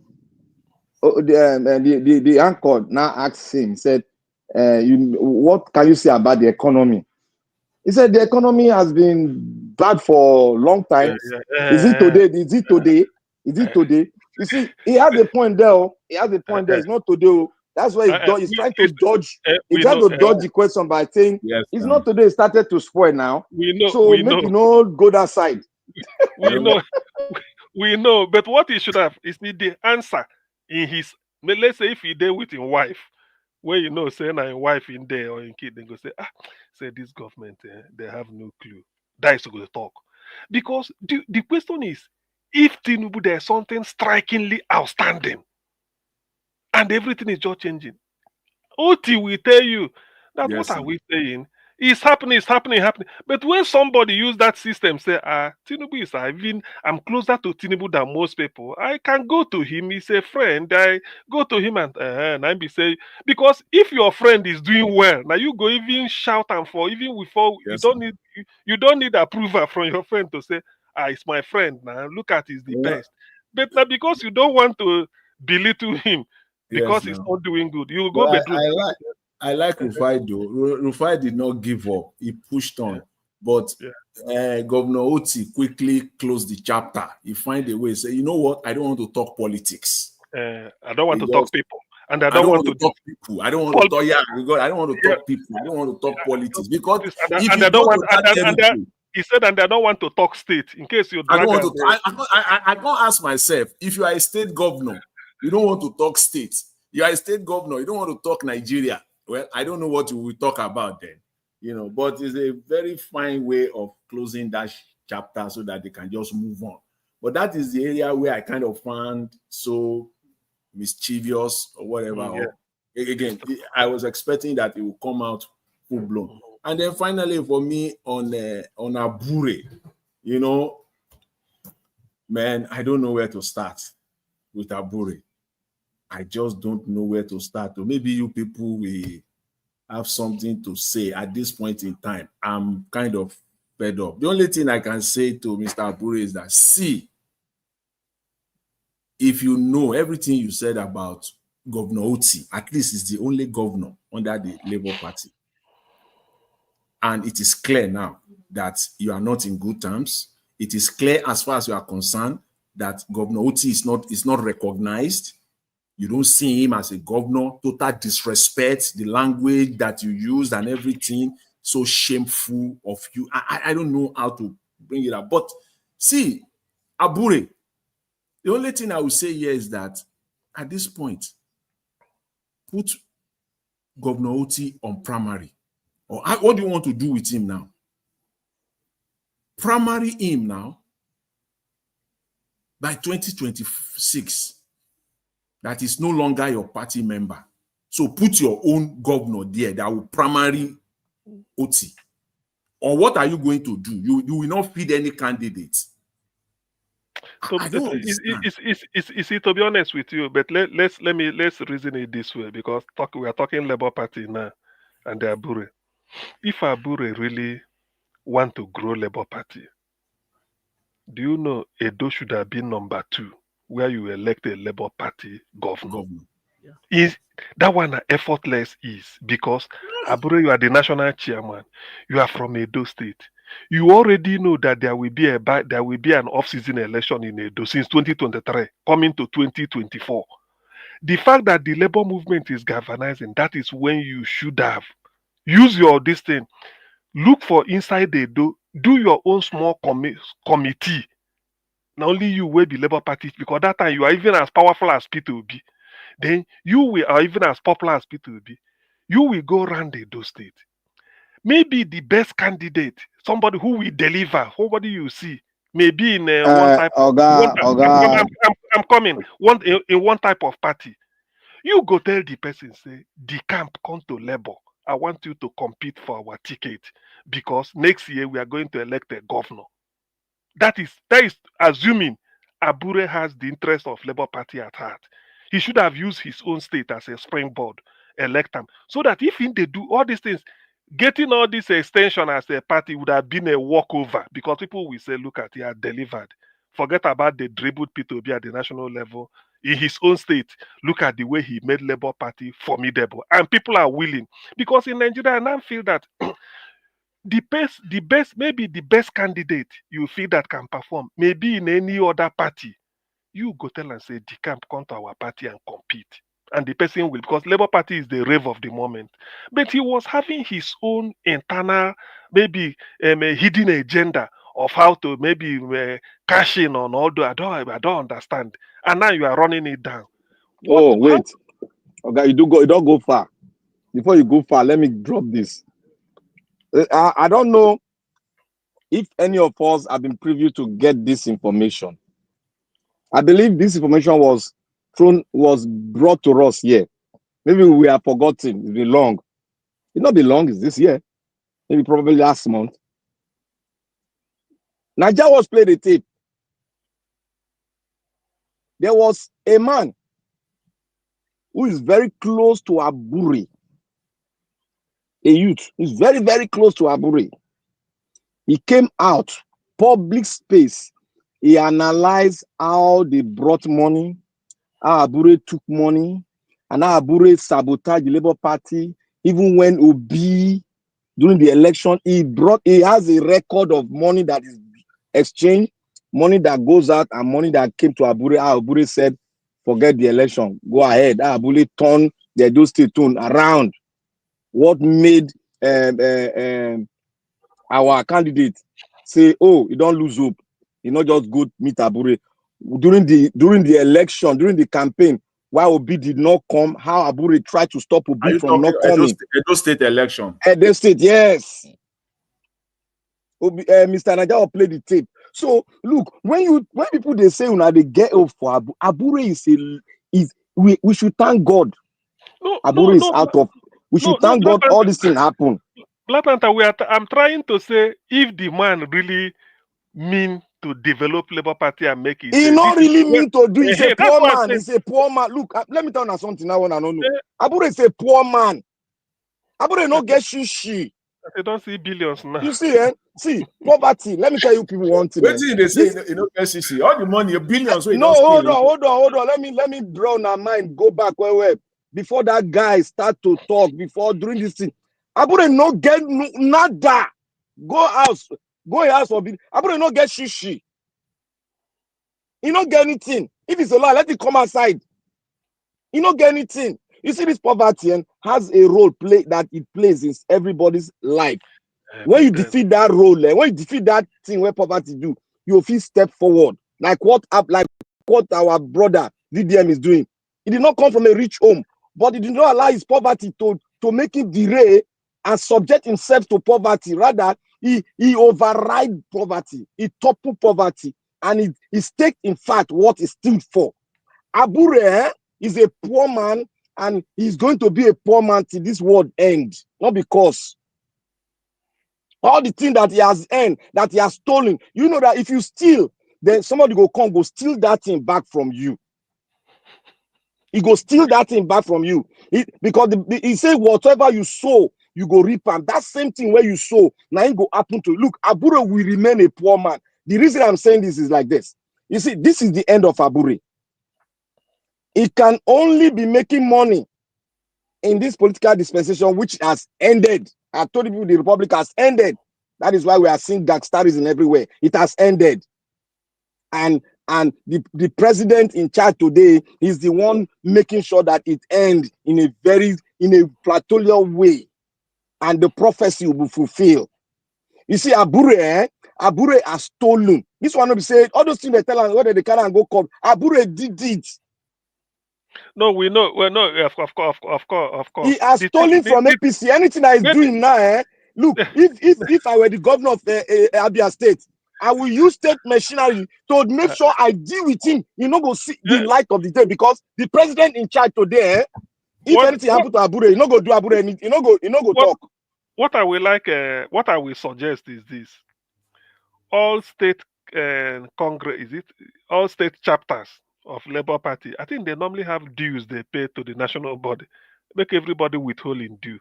the anchor now asked him, said, what can you say about the economy? He said the economy has been bad for a long time. Is it today? Is it today? Is it today? You see, he has a point there. He has a point there. It's not today. That's why he's trying to dodge. He tried to dodge the question by saying it's not today. It started to spoil now. So make you know go that side. We know. But what he should have is the answer in his. Let's say if he did with his wife, where say na wife in there or in kid, then go say this government they have no clue. That is going to talk, because the question is, if Tinubu there's something strikingly outstanding, and everything is just changing, Oti will tell you that what are we saying? It's happening. But when somebody use that system, say, Tinubu is I'm closer to Tinubu than most people. I can go to him. He's a friend. I go to him and I be say, because if your friend is doing well, now you go even shout and for even before you don't need approval from your friend to say, it's my friend now. Look at he's the best. But now because you don't want to belittle him because he's not doing good, you will go bedroom. I like Rufai though. Rufai did not give up. He pushed on. But Governor Otti quickly closed the chapter. He find a way. Say, you know what? I don't want to talk politics. I don't want to talk people. And I don't want to talk people. I don't want to talk. I don't want to talk people. I don't want to talk politics. Because he said, and I don't want to talk state. In case you I can't ask myself, if you are a state governor, you don't want to talk state. You are a state governor, you don't want to talk Nigeria. Well, I don't know what you will talk about then, but it's a very fine way of closing that chapter so that they can just move on. But that is the area where I kind of found so mischievous or whatever. Again, I was expecting that it would come out full blown. And then finally, for me on Abure, man, I don't know where to start with Abure. I just don't know where to start. Or maybe you people will have something to say at this point in time. I'm kind of fed up. The only thing I can say to Mr. Abure is that, see, if you know everything you said about Governor Otti, at least it's the only governor under the Labour Party. And it is clear now that you are not in good terms. It is clear as far as you are concerned that Governor Otti is not recognized. You don't see him as a governor. Total disrespect, the language that you used and everything, so shameful of you. I don't know how to bring it up. But see, Abure, the only thing I will say here is that at this point, put Governor Otti on primary. Or what do you want to do with him now? Primary him now by 2026. That is no longer your party member. So put your own governor there that will primary Otti. Or what are you going to do? You will not feed any candidates. I don't understand. To be honest with you, but let's reason it this way, because we are talking Labour Party now and the Abure. If Abure really want to grow Labour Party, do you know Edo should have been number 2? Where you elect a Labour Party governor. Is that one effortless is because Abure, you are the national chairman. You are from Edo State. You already know that there will be an off-season election in Edo since 2023, coming to 2024. The fact that the labor movement is galvanizing, that is when you should have used your this thing. Look for inside Edo, do your own small committee. Not only you will be Labour Party, because that time you are even as powerful as P2B. Then you are even as popular as P2B. You will go around Edo State. Maybe the best candidate, somebody who will deliver, somebody you see, maybe in one type. I'm coming. In one type of party. You go tell the person, say, the camp come to labor. I want you to compete for our ticket because next year we are going to elect a governor. That is assuming Abure has the interest of Labour Party at heart. He should have used his own state as a springboard, elect him, so that if they do all these things, getting all this extension as a party would have been a walkover because people will say, look at, he had delivered. Forget about the dribbled P2B at the national level. In his own state, look at the way he made Labour Party formidable. And people are willing. Because in Nigeria, I now feel that maybe the best candidate you feel that can perform, maybe in any other party, you go tell and say, the camp, come to our party and compete. And the person will, because Labour Party is the rave of the moment. But he was having his own internal, maybe a hidden agenda of how to maybe cash in on all the, I don't understand. And now you are running it down. Wait. Okay, you don't go far. Before you go far, let me drop this. I don't know if any of us have been privy to get this information. I believe this information was brought to us here. Maybe we have forgotten. It's been long. It's not been long, it's this year. Maybe probably last month. Naija was played a tape. There was a man who is very close to Abure. A youth who is very, very close to Abure. He came out, public space. He analyzed how they brought money, how Abure took money, and how Abure sabotaged the Labour Party. Even when Obi, during the election, he has a record of money that is exchanged, money that goes out, and money that came to Abure. How Abure said, forget the election, go ahead. How Abure turned the Edo State tone around. What made our candidate say, oh, you don't lose hope, you not just go meet Abure. During the election, during the campaign, why Obi did not come, how Abure tried to stop Obi from not coming. Edo State election. Edo State, yes. Mr. Naija played the tape. So look, when people they say they get up for Abure we should thank God. Abure is out of. We should thank God all this thing happen. Black Panther, I'm trying to say if the man really mean to develop Labour Party and make it. He not really mean to do it. He's a poor man. He's a poor man. Look, let me tell you something now. I don't know. Abure is a poor man. Abure no get shishi. They don't see billions now. You see, See, poverty. Let me tell you people one thing. Wait till they say you know shishi. All the money, billions. No, hold on. Let me draw our mind. Go back where before that guy start to talk. During this thing, Abure no get nada. Go house for bill. Abure no get shishi. He not get anything. If it's a lie, let it come outside. He not get anything. You see, this poverty has a role that it plays in everybody's life. When you defeat that role, when you defeat that thing where poverty do, you feel step forward. Like what our brother VDM is doing. He did not come from a rich home, but he did not allow his poverty to make him derail and subject himself to poverty. Rather, he override poverty. He topple poverty. And he staked, in fact, what he stood for. Abure is a poor man, and he's going to be a poor man till this world ends. Not because all the things that he has earned, that he has stolen, you know that if you steal, then somebody go steal that thing back from you. He go steal that thing back from you. Because he said, whatever you sow, you go reap. And that same thing where you sow, now it go happen to you. Look, Abure will remain a poor man. The reason I'm saying this is like this. You see, this is the end of Abure. He can only be making money in this political dispensation, which has ended. I told you the Republic has ended. That is why we are seeing gangsterism everywhere. It has ended. And the president in charge today is the one making sure that it ends in a plateaulian way. And the prophecy will be fulfilled. You see, Abure has stolen. This one will be said, all those things they tell us whether they can and go come. Abure did it. No, we know. Well, no, of course. He has stolen from APC. Anything that he's doing now, Look, if I were the governor of Abia State, I will use state machinery to make sure I deal with him. You know, go see the light of the day, because the president in charge today, if anything happen to Abure, you know go do Abure anything. You know go talk. What I will suggest is this: all state congress, all state chapters of Labour Party, I think they normally have dues they pay to the national body. Make everybody withhold in due.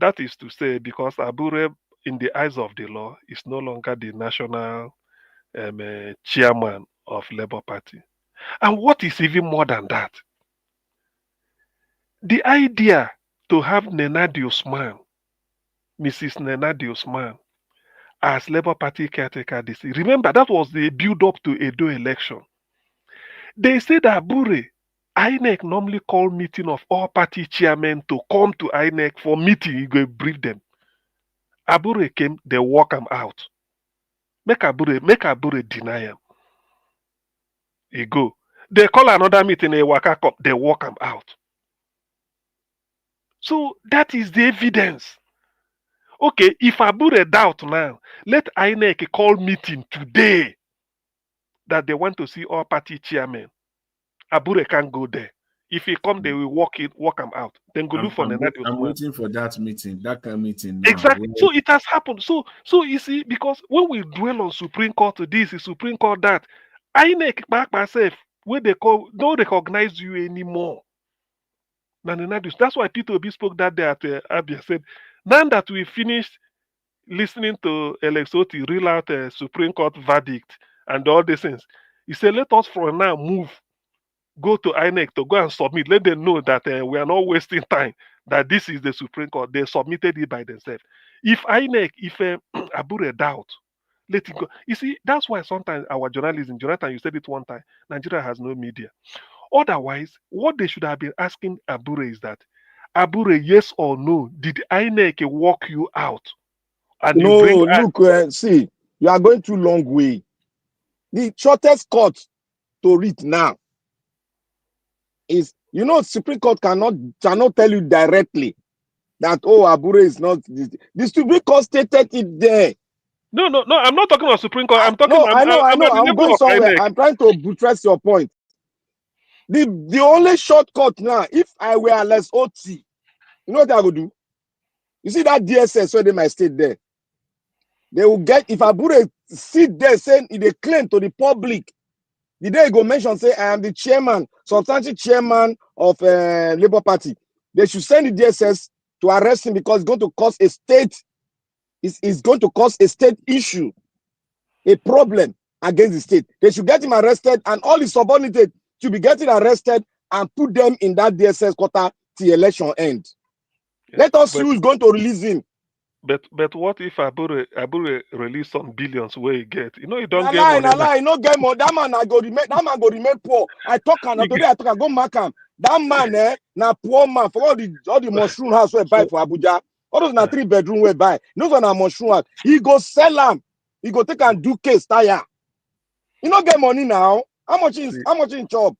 That is to say, because Abure, in the eyes of the law, is no longer the national chairman of Labour Party. And what is even more than that? The idea to have Nenadi Usman, Mrs. Nenadi Usman, as Labour Party caretaker, remember that was the build-up to Edo election. They said Abure, INEC normally call meeting of all party chairmen to come to INEC for meeting. You go brief them. Abure came, they walk him out. Make Abure deny him. He go. They call another meeting, they walk him out. So that is the evidence. Okay, if Abure doubt now, let INEC call meeting today that they want to see all party chairmen. Abure can't go there. If he come, they will walk him out. Then go look for Nenadi Usman. I'm waiting for that meeting, that kind of meeting now. Exactly. So it has happened. So you see, because when we dwell on Supreme Court to this, Supreme Court that, INEC back myself, where they call, don't recognize you anymore. That's why Peter Obi spoke that day at Abia, said, now that we finished listening to Alex Otti reel out a Supreme Court verdict and all these things, he said, let us from now move, go to INEC to go and submit. Let them know that we are not wasting time, that this is the Supreme Court. They submitted it by themselves. If INEC, if Abure doubt, let it go. You see, that's why sometimes our journalism, Jonathan, you said it one time, Nigeria has no media. Otherwise, what they should have been asking Abure is that, Abure, yes or no, did INEC walk you out? And No, look, see, you are going too long way. The shortest cut to read now is, you know, Supreme Court cannot tell you directly that, oh, Abure is not this. The Supreme Court stated it there. No, I'm not talking about Supreme Court. I'm talking No, I know. I'm going somewhere. INEC. I'm trying to buttress your point. The only shortcut now, if I were less OT, you know what I would do? You see that DSS where they might stay there. They will get, if Abure sit there saying they claim to the public, the day he go mention, say, I am the chairman, substantial chairman of Labour Party. They should send the DSS to arrest him, because it's going to cause a state, it's going to cause a state issue, a problem against the state. They should get him arrested, and all his subordinates should be getting arrested and put them in that DSS quarter till election end. Yeah, let us see who's going to release him. But what if Abure release some billions where he get? You know, he don't get money. No get money. That man go remain poor. I talk and today I talk and go mark him. That man na poor man for all the mushroom house we buy for Abuja. All those na 3-bedroom we buy. No one na mushroom house. He go sell them. He go take and do case tire. You no get money now. How much in job?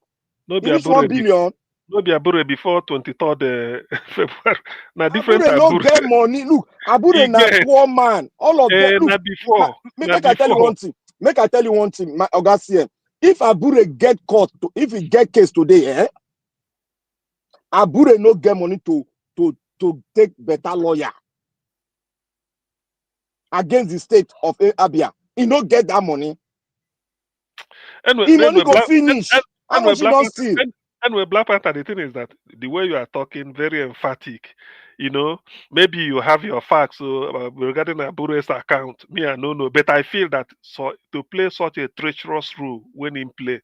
No be 1 billion. No be Abure before 23rd February. Now different Abure no get money. Look, Abure na poor man. All of them. Look, before. Make I tell you one thing. Make I tell you one thing, my Oga CM. If Abure get caught, if he get case today, Abure no get money to take better lawyer against the state of Abia. He no get that money. He money go finish. How much he don't steal? Anyway, Black Panther, the thing is that the way you are talking, very emphatic. You know, maybe you have your facts regarding Abure's account. Me, I don't know. But I feel that to play such a treacherous role when in play,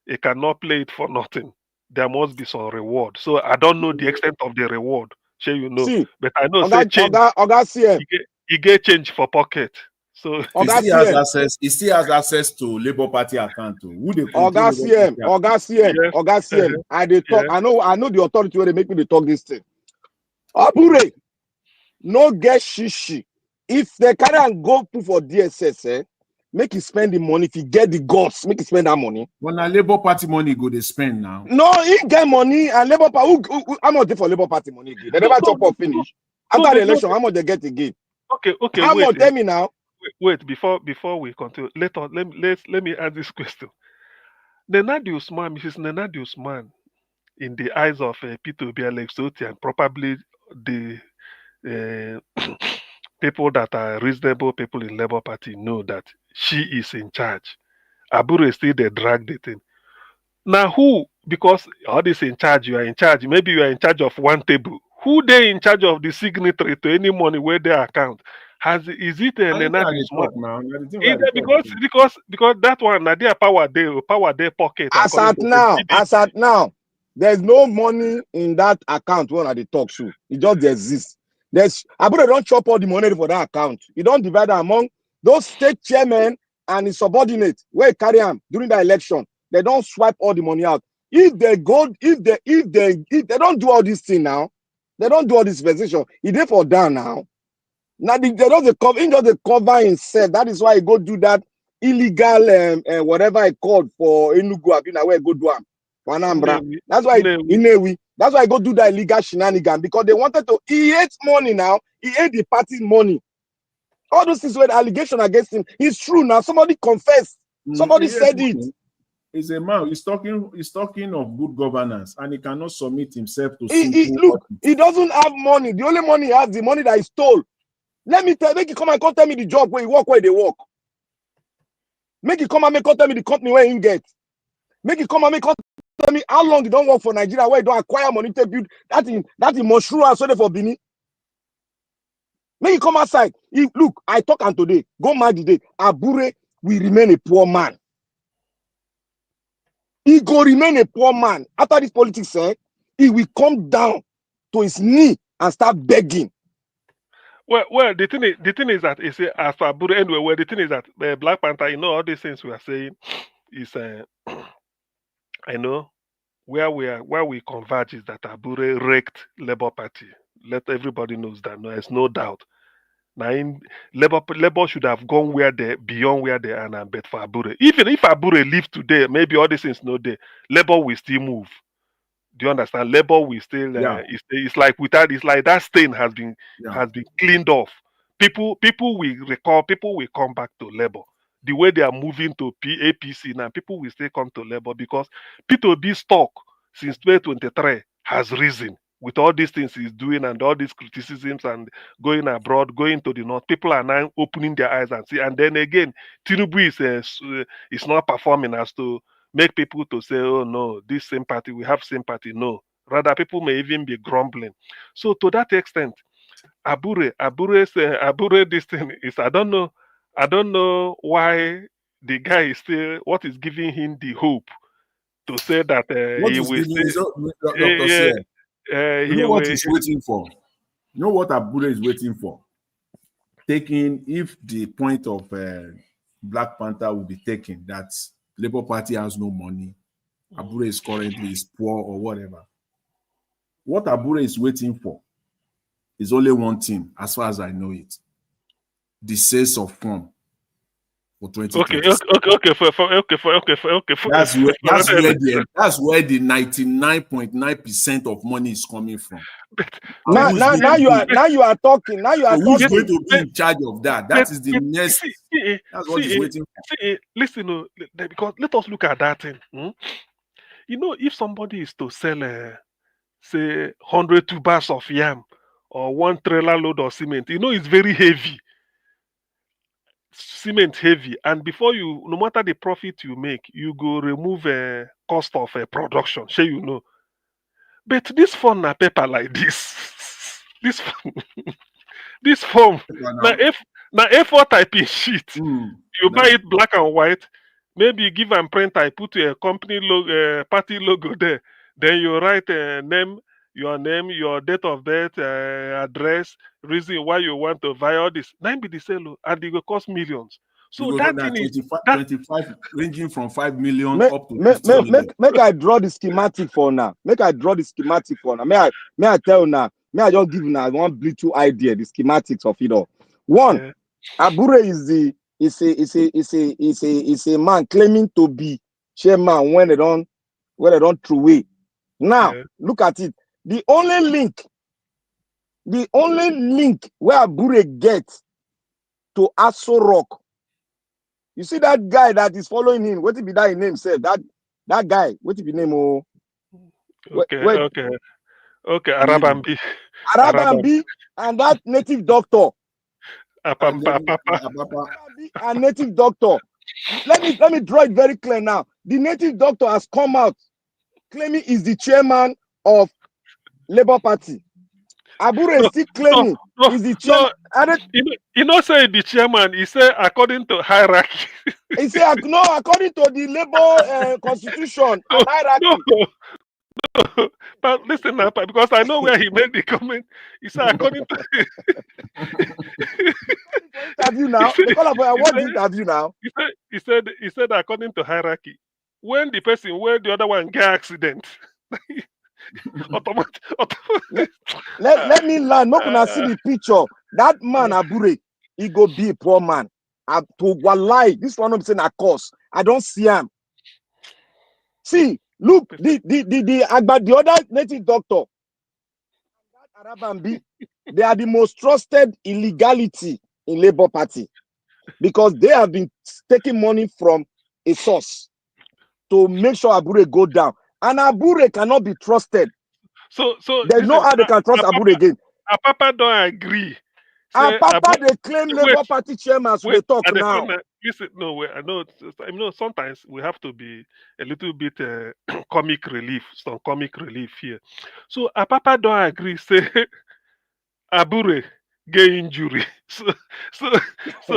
he cannot play it for nothing. There must be some reward. So I don't know the extent of the reward. Sure, you know. See, but I know he get change for pocket. So he still has access to Labour Party account. Who they Oga CM. I dey talk. I know the authority where they make me to talk this thing. Abure no get shishi. If they carry and go put for DSS, make he spend the money. If he get the guts, make he spend that money. When a Labour Party money go they spend now. No, he get money and Labour Party. How much for Labour Party money? They never talk for finish. After the election, how much they get again? Okay, How much? Tell me now. Wait, before we continue, let me ask this question. Nenadi Usman, Mrs. Nenadi Usman, in the eyes of Peter Obi, Alex Otti, and probably the people that are reasonable people in Labour Party know that she is in charge. Abure still they drag the thing. Now who? Because all this in charge, you are in charge. Maybe you are in charge of one table. Who they in charge of the signatory to any money where their account? Is it Nenadi Usman? Because that one, Nadia power their pocket. As at now, there's no money in that account when I talk show. It just exists. Abure don't chop all the money for that account. You don't divide it among those state chairmen and his subordinates where he carry them during the election. They don't swipe all the money out. If they don't do all this thing now, they don't do all this position. He therefore down now. Now they don't cover himself. That is why he go do that illegal whatever I called for Enugu. Where go do Anambra. That's why that's why I go do that illegal shenanigan, because they wanted to. He ate money now. He ate the party's money. All those things were the allegation against him. It's true now. Somebody confessed. Somebody said it. He's a man. He's talking of good governance, and he cannot submit himself to. Look, he doesn't have money. The only money he has, the money that he stole. Let me make you come and tell me the job where he work, where they work. Make you come and tell me the company where he get. Make you come and tell me how long you don't work for Nigeria, where you don't acquire money to build that in Moshua, so for Bini. Make you come outside. Look, I talk and today. Go mad today. Abure will remain a poor man. He go remain a poor man. After this politics, he will come down to his knee and start begging. Well, the thing is that it's as for Abure anyway. Well, the thing is that Black Panther, you know, all these things we are saying is, I know where we converge is that Abure wrecked Labour Party. Let everybody knows that. No, there's no doubt. Now, Labour should have gone beyond where they are now. But for Abure, even if Abure leave today, maybe all these things no day, Labour will still move. Do you understand? Labour will still. It's like without. It's like that stain has been cleaned off. People will recall. People will come back to Labour. The way they are moving to APC now, people will still come to Labour because P2B stock since 2023 has risen. With all these things he's doing and all these criticisms and going abroad, going to the north, people are now opening their eyes and see. And then again, Tinubu is not performing as to make people to say, oh no, this sympathy, we have sympathy. No. Rather, people may even be grumbling. So to that extent, Abure, this thing is, I don't know why the guy is still, what is giving him the hope to say that he will still. You know what he's waiting for? You know what Abure is waiting for? If the point of Black Panther will be taken, that Labour Party has no money, Abure is currently poor or whatever. What Abure is waiting for is only one thing, as far as I know it: the sales of form for 2020. Okay. That's where the 99.9% of money is coming from. Now you are talking. Who's going to be in charge of that? That is the next. That's what he's waiting for. Listen, because let us look at that thing. You know, if somebody is to sell, say, 100 tubers of yam or 1 trailer load of cement, you know, it's very heavy. Cement heavy, and before you, no matter the profit you make, you go remove a cost of production. Sure, you know. But this form na paper like this. This form na A4 typing sheet. You buy it black and white. Maybe you give and print. I put a company logo, party logo there. Then you write your name, your date of birth, address, reason why you want to buy all this. 9 be the sale, and it will cost millions. So that thing is 25, ranging from 5 million up to 50 million. Make I draw the schematic for now. May I tell you now? May I just give now one little idea, the schematics of it all. One, Abure is a man claiming to be chairman when they don't throw away. Now look at it. The only link The only link where Abure gets to Aso Rock. You see that guy that is following him. What if be that name said? That guy. What if be name? Oh, Okay, wait, okay. Arabambi. Arabambi and that native doctor. Apapa. A native doctor. Let me draw it very clear now. The native doctor has come out claiming he's the chairman of Labour Party. Abure is still claiming he's the chairman. You know, say the chairman, he said according to hierarchy. He said, no, according to the Labour constitution and hierarchy. No. But listen now, because I know where he made the comment. He said according to interview now. They call up for what interview now. He said according to hierarchy, when the person where the other one get accident. Let me learn. Not gonna see the picture. That man Abure, he go be a poor man. To lie. This one I'm saying a course. I don't see him. See, look, the other native doctor, that Arabambi, they are the most trusted illegality in Labour Party because they have been taking money from a source to make sure Abure go down. And Abure cannot be trusted. So there's no how they can trust Abure again. Papa don't agree. Papa they claim Labour Party chairman so they talk now. Listen, no, I know sometimes we have to be a little bit comic relief, some comic relief here. So Papa don't agree, say Abure get injury. So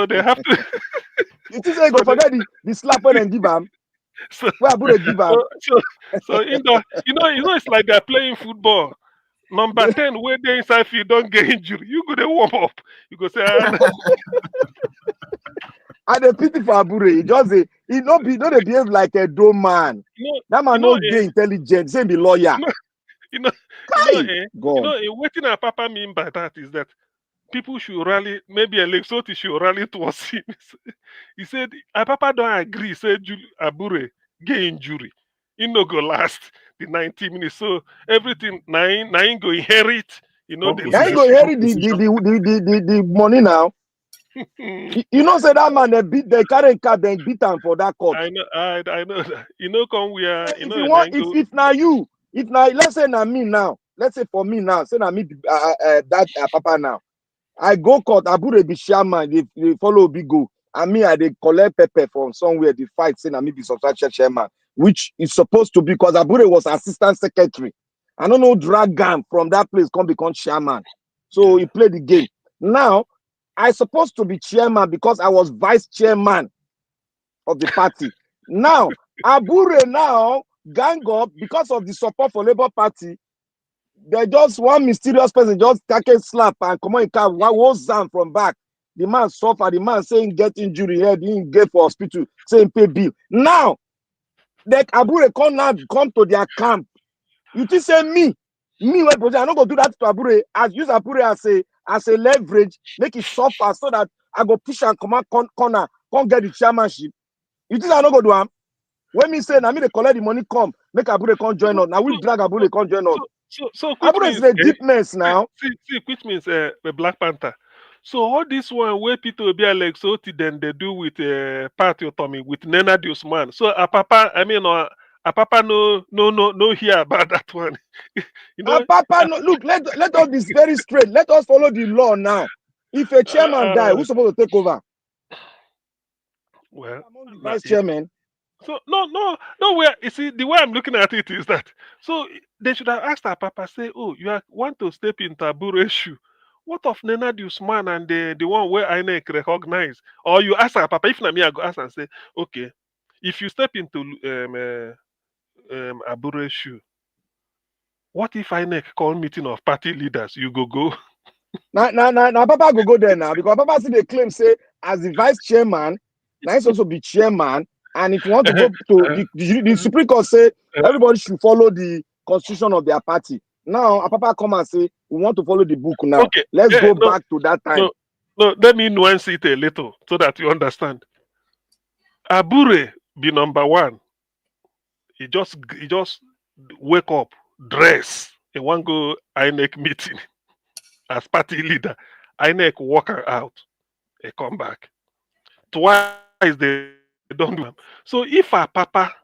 they have to You think they go forget the slap when and give him? So, where Abure give him? So you know, it's like they're playing football. Number 10, where they inside field don't get injury. You go there warm up. You go say, and the pity for Abure, he just say he don't behave like a dumb man. That man no dey intelligent, say be lawyer. What in Papa mean by that is that people should rally, maybe Alex Otti should rally towards him. He said, Papa don't agree, say Abure get injury. He no go last the 90 minutes. So everything nine go inherit. You know, go inherit the money now. You know, say that man they carry car, they beat him for that court. I know that. You know, come we are. If now you, if now let's say now me now, let's say for me now, say now me that Papa now. I go court, Abure be chairman, they follow big go. And me, I they collect pepper from somewhere, the fight, say na me be substantial chairman, which is supposed to be because Abure was assistant secretary. I don't know, drag him from that place, come become chairman. So he played the game. Now, I supposed to be chairman because I was vice chairman of the party. Now, Abure now gang up because of the support for Labour Party. They just one mysterious person just take a slap and come on in car, was down from back. The man suffer, the man saying get injury here, didn't get for hospital, saying pay bill. Now, that Abure come to their camp. You think say me, I don't go do that to Abure. As use Abure as a leverage, make it suffer so that I go push and come out corner, can't get the chairmanship. You think I don't go do am? When me say, I mean they collect the money, come, make Abure come join us. Now we drag Abure come join us. So Abure is a deep mess now. See, which means the Black Panther. So all this one where people be like so then they do with party autonomy with Nena Diosman. So Papa no hear about that one. You know, Papa no look. Let us be very straight. Let us follow the law now. If a chairman die, who's supposed to take over? Well, vice chairman. So no. Where you see the way I'm looking at it is that so they should have asked our Papa say, oh, you want to step into Abure's shoe. What of Nena Diosman and the one where INEC recognize? Or you ask our Papa, if not me, I go ask and say, okay, if you step into Abure's shoe, what if INEC call meeting of party leaders? You go. Now, Papa go there now because Papa see the claim say as the vice chairman, now he's also be chairman. And if you want to go to the Supreme Court say everybody should follow the constitution of their party. Now, Papa come and say we want to follow the book now. Okay. Let's go back to that time. No, let me nuance it a little so that you understand. Abure be number one. He just wake up, dress, and want go INEC meeting. as party leader. INEC walk her out, they come back. Twice they don't do them. So if our papa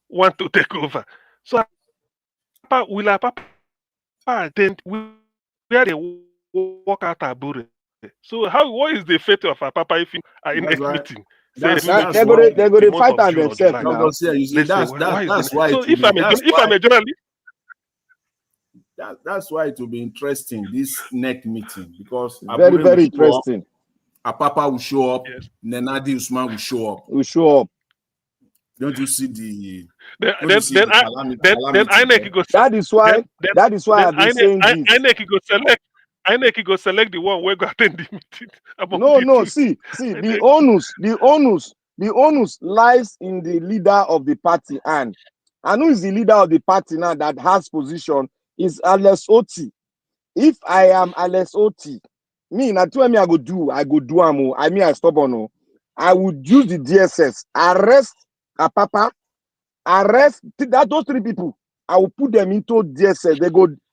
want to take over, so our papa will our papa attend where they walk out Abure. So what is the fate of our papa if you are in That's a why. meeting? Say That's the that's meeting why. They're the going to month fight of on June or themselves July. now. You see, Let's say that's why so it will be. if I'm a journalist, That's why it will be interesting, this next meeting, because Very, Abure will very show up, interesting. Apapa will show up, yes. Nenadi Usman will show up. We show up. Don't you see the Then calamity INEC go That is why. That is why I've been saying this. INEC go select the one where go attend the meeting. No. See, the onus lies in the leader of the party, and who is the leader of the party now that has position is Alex Otti. If I am Alex Otti, me na tell me I go do am. I mean I stubborn. I would use the DSS, arrest Apapa, arrest those three people. I will put them into DSS.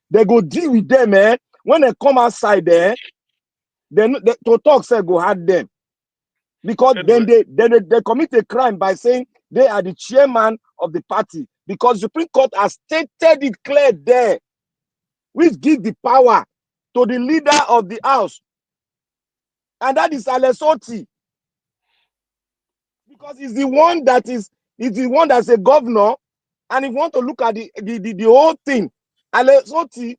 They go deal with them, eh? When they come outside there, they to talk say go hard them. Because anyway, then they commit a crime by saying they are the chairman of the party. Because the Supreme Court has stated it clear there, which give the power to the leader of the house. And that is Alex Otti. Because he's the one that's a governor. And if you want to look at the whole thing, Alex Otti,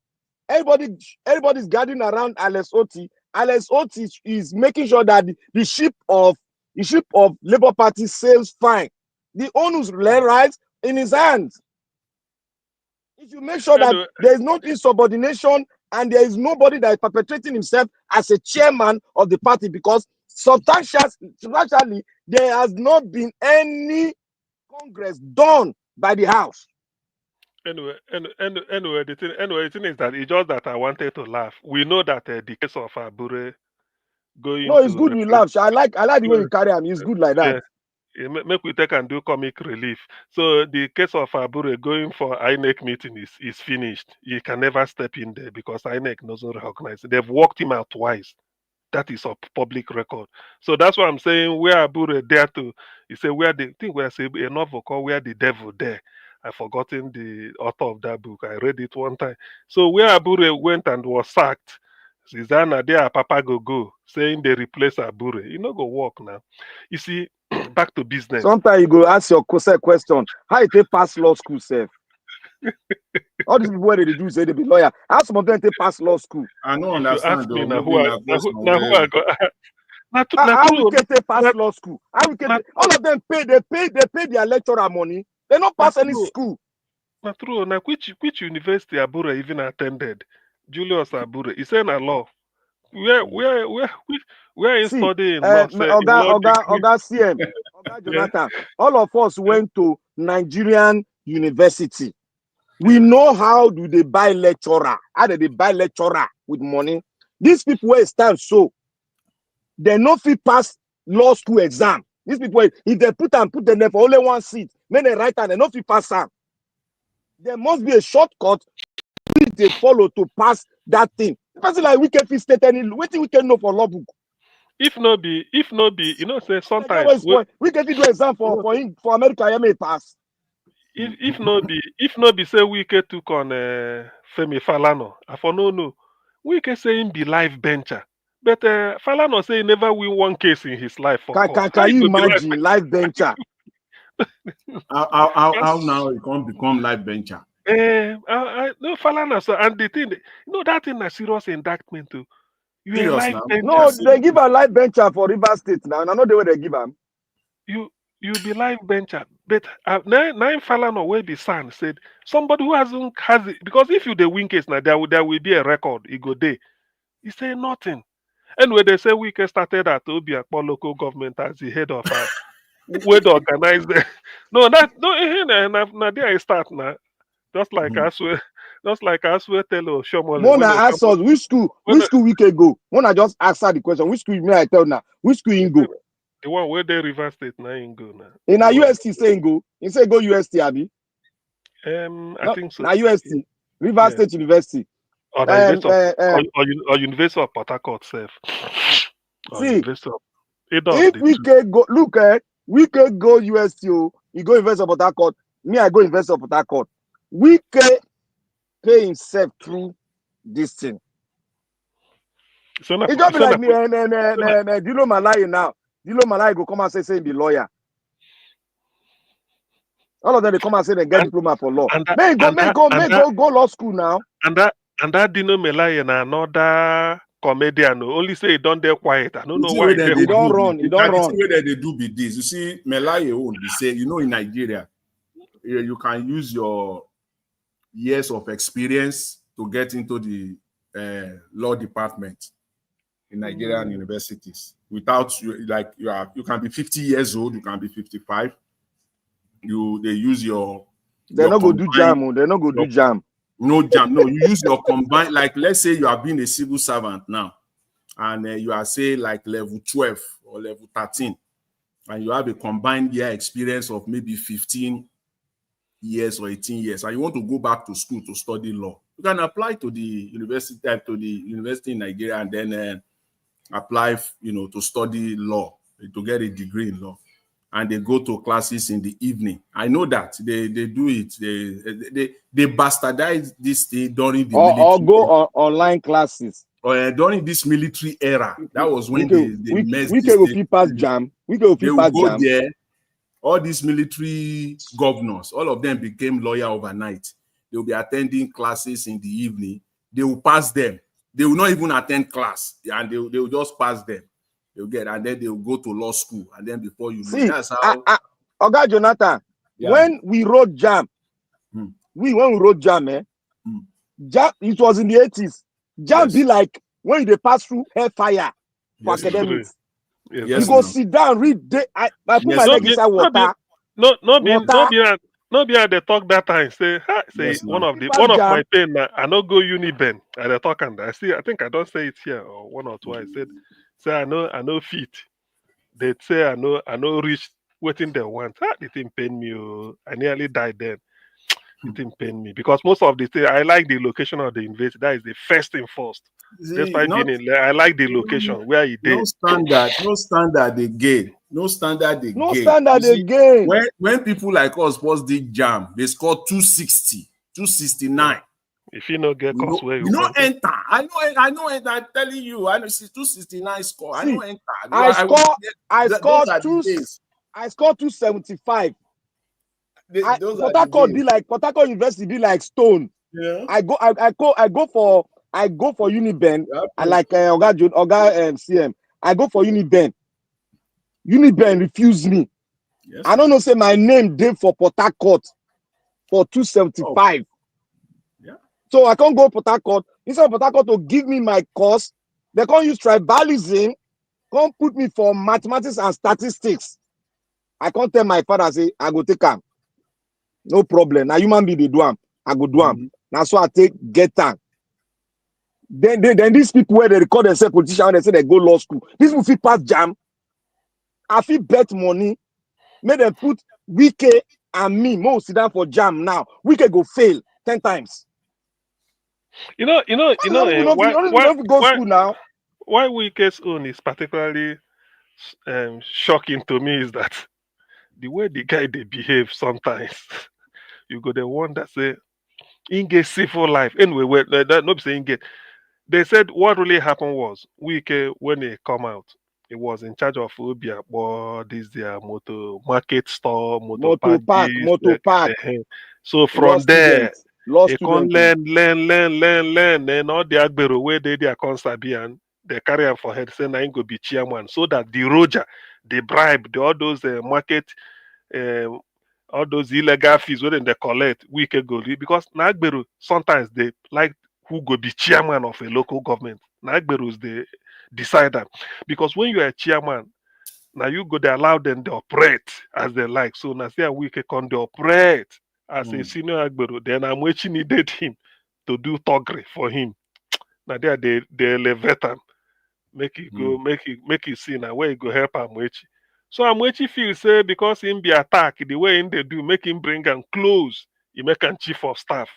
everybody's gathering around Alex Otti. Alex Otti is making sure that the ship of Labour Party sails fine. The onus lies in his hands. If you make sure that there is no insubordination and there is nobody that is perpetrating himself as a chairman of the party, because substantially there has not been any Congress done by the House. Anyway, the thing is that it's just that I wanted to laugh. We know that the case of Abure going. No, it's good we laugh. I like the way you carry him. It's good like that. Yeah, make we take and do comic relief. So the case of Abure going for INEC meeting is finished. He can never step in there because INEC doesn't recognize it. They've walked him out twice. That is a public record. So that's what I'm saying. Where Abure there to, you say where the thing where I say enough of call where the devil there. I've forgotten the author of that book. I read it one time. So where Abure went and was sacked, Susanna there Papa go saying they replace Abure. You know go work now. You see, back to business. Sometimes you go ask your question. How you take pass law school, sir? All these people where they do say they be lawyer. How some of them take pass law school? I don't understand. Ask me now who I got. How we can take pass law school? How we can all of them pay their lecturer money. They don't pass any school. Not true. Now which university Abure even attended? Julius Abure. He said a law. Where is studying law? Oga CM, Oga Jonathan. All of us went to Nigerian university. We know how do they buy lecturer. How do they buy lecturer with money? These people where stand so they no fit pass law school exam. These people, if they put them there for only one seat, then they write and they no fit pass them. There must be a shortcut which they follow to pass that thing. Person like we can fit state any waiting we can know for law book. If no be, you know, say sometimes we can do exam for America, you may pass. If no be say we can took on Femi Falana, I for no. We can say him be life bencher. But Falana say he never win one case in his life. Can you imagine life bencher? How now it can't become life bencher? No, Falana, so, and the thing, that thing is serious indictment too. You a life bencher. No, they give a life bencher for River State now. I know the way they give him. You be life bencher, but nine Falana will be son said somebody who has it, because if you the win case now there will be a record. It go there. He say nothing. Anyway, they say we can started at Obia local government as the head of way to organize them. No, there I start now. Just like I swear tell Shomole. Mona ask us which school we can go. Mona just ask her the question. Which school may I tell now? Which school you go? The one where they River State now in go now. In a UST saying go. You say go UST, Abi? I think so. Now UST. River State University. or the University of Port Harcourt self. Or see, University of if we can go, look, we can go USTO, you go University of Port Harcourt, me, I go University of Port Harcourt. We can pay himself through this thing. So It just be like me, Dilo Malai now. Dilo Malai go come and say he be lawyer. All of them, they come and say they get diploma for law. Go law school now. And that Dino Malai and another comedian only say he don't dare quiet. I don't know why he don't run. The way that they do be this. You see, Malai will be saying, you know, in Nigeria, you can use your years of experience to get into the law department in Nigerian universities. Without you can be 50 years old, you can be 55. They use your. They're not going to do jam. They're not going to do jam. No jam. No, you use your combined. Like, let's say you have been a civil servant now, and you are say like level 12 or level 13, and you have a combined year experience of maybe 15 years or 18 years, and you want to go back to school to study law. You can apply to the university in Nigeria, and then apply, to study law, to get a degree in law. And they go to classes in the evening. I know that they do it. They bastardize this thing during the military. Or go on online classes. During this military era, that was when they messed we this can thing. pass jam. We They will go there. All these military governors, all of them became lawyer overnight. They will be attending classes in the evening. They will pass them. They will not even attend class, and they will just pass them. They'll get, and then they'll go to law school, and then before you know, that's how. Oga Jonathan, when we wrote jam, jam, it was in the 80s. Jam be like when they pass through hellfire for academics. You go sit down, read. I put my leg inside water. No be they talk that time. Say one of my pain. I no go Uniben. And they talk and I think I don't say it here or one or two. I said. Say I know fit. They say I know reach waiting they want. It didn't pain me. I nearly died then. It didn't pain me because most of the thing I like the location of the university. That is the first thing first. I like the location where he did. No standard again. When people like us post the jam, they score 260, 269. If you not get cost where you don't enter. I know enter. I'm telling you, I know it's 269 score. I know enter. I scored 275. Port Harcourt University be like stone. Yeah. I go for Uniben. I like Oga CM. I go for Uniben. Uniben refused me. Yes, I don't know. Say my name did for Port Harcourt for 275. Oh. So I can't go Port Harcourt. Instead of Port Harcourt to give me my course, they can't use tribalism, can't put me for mathematics and statistics. I can't tell my father, say, I go take him. No problem. Now human being they do him. I go do him. Now so I get time. Then these people where they record themselves politicians, they say they go law school. These people feel pass jam. I feel bet money. Make them put Wike and me more sit down for jam now. Wike go fail 10 times. Why Wike's own is particularly shocking to me is that the way the guy they behave sometimes, you go the one that say in get civil life. Anyway, not saying get. They said what really happened was Wike when he come out, he was in charge of Obia or this their motor market store, motor park. So from there. They can learn, and all the Abure where they can't sabi and they carry him for head, say na go be chairman, so that the Roger, they bribe, all those market, all those illegal fees where they collect, we can go because na Abure sometimes they like who go be chairman of a local government. Na Abure they decide that because when you are a chairman, now you go they allow them to operate as they like. So now say we can operate. As a senior Abure, then Amwechi needed him to do toggery for him. Now they elevate him, make it go, make it see now where he go help Amwechi. So Amwechi feels say because him be attacked the way him they do, make him bring him close, he make him chief of staff.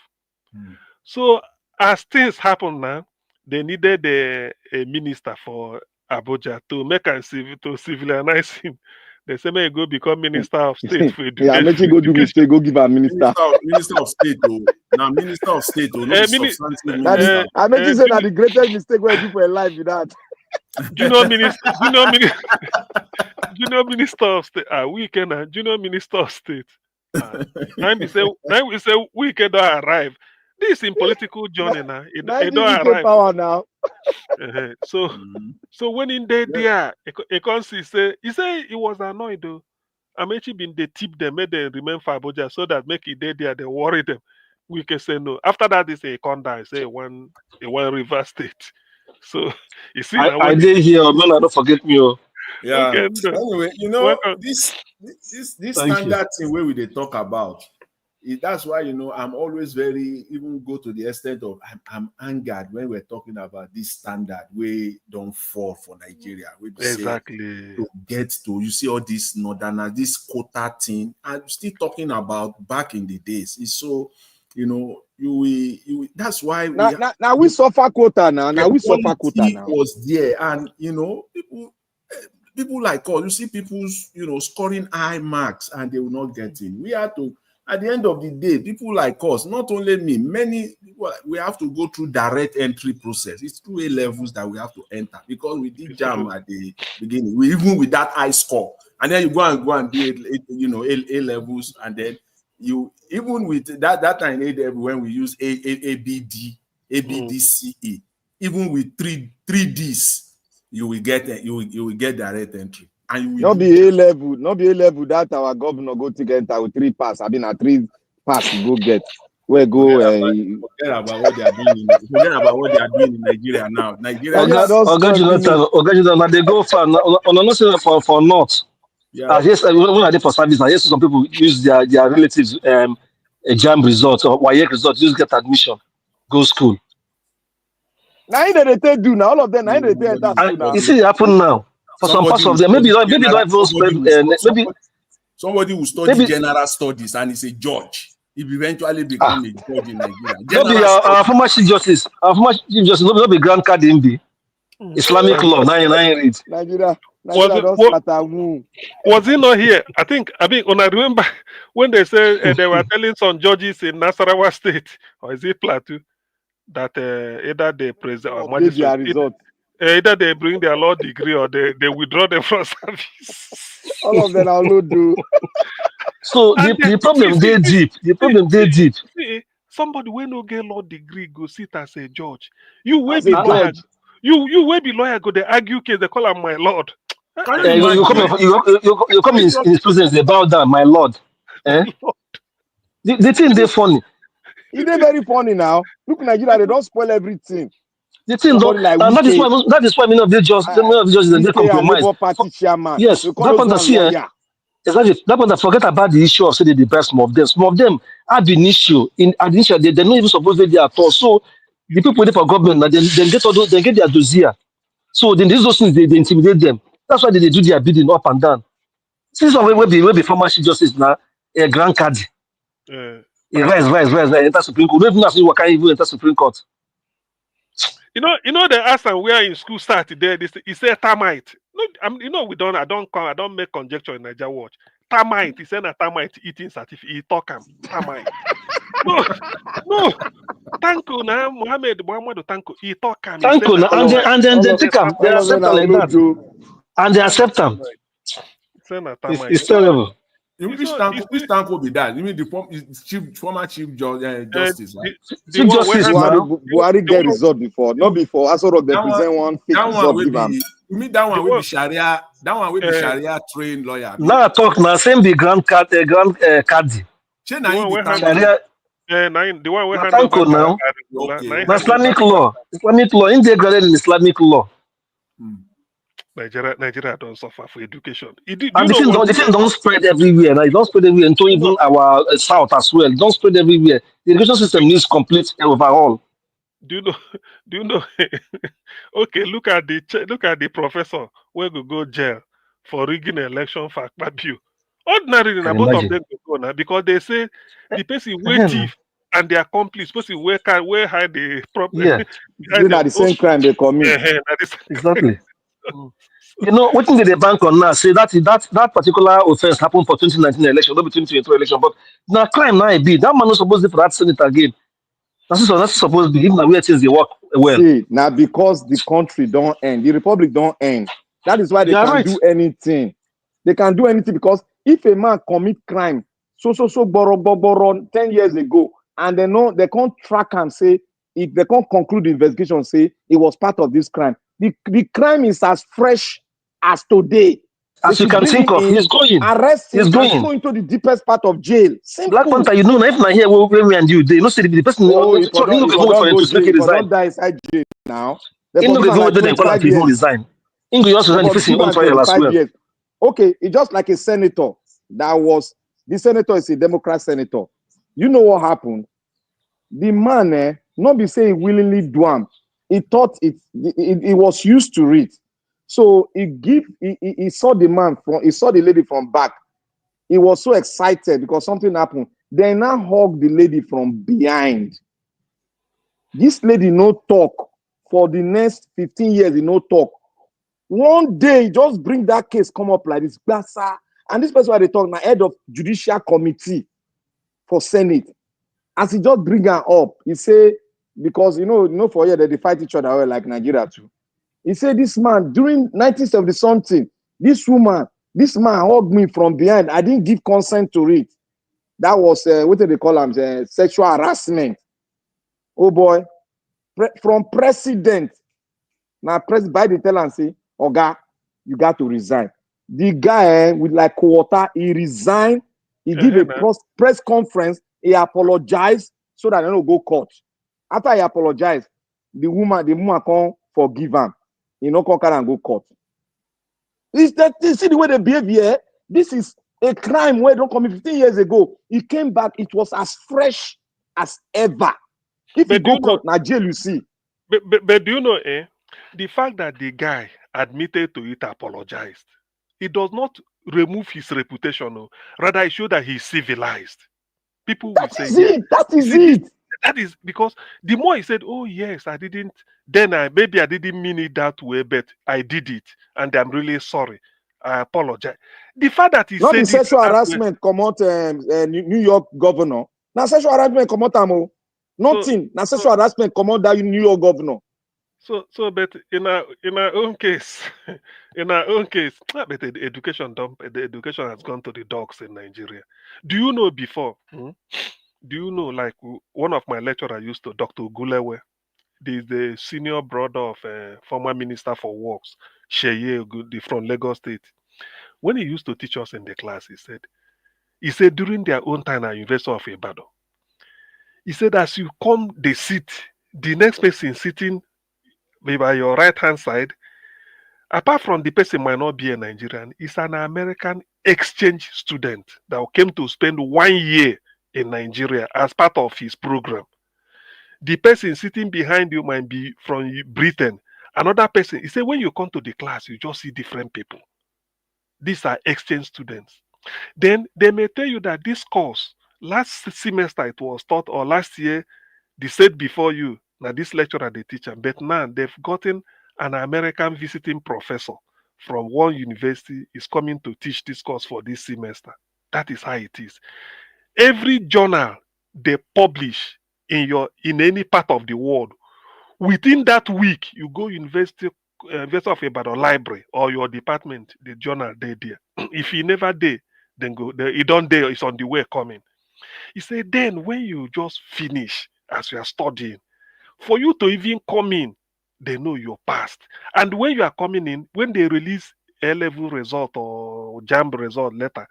So as things happen now, they needed a minister for Abuja to make a to civilize him. They say, may go become Minister of State for Yeah, make you go do mistake, go give a minister. Minister of State, oh. Now, Minister of State, oh, not substantive minister. I make you say that the greatest mistake where people in life with that. Junior Minister of State. We can Junior Minister of State. Now we say we can don't arrive. This in political journey now. It don't arrive. Power now. So when in there, he say he was annoyed though. I'm actually been they tip them, made them remain for Abuja so that make it there, they worry them. We can say no. After that, they say a conda, say one reverse state. So you see, I did hear, man, don't forget me. Yeah. Okay, anyway, you know, this standard thing where we they talk about. That's why, you know, I'm always even go to the extent of I'm angered when we're talking about this standard we don't fall for Nigeria. We exactly to get to, you see all this northern, this quota thing. I'm still talking about back in the days. It's so, you know, that's why now we suffer quota now. Now we suffer quota now. Was there, and you know, people like us, you see people's, you know, scoring high marks and they will not get in. We have to, at the end of the day, people like us, not only me, many people, we have to go through direct entry process. It's through A levels that we have to enter because we did jam at the beginning. We even with that high score, and then you go and do it, you know, A levels, and then you even with that time when we use ABD, ABDCE, even with three Ds, you will get direct entry. And you will not be A level that our governor go to get with 3 pass. I mean a 3 pass you go get. Where go forget about what they are doing. Forget about what they are doing in Nigeria now. Nigeria Oga, they go far. On not saying for North. Yeah. Yes, when are they for service? Yes, some people use their relatives jam results or YEC results, just get admission, go school. Now they do now. All of them now they enter school now. You see it happen now. For some parts of them, maybe not even spread. Somebody will study general studies and he's a judge. He will eventually become a judge in Nigeria. Our former Chief Justice, not be Grand Card MB. Islamic law, 9 Nigeria. Was he not here? I think when I remember when they said they were telling some judges in Nasarawa State, or is it Plateau, that either they present or magistrate, either they bring their law degree or they withdraw them from service. All of them are no do. So the problem they deep. The problem they deep. See, somebody when no get law degree go sit as a judge. You will be lawyer. You will be lawyer. Go they argue case. They call him my lord. You come in his presence. They bow down, my lord. The thing they funny. It is very funny now. Look, Nigeria, they don't spoil everything. The thing don't. Like that is why many of the judges they compromise. Yes, that one that see. Exactly. That one that forget about the issue of say the best some of them. Some of them have been issue in addition. They're not even supposed to be at all. So the people waiting for government now, they get all those, they get their dossier. So then those things they intimidate them. That's why they do their bidding up and down. Since will be former Chief Justice now, a Grand Card. Rise, enter Supreme Court. Don't even ask me what can even enter Supreme Court. You know, they asked them where in school started there. He said termite. No, I don't make conjecture in Nigeria Watch. Termite. He said a termite eating certificate. He talk him termite. No. Tanko na Muhammad Tanko. He talk him. Tanko na and then they take him. They accept him like that. And they accept him. It's terrible. Which Tanko be that? You mean the former Chief Justice? Right? Chief Justice Buhari get result before, not before. I sort of present one fake result. You mean that one will be Sharia? That one will be Sharia trained lawyer. Now I talk now. Same be Grand Cardi. The one we Tanko now. Islamic law. Integrated in Islamic law. Nigeria don't suffer for education. And the thing don't spread everywhere. Now it don't spread everywhere into even our south as well. It don't spread everywhere. The education system needs complete overall. Do you know? Okay, look at the professor where go jail for rigging an election for Abure. Ordinarily, both of them go now because they say the person way thief and the accomplice, supposed to where hide the problem. Yeah, These are the same crime they commit. exactly. You know, what thing did the bank on now? Say that particular offense happened for 2019 election, not between 2022 election. But now crime now it be that man not supposed to be for that Senate again. That's supposed to be even where things they work well. See, now because the country don't end, the republic don't end. That is why they can do anything. They can do anything because if a man commit crime, borrow 10 years ago, and they can't track and say, if they can't conclude the investigation, say it was part of this crime. The crime is as fresh as today. As you can think of, he's going. Arrest him, He's going. go into the deepest part of jail. Simple. Black Panther, you know, if not here, when we and you, they not see the person. If don't die inside jail now. He no go do them call to resign. He go also resign the person on trial as well. Years. Okay, it's just like a senator. The senator is a Democrat senator. You know what happened? The man, not be saying willingly do him. He thought it was used to it. So he saw the lady from back. He was so excited because something happened. They now hug the lady from behind. This lady no talk for the next 15 years. He no talk. One day, just bring that case come up like this. And this person where they talk now, head of judicial committee for Senate. As he just bring her up, he say, because you know for here that they fight each other well, like Nigeria too. He said, this man, during 1970 something, this man hugged me from behind. I didn't give consent to it. That was, what do they call him? Sexual harassment. Oh boy. From president. Now, Biden tell and say, Oga, you got to resign. The guy with like quota, he resigned. He give a press conference. He apologized so that they don't go court. After he apologized, the woman can't forgive him. He no come and go court. You see the way they behave here? This is a crime where don't come 15 years ago. He came back, it was as fresh as ever. If you go court, now jail you see. But do you know, the fact that the guy admitted to it, apologized, it does not remove his reputation. No. Rather, it shows that he's civilized. People will say, that is it. That is because the more he said, oh yes, I didn't, then maybe I didn't mean it that way, but I did it, and I'm really sorry. I apologize. The fact that he not said the sexual harassment come out New York governor. Now sexual harassment come out amo. Nothing. Now sexual harassment come out that New York governor. So, but in our own case, but the education has gone to the dogs in Nigeria. Do you know before? Do you know, like one of my lecturers used to, Dr. Gulewe, the senior brother of former Minister for Works, Sheye Ogudi from Lagos State. When he used to teach us in the class, he said during their own time at University of Ibadan, he said as you come, they sit, the next person sitting by your right hand side, apart from the person might not be a Nigerian, is an American exchange student that came to spend 1 year in Nigeria as part of his program. The person sitting behind you might be from Britain. Another person, he said, when you come to the class, you just see different people. These are exchange students. Then they may tell you that this course, last semester it was taught, or last year, they said before you, now this lecturer, they teach them, but now they've gotten an American visiting professor from one university is coming to teach this course for this semester. That is how it is. Every journal they publish in any part of the world, within that week, you go University of Ibadan library or your department, the journal they there. If he never there, then go there. He don't there, it's on the way coming. He said, then when you just finish as you are studying, for you to even come in, they know you're passed. And when you are coming in, when they release A-level result or JAMB result later,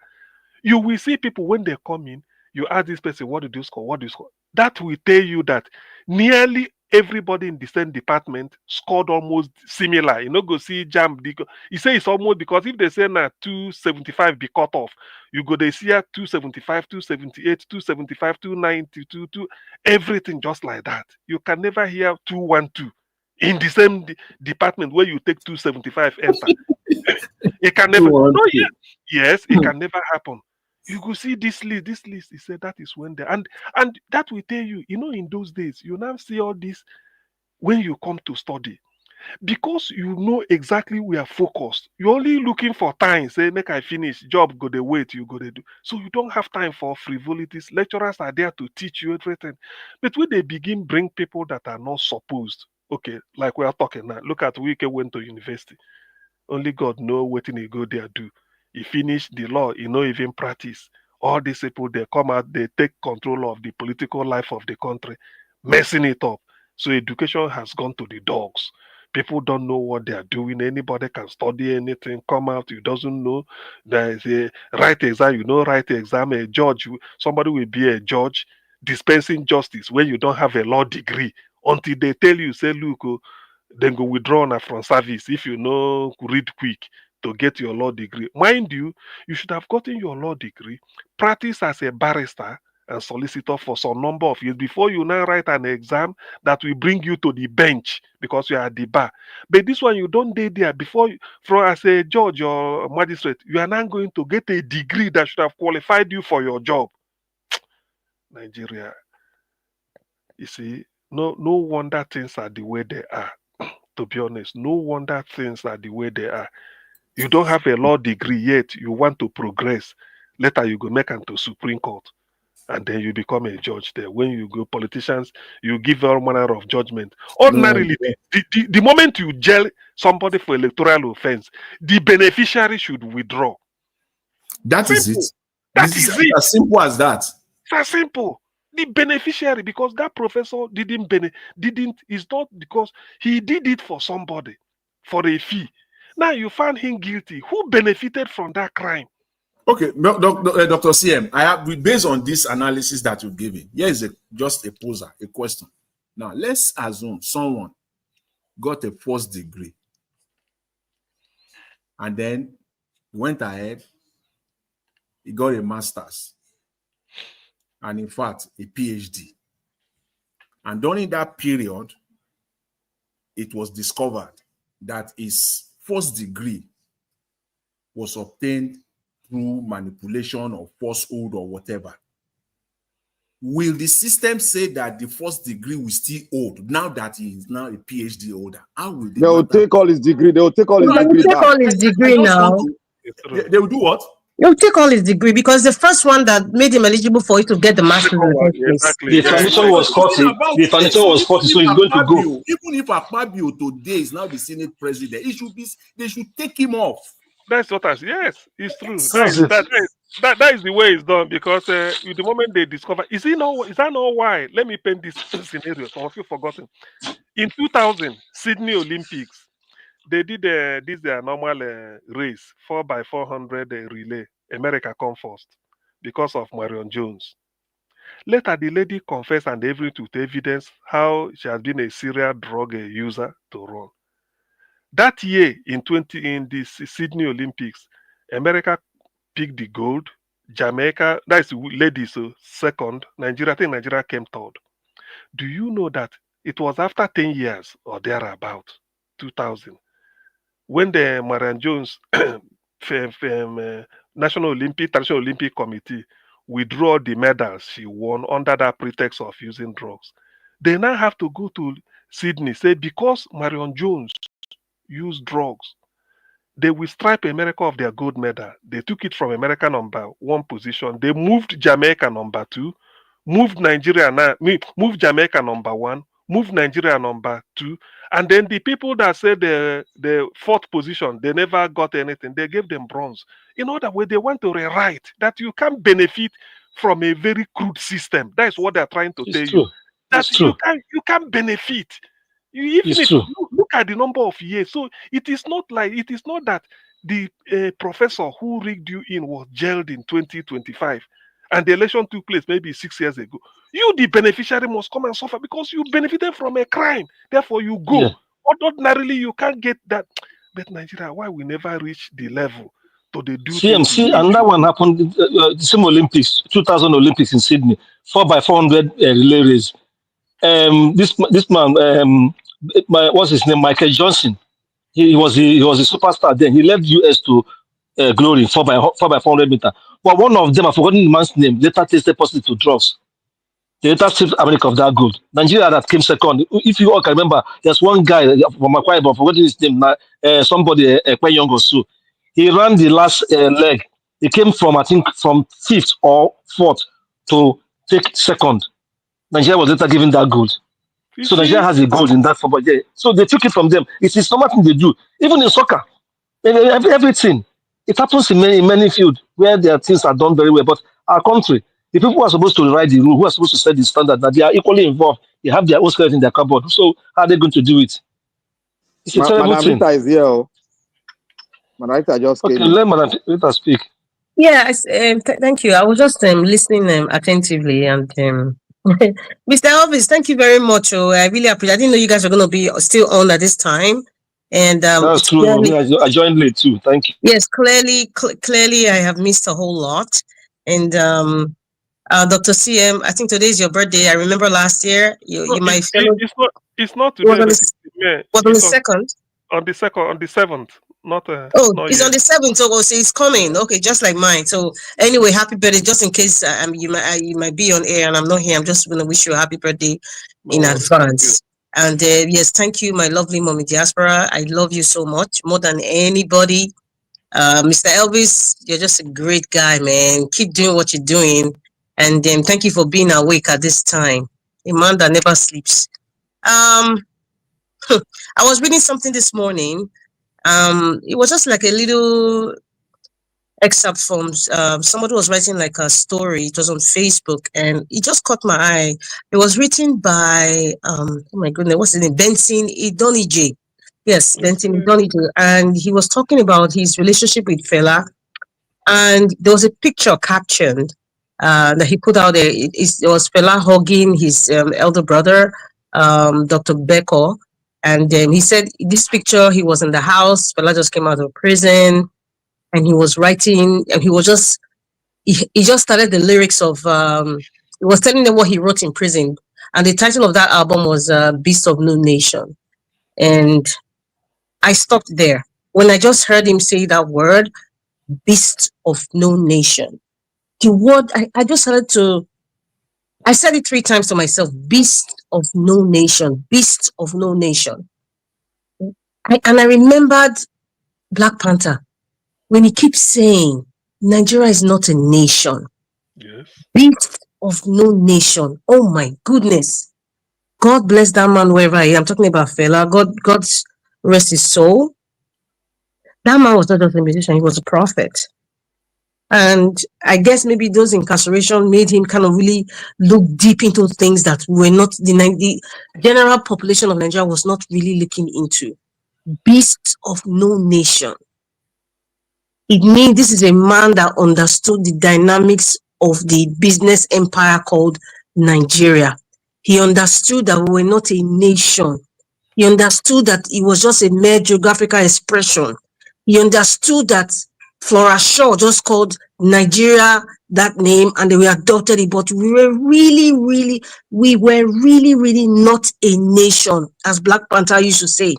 you will see people when they come in, you ask this person, what did you score? What do you score? That will tell you that nearly everybody in the same department scored almost similar. You know, go see JAMB. You say it's almost, because if they say now 275 be cut off, you go they see 275, 278, 275, 290, 22, everything just like that. You can never hear 212 in the same department where you take 275 enter. It can never. No, yes, it can never happen. You could see this list. He said that is when they and that will tell you, in those days, you now see all this when you come to study. Because you know exactly we are focused. You're only looking for time, say, make I finish, job go the wait, you go to do. So you don't have time for frivolities. Lecturers are there to teach you everything. But when they begin bring people that are not supposed, okay, like we are talking now, look at Wike went to university. Only God know what he go there do. He finish the law, he no even practice. All these people, they come out, they take control of the political life of the country, messing it up. So education has gone to the dogs. People don't know what they are doing. Anybody can study anything, come out, you doesn't know. There is a write exam, write exam, a judge, somebody will be a judge dispensing justice when you don't have a law degree. Until they tell you, say, look, then go withdraw na from service if you know read quick to get your law degree. Mind you, you should have gotten your law degree, practice as a barrister and solicitor for some number of years before you now write an exam that will bring you to the bench because you are at the bar. But this one, you don't date there before as a judge or magistrate, you are now going to get a degree that should have qualified you for your job. Nigeria, you see, no wonder things are the way they are. To be honest, no wonder things are the way they are. You don't have a law degree yet. You want to progress. Later, you go make into Supreme Court. And then you become a judge there. When you go, politicians, you give all manner of judgment. Ordinarily, the moment you jail somebody for electoral offense, the beneficiary should withdraw. That is it. That is it. As simple as that. It's as simple. The beneficiary, because that professor it's not because he did it for somebody, for a fee. Now you found him guilty. Who benefited from that crime? Okay, Dr. CM, based on this analysis that you've given, here is just a poser, a question. Now, let's assume someone got a first degree and then went ahead, he got a master's and in fact, a PhD. And during that period, it was discovered that his first degree was obtained through manipulation or falsehood or whatever. Will the system say that the first degree will still hold now that he is now a PhD holder? How will they will take all his degree. They will take all his degree. Take all his degree now. They will do what? He'll take all his degree because the first one that made him eligible for it to get the master's. The foundation was 40. The foundation was 40, so he's going to go. Even if Akpabio today is now the Senate president, they should take him off. That's what yes, it's true. That is the way it's done because the moment they discover, is that not why? Let me paint this scenario. Some of you forgotten. In 2000, Sydney Olympics, they did this normal race 4x400 relay. America come first because of Marion Jones. Later, the lady confessed and everything to evidence how she has been a serial drug user to run. That year in the Sydney Olympics, America picked the gold. Jamaica, that's ladies, so second. Nigeria, I think Nigeria came third. Do you know that it was after 10 years or thereabout, 2000, when the Marion Jones National Olympic Committee withdrew the medals she won under that pretext of using drugs. They now have to go to Sydney, say because Marion Jones used drugs, they will stripe America of their gold medal. They took it from America number 1 position. They moved Jamaica number 2, moved Jamaica number 1, moved Nigeria number 2, and then the people that said the 4th position, they never got anything. They gave them bronze. In other words, they want to rewrite that you can benefit from a very crude system. That is what they're trying to tell you. That you can benefit. Look at the number of years. So it is not that the professor who rigged you in was jailed in 2025 and the election took place maybe 6 years ago. You, the beneficiary, must come and suffer because you benefited from a crime. Therefore, you go. Yeah. Ordinarily, you can't get that. But Nigeria, why we never reach the level to the do? See, and that one happened the same Olympics, 2000 Olympics in Sydney, 4x400 relay race. This man, what's his name? Michael Johnson. He was a superstar then. He left US to glory 4x400 meter. But one of them, I've forgotten the man's name, later tested positive to drugs. They later stripped America of that gold. Nigeria that came second. If you all can remember, there's one guy from Akwa Ibom, I've forgotten his name, somebody quite young or so. He ran the last leg. He came from, I think, from 5th or 4th to take second. Nigeria was later given that gold. So Nigeria has a gold in that football. Yeah. So they took it from them. It is normal thing they do. Even in soccer, everything. It happens in many fields where their things are done very well. But our country, the people who are supposed to write the rule, who are supposed to set the standard, that they are equally involved. They have their own skeleton in their cupboard. So how are they going to do it? It's a terrible Madam thing. Rita is here. Madam Rita just came in. Let Madam Rita speak. Yeah, thank you. I was just listening attentively, and Mr. Elvis, thank you very much. Oh, I really appreciate. I didn't know you guys were going to be still on at this time, and That's true. clearly, I joined late too. Thank you. yes, clearly, I have missed a whole lot. And Dr. CM, I think today is your birthday. I remember last year you might. It's not today. Was on the second. On the 7th. Not It's on the 7th, so it's coming. Okay, just like mine. So anyway, happy birthday. Just in case you might be on air and I'm not here, I'm just gonna wish you a happy birthday in advance. And yes, thank you, my lovely mommy diaspora. I love you so much, more than anybody. Mr. Elvis, you're just a great guy, man. Keep doing what you're doing, and thank you for being awake at this time. A man that never sleeps. I was reading something this morning. It was just like a little excerpt from somebody was writing like a story. It was on Facebook, and it just caught my eye. It was written by oh my goodness, what's his name? Benson Idonije. Yes, Benson Idonije, and he was talking about his relationship with Fela, and there was a picture captioned that he put out there. It was Fela hugging his elder brother, Dr. Beko. And he said this picture, he was in the house, Fela just came out of prison, and he was writing, and he just started the lyrics of, he was telling them what he wrote in prison. And the title of that album was Beast of No Nation. And I stopped there. When I just heard him say that word, Beast of No Nation, the word, I just started to, I said it 3 times to myself, Beast of No Nation, Beast of No Nation. And I remembered Black Panther when he keeps saying, Nigeria is not a nation. Yes. Beast of no nation. Oh my goodness. God bless that man wherever he is. I'm talking about Fela. God rest his soul. That man was not just a musician, he was a prophet. And I guess maybe those incarceration made him kind of really look deep into things that were not, the general population of Nigeria was not really looking into. Beast of no nation. It means this is a man that understood the dynamics of the business empire called Nigeria. He understood that we were not a nation. He understood that it was just a mere geographical expression. He understood that Flora Shaw just called Nigeria that name and they adopted it, but we were really not a nation, as Black Panther used to say.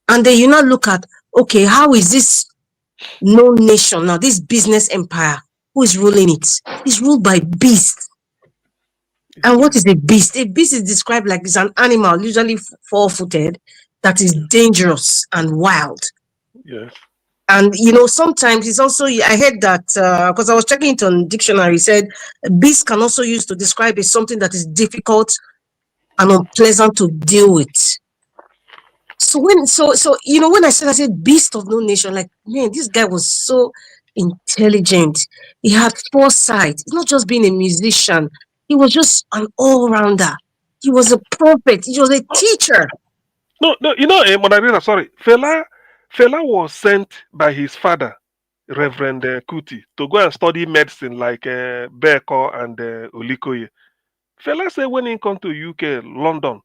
And then you now look at, okay, how is this no nation now, this business empire, who is ruling it? It's ruled by beasts. And what is a beast? A beast is described like it's an animal, usually 4-footed, that is dangerous and wild. Yes. And sometimes it's also, I heard that because I was checking it on dictionary, it said beast can also use to describe it something that is difficult and unpleasant to deal with. So when I said beast of no nation, like, man, this guy was so intelligent. He had foresight. It's not just being a musician. He was just an all-rounder. He was a prophet. He was a teacher. No, Monarina, sorry. Fela was sent by his father, Reverend Kuti, to go and study medicine like Beko and Olikoye. Fela said when he come to UK, London,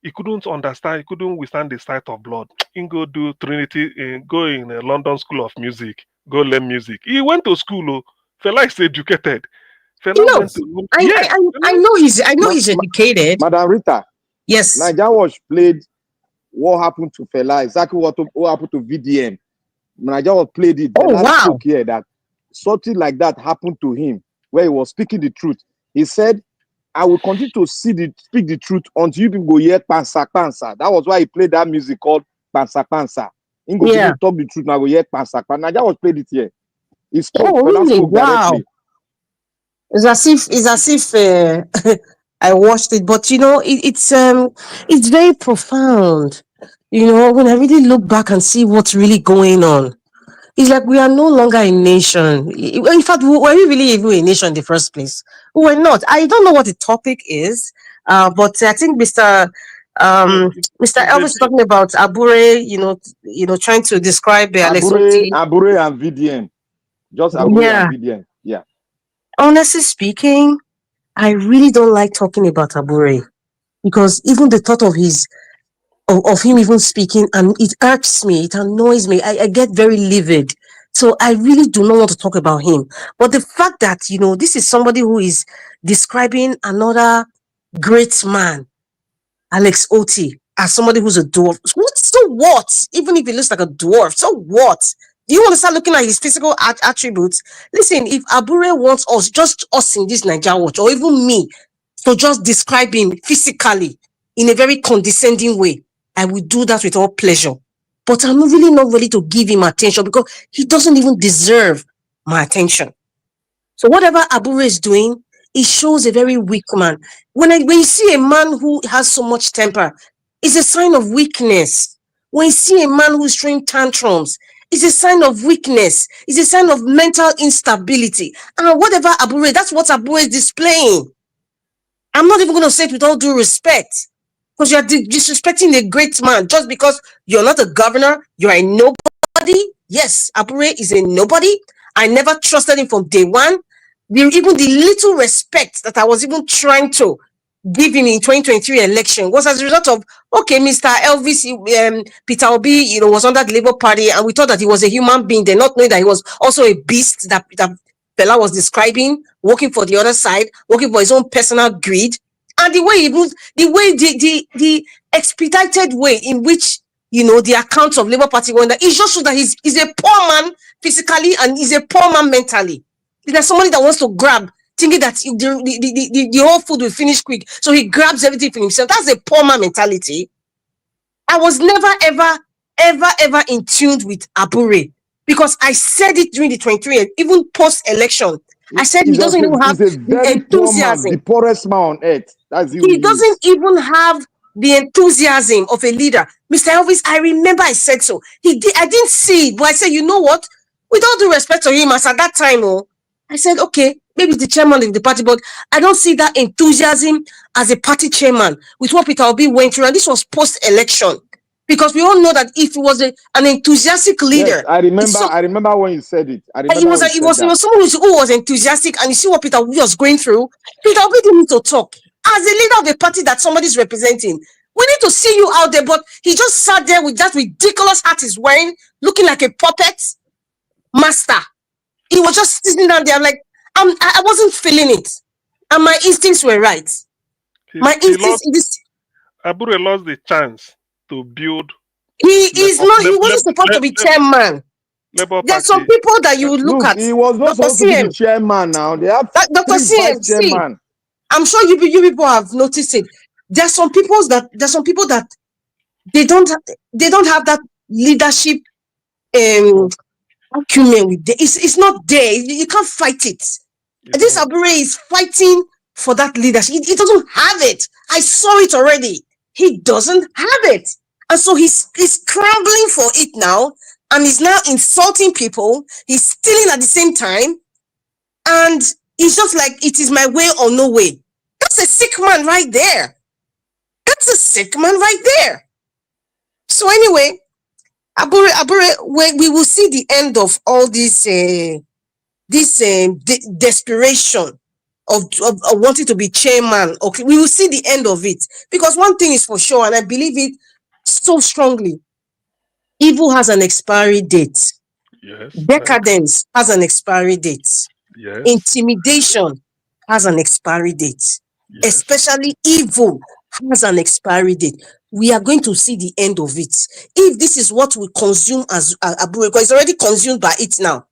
he couldn't understand, he couldn't withstand the sight of blood. He go do Trinity, go in London School of Music, go learn music. He went to school. Fela is educated. Fela went to. I know he's educated. Madam Rita. Yes. Naija Watch played what happened to Fela, exactly what happened to VDM. Naija Watch played it. Oh, wow. Here that something like that happened to him, where he was speaking the truth, he said, I will continue to speak the truth until you people go hear pansa pansa. That was why he played that music called pansa pansa. He go begin talk the truth now, go hear pansa pansa. Naija was played it here. He spoke, really? spoke directly. It's as if I watched it, but you know, it's very profound. You know, when I really look back and see what's really going on, it's like we are no longer a nation. In fact, were we really even a nation in the first place? We were not. I don't know what the topic is, but I think Mr. Elvis is talking about Abure. You know, trying to describe Alex Otti. Abure and VDM, just Abure and VDM. Yeah. Honestly speaking, I really don't like talking about Abure because even the thought of him even speaking, and it irks me, it annoys me. I get very livid. So I really do not want to talk about him. But the fact that, you know, this is somebody who is describing another great man, Alex Otti, as somebody who's a dwarf. So what? Even if he looks like a dwarf, so what? Do you want to start looking at his physical attributes? Listen, if Abure wants us, just us in this Nigeria watch, or even me, to just describe him physically in a very condescending way, I will do that with all pleasure. But I'm really not ready to give him attention because he doesn't even deserve my attention. So whatever Abure is doing, it shows a very weak man. When you see a man who has so much temper, it's a sign of weakness. When you see a man who's throwing tantrums, it's a sign of weakness. It's a sign of mental instability. And whatever Abure, that's what Abure is displaying. I'm not even going to say it with all due respect, because you're disrespecting a great man just because you're not a governor, you're a nobody. Yes, Abure is a nobody. I never trusted him from day one. Even the little respect that I was even trying to give him in 2023 election was as a result of, okay, Mr. Elvis, Peter Obi, you know, was under the Labour Party, and we thought that he was a human being. They not knowing that he was also a beast that Fela was describing, working for the other side, working for his own personal greed. And the way he moved, the expedited way in which, you know, the accounts of Labour Party went, it just shows that he's a poor man physically and he's a poor man mentally. There's somebody that wants to grab, thinking that the whole food will finish quick, so he grabs everything for himself. That's a poor man mentality. I was never, ever in tune with Abure, because I said it during the 23, even post-election. I said he doesn't even have the enthusiasm. The poorest man on earth. He doesn't even have the enthusiasm of a leader. Mr. Elvis, I remember I said so. I didn't see it, but I said, you know what? With all due respect to him, as at that time, I said, okay, maybe it's the chairman of the party, but I don't see that enthusiasm as a party chairman with what Peter Obi went through. And this was post-election. Because we all know that if he was an enthusiastic leader. Yes, I remember when you said it. It was someone who was enthusiastic, and you see what Peter Obi was going through. Peter Obi didn't need to talk. As a leader of the party that somebody's representing, we need to see you out there, but he just sat there with that ridiculous hat he's wearing, looking like a puppet master. He was just sitting down there like, I wasn't feeling it. And my instincts were right. Abure lost the chance to build. He wasn't supposed to be chairman. There's some people that you would look at. He was not supposed to be the chairman now. They have Dr. CM, see, I'm sure you people have noticed it. There's some people that they don't have that leadership acumen with them. It's not there. You can't fight it. This Abure is fighting for that leadership. He doesn't have it. I saw it already. He doesn't have it. And so he's scrambling for it now, and he's now insulting people. He's stealing at the same time. And it's just like, it is my way or no way. That's a sick man right there. That's a sick man right there. So anyway, Abure, we will see the end of all this desperation of wanting to be chairman. Okay, we will see the end of it, because one thing is for sure, and I believe it so strongly: evil has an expiry date. Yes. Decadence has an expiry date. Yes. Intimidation has an expiry date. Yes. Especially evil has an expiry date. We are going to see the end of it. If this is what we consume as Abure, because it's already consumed by it now.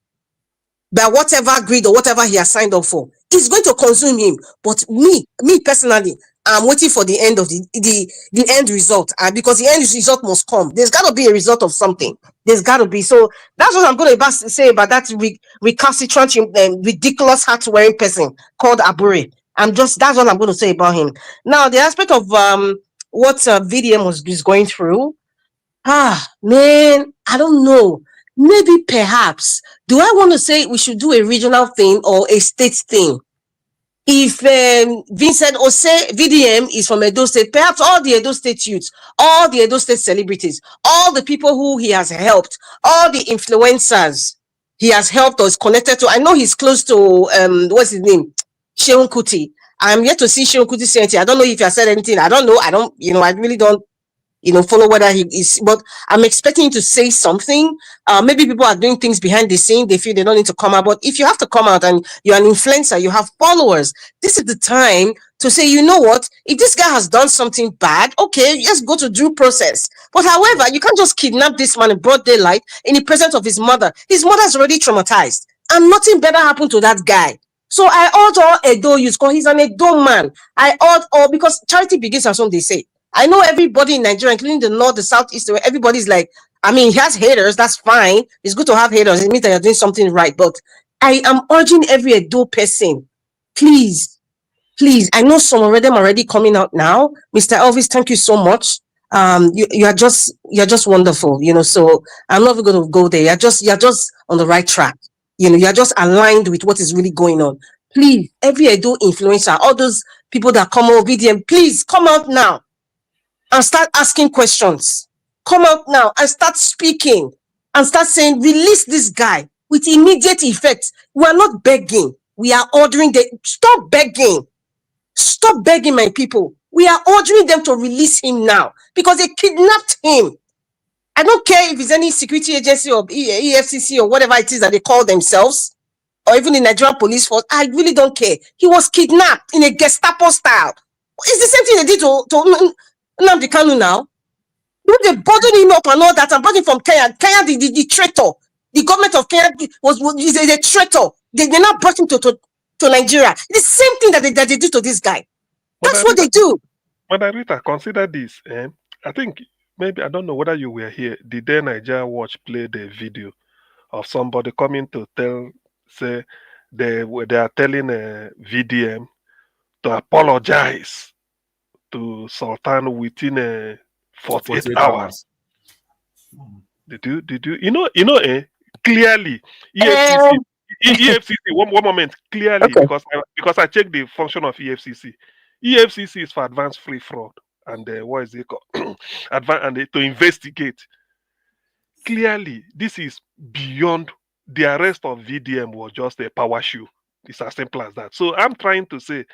by whatever greed or whatever he has signed up for. It's going to consume him. But me personally, I'm waiting for the end of the end result, because the end result must come. There's got to be a result of something. There's got to be. So that's what I'm going to say about that recalcitrant, ridiculous hat-wearing person called Abure. That's what I'm going to say about him. Now, the aspect of what VDM is going through, man, I don't know. Maybe perhaps, do I want to say we should do a regional thing or a state thing? If Vincent Ose VDM is from Edo State, perhaps all the Edo State youths, all the Edo State celebrities, all the people who he has helped, all the influencers he has helped or is connected to. I know he's close to what's his name? Sheun Kuti. I'm yet to see Sheun Kuti say anything. I don't know if he has said anything. I don't know. I really don't follow whether he is, but I'm expecting him to say something. Maybe people are doing things behind the scene. They feel they don't need to come out. But if you have to come out and you're an influencer, you have followers, this is the time to say, you know what? If this guy has done something bad, okay, let's go to due process. But however, you can't just kidnap this man in broad daylight in the presence of his mother. His mother's already traumatized, and nothing better happened to that guy. So I urge all Edo youths, because he's an Edo man. I urge all, because charity begins at home, they say. I know everybody in Nigeria, including the north, the south, east, everybody's like, he has haters, that's fine. It's good to have haters. It means that you're doing something right. But I am urging every Edo person, please, I know some of them already coming out now. Mr. Elvis, thank you so much. You're just wonderful, so I'm not even going to go there. You're just on the right track. You're just aligned with what is really going on. Please, every Edo influencer, all those people that come over VDM, please come out now and start asking questions. Come out now and start speaking and start saying, release this guy with immediate effect. We are not begging. We are ordering them. Stop begging. Stop begging, my people. We are ordering them to release him now because they kidnapped him. I don't care if it's any security agency or EFCC or whatever it is that they call themselves, or even the Nigerian police force. I really don't care. He was kidnapped in a Gestapo style. It's the same thing they did to Nnamdi Kanu now. They bundled him up and all that and brought him from Kenya. Kenya, the traitor. The government of Kenya is a traitor. They now brought him to Nigeria. The same thing that they did to this guy. That's what they do. Margarita, consider this. I think maybe, I don't know whether you were here. The day Nigeria Watch played a video of somebody coming to say they are telling VDM to apologize to Sultan within 48 hours. Did you? Clearly, EFCC. One moment, clearly, okay. because I checked the function of EFCC. EFCC is for advanced free fraud and what is it called? To investigate. Clearly, this is beyond. The arrest of VDM was just a power show. It's as simple as that. So I'm trying to say,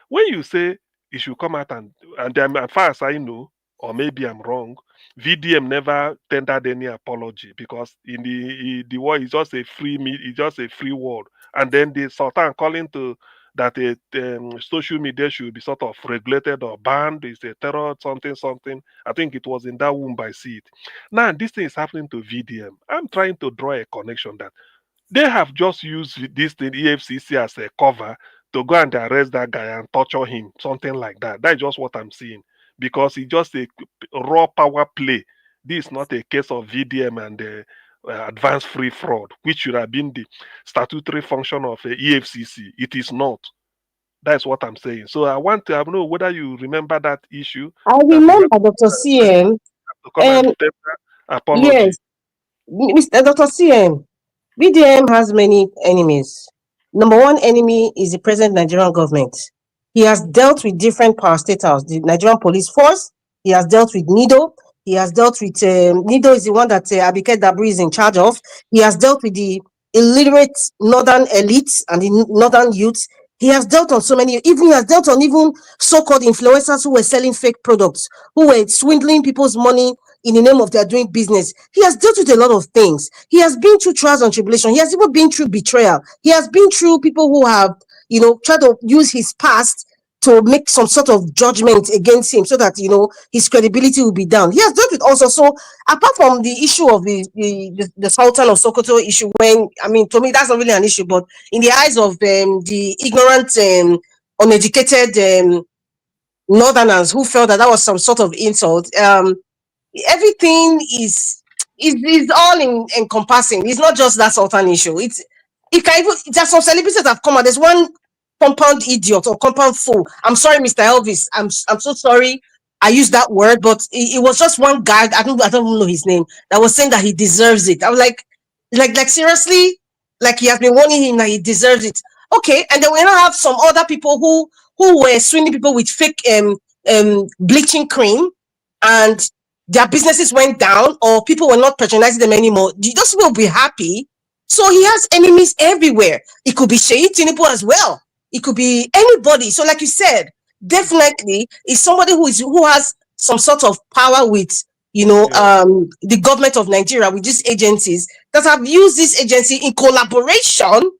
when you say it should come out and as far as I know, or maybe I'm wrong, VDM never tendered any apology because in the war is just a free world. And then the Sultan calling to that social media should be sort of regulated or banned, is a terror, something. I think it was in that womb I see it. Now this thing is happening to VDM. I'm trying to draw a connection that they have just used this thing, EFCC, as a cover to go and arrest that guy and torture him, something like that. That's just what I'm seeing. Because it's just a raw power play. This is not a case of VDM and advanced free fraud, which should have been the statutory function of EFCC. It is not. That's what I'm saying. So I want to know whether you remember that issue. I remember Dr. CM. Apology. Yes, Mr. Dr. CM. VDM has many enemies. Number one enemy is the present Nigerian government. He has dealt with different parastatals, the Nigerian police force. He has dealt with NIDO. He has dealt with, NIDO is the one that Abike Dabri is in charge of. He has dealt with the illiterate northern elites and the northern youths. He has dealt on so many, he has dealt on even so-called influencers who were selling fake products, who were swindling people's money in the name of their doing business. He has dealt with a lot of things. He has been through trials and tribulation. He has even been through betrayal. He has been through people who have, tried to use his past to make some sort of judgment against him so that, you know, his credibility will be down. He has dealt with also. So apart from the issue of the Sultan of Sokoto issue, when, I mean, to me, that's not really an issue, but in the eyes of the ignorant, uneducated Northerners who felt that was some sort of insult, everything is all encompassing. It's not just that Sultan issue. It can even, there's some celebrities that have come out. There's one compound idiot or compound fool. I'm sorry, Mr. Elvis. I'm so sorry I used that word, but it was just one guy. I don't even know his name, that was saying that he deserves it. I was like seriously, like he has been warning him that he deserves it. Okay, and then we now have some other people who were swindling people with fake bleaching cream, and their businesses went down, or people were not patronizing them anymore. Those people will be happy. So he has enemies everywhere. It could be Sheyi Tinubu as well. It could be anybody. So like you said, definitely is somebody who has some sort of power with, you know, the government of Nigeria, with these agencies that have used this agency in collaboration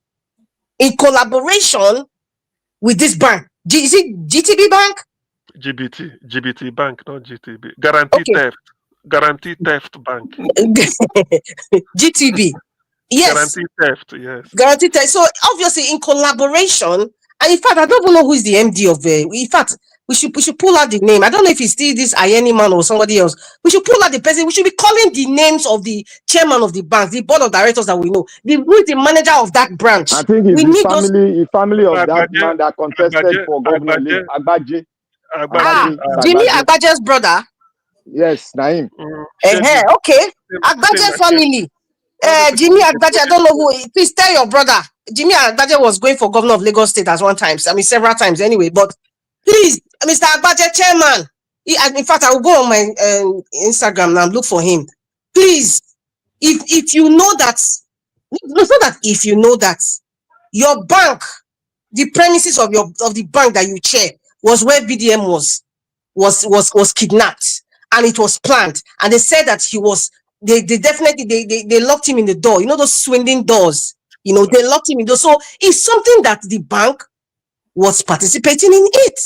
with this bank. Is it GTB Bank? GBT Bank, not GTB. Guarantee Theft Bank. GTB. Yes. Guarantee Theft, yes. Guarantee Theft. So obviously in collaboration, and in fact, I don't even know who is the MD of in fact, we should pull out the name. I don't know if it's still this Ayeni man or somebody else. We should pull out the person. We should be calling the names of the chairman of the bank, the board of directors that we know, who is the manager of that branch. I think it's the family of that man that contested for governor, Agbaje. Jimmy Agbaje's brother. Yes, Naim. Okay, Agbaje family. Jimmy Agbaje, I don't know who. Please tell your brother. Jimmy Agbaje was going for governor of Lagos State at one time. I mean, several times anyway. But please, Mr. Agbaje, chairman. In fact, I will go on my Instagram and look for him. Please, if you know that, it's not that if you know that your bank, the premises of the bank that you chair was where VDM was kidnapped, and it was planned, and they said that he was. They definitely they locked him in the door. You know those swinging doors. You know they locked him in the door. So it's something that the bank was participating in it.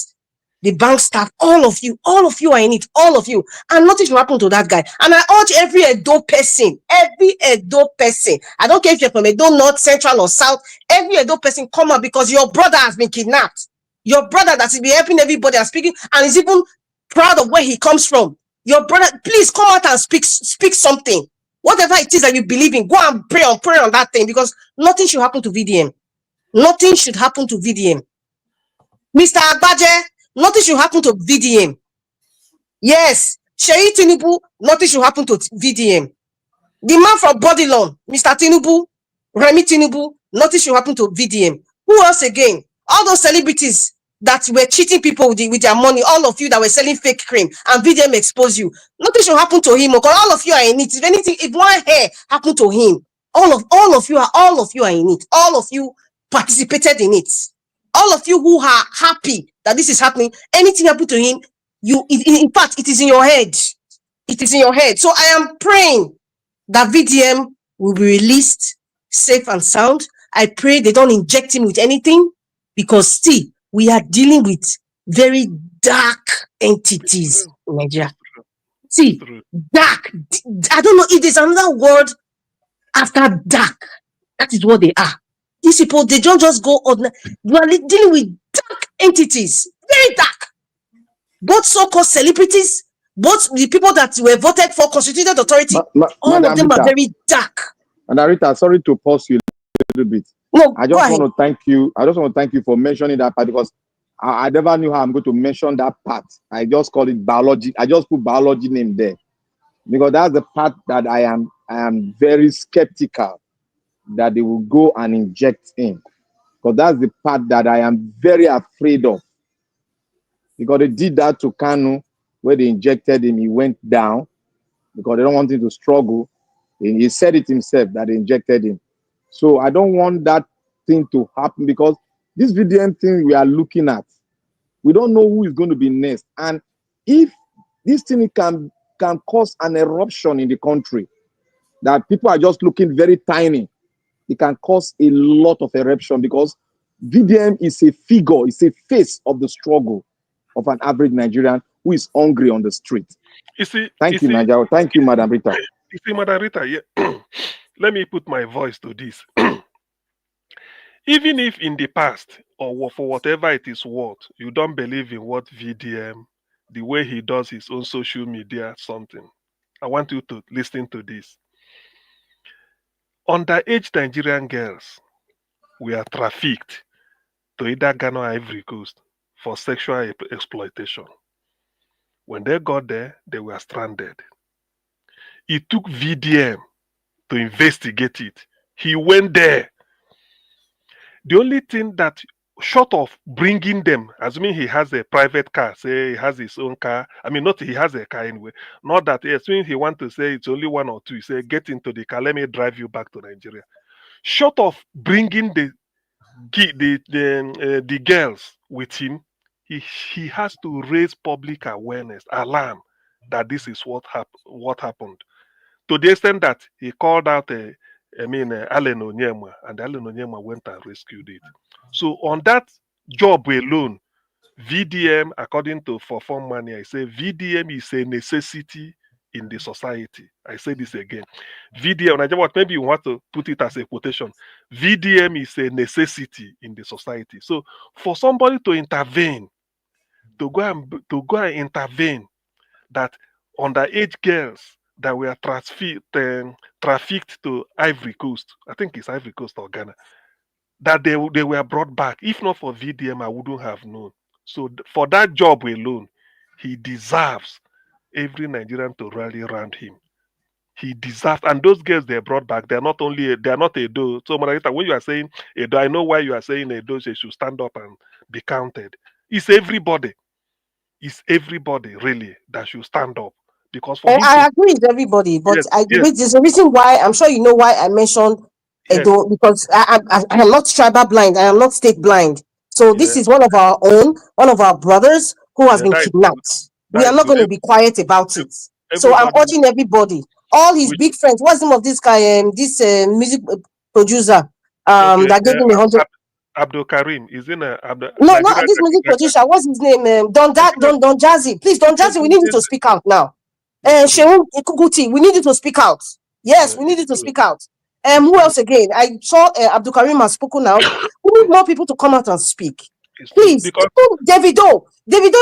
The bank staff, all of you are in it, all of you, and nothing should happen to that guy. And I urge every Edo person, I don't care if you're from Edo North, Central, or South, every Edo person come out, because your brother has been kidnapped. Your brother that is be helping everybody and speaking, and is even proud of where he comes from. Your brother, please come out and speak something. Whatever it is that you believe in, go and pray on that thing, because nothing should happen to VDM. Nothing should happen to VDM. Mr. Agbaje, nothing should happen to VDM. Yes, Sheyi Tinubu, nothing should happen to VDM. The man from Bodilon, Mr. Tinubu, Remi Tinubu, nothing should happen to VDM. Who else again? All those celebrities that were cheating people with their money, all of you that were selling fake cream, and VDM expose you. Nothing should happen to him, because all of you are in it. If anything, if one hair happened to him, all of you are in it. All of you participated in it. All of you who are happy that this is happening, anything happened to him, in fact, it is in your head. It is in your head. So I am praying that VDM will be released safe and sound. I pray they don't inject him with anything, because still, we are dealing with very dark entities in Nigeria. See, dark. I don't know if there's another word after dark. That is what they are. These people, they don't just go ordinary. We are dealing with dark entities. Very dark. Both so-called celebrities, both the people that were voted for constituted authority, all of them are very dark. And Arita, sorry to pause you a little bit. No, I just want to thank you. I just want to thank you for mentioning that part, because I never knew how I'm going to mention that part. I just call it biology. I just put biology name there, because that's the part that I am very skeptical that they will go and inject in, because that's the part that I am very afraid of. Because they did that to Kanu, where they injected him, he went down because they don't want him to struggle. And he said it himself that they injected him. So I don't want that thing to happen, because this VDM thing we are looking at, we don't know who is going to be next. And if this thing can cause an eruption in the country, that people are just looking very tiny, it can cause a lot of eruption, because VDM is a figure, it's a face of the struggle of an average Nigerian who is hungry on the street. You see, Thank you, Nigeria. Thank you, Madam Rita. You see, Madam Rita, yeah. Let me put my voice to this. Even if in the past, or for whatever it is worth, you don't believe in what VDM, the way he does his own social media, something, I want you to listen to this. Underage Nigerian girls were trafficked to either Ghana or Ivory Coast for sexual exploitation. When they got there, they were stranded. It took VDM to investigate it. He went there. The only thing that, short of bringing them, assuming he has a private car, say he has his own car, I mean, not he has a car anyway, not that, assuming he want to say it's only one or two, he say, get into the car, let me drive you back to Nigeria. Short of bringing the girls with him, he has to raise public awareness, alarm, that this is what happened. To the extent that he called out Allen Onyema, and Allen Onyema went and rescued it. So on that job alone, VDM, according to For Money, I say VDM is a necessity in the society. I say this again. VDM, maybe you want to put it as a quotation. VDM is a necessity in the society. So for somebody to intervene, to go and intervene, that underage girls that were trafficked to Ivory Coast, I think it's Ivory Coast or Ghana, that they were brought back. If not for VDM, I wouldn't have known. So for that job alone, he deserves every Nigerian to rally around him. He deserves, and those girls they brought back, they're not Edo. So Margarita, when you are saying Edo, I know why you are saying Edo, they should stand up and be counted. It's everybody. It's everybody really that should stand up. Because for I agree with everybody, but yes. There's a reason why. I'm sure you know why I mentioned Edo, because I am not tribal blind, I am not state blind. So this is one of our own, one of our brothers who has been kidnapped. We are not going to be quiet about it. So I'm urging everybody, all his big friends. What's the name of this guy? This music producer that gave him 100. Abdul Karim is in a No, not this music producer. What's his name? Don Jazzy. Please, Don Jazzy, we need you to speak out now. Shehu Ikuguti, we need you to speak out. Yes, we need you to speak out. Who else again? I saw Abdul Karim has spoken out. We need more people to come out and speak. Please, Davido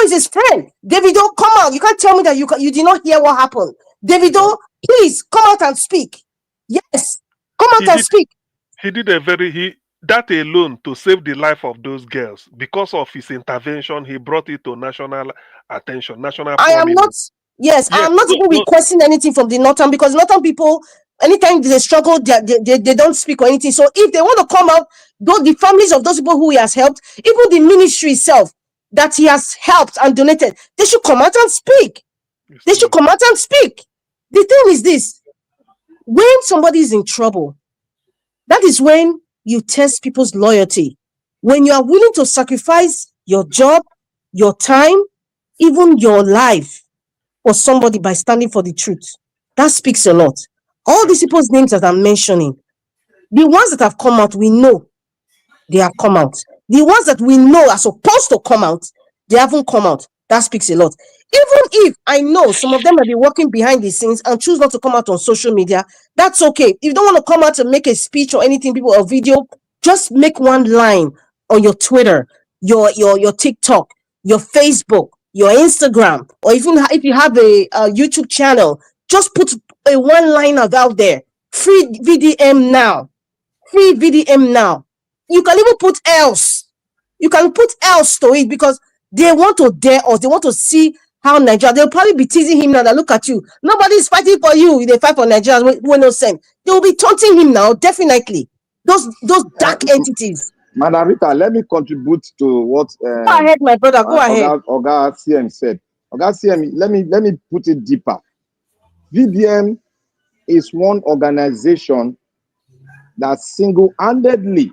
is his friend. Davido, come out. You can't tell me that you did not hear what happened. Davido, please come out and speak. Yes, come out and speak. He did that alone to save the life of those girls. Because of his intervention, he brought it to national attention, national prominence. I am not even requesting anything from the Northern, because Northern people, anytime they struggle, they don't speak or anything. So if they want to come out, the families of those people who he has helped, even the ministry itself that he has helped and donated, they should come out and speak. They should come out and speak. The thing is this: when somebody is in trouble, that is when you test people's loyalty. When you are willing to sacrifice your job, your time, even your life for somebody by standing for the truth, that speaks a lot. All these people's names that I'm mentioning, the ones that have come out, we know they have come out. The ones that we know are supposed to come out, they haven't come out. That speaks a lot. Even if I know some of them may be working behind the scenes and choose not to come out on social media, that's okay. If you don't want to come out and make a speech or anything, people, or video, just make one line on your Twitter, your TikTok, your Facebook, your Instagram, or even if you have a YouTube channel, just put a one-liner out there. Free VDM now. Free VDM now. You can even put else. You can put else to it, because they want to dare us. They want to see how Nigeria. They'll probably be teasing him now that look at you. Nobody's fighting for you. They fight for Nigerians. We no sense. They will be taunting him now. Definitely. Those dark entities. Madam Rita, let me contribute to what go ahead, my brother. Go ahead. Oga CM said. Oga CM, let me put it deeper. VDM is one organization that single-handedly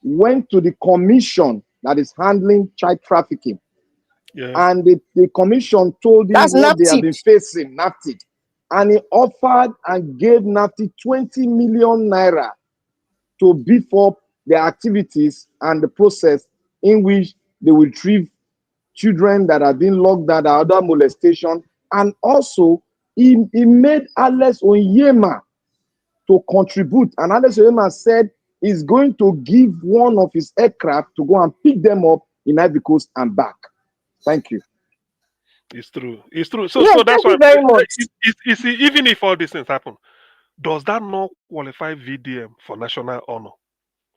went to the commission that is handling child trafficking. Yeah. And the commission told him what they have been facing, NAFTIC. And he offered and gave NAFTIC 20 million naira to beef up their activities and the process in which they will retrieve children that have been locked down, other molestation, and also he made Alex Onyema to contribute. And Alex Onyema said he's going to give one of his aircraft to go and pick them up in Ivory Coast and back. Thank you. It's true. It's true. So, Yes, so that's thank why you very much. you see, even if all these things happen, does that not qualify VDM for national honor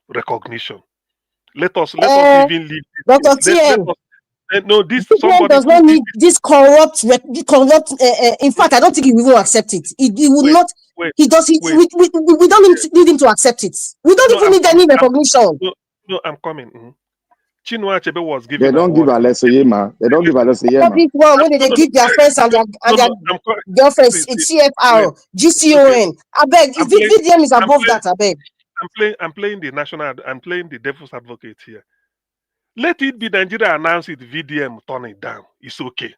recognition? Let us even leave this Dr. case. TM, No, this VDM somebody does not need this corrupt. In fact, I don't think he will even accept it. He would not. He does. We don't need him to accept it. We don't even need any recognition. No, I'm coming. Chinua Achebe was given. They don't give Alex Onyema. They don't give Alex Onyema. Public one when they give their friends and their girlfriends. It's CFR, GCON. I beg. If VDM is above that, I beg. I'm playing the national. I'm playing the devil's advocate here. Let it be Nigeria announce it. VDM turn it down. It's okay.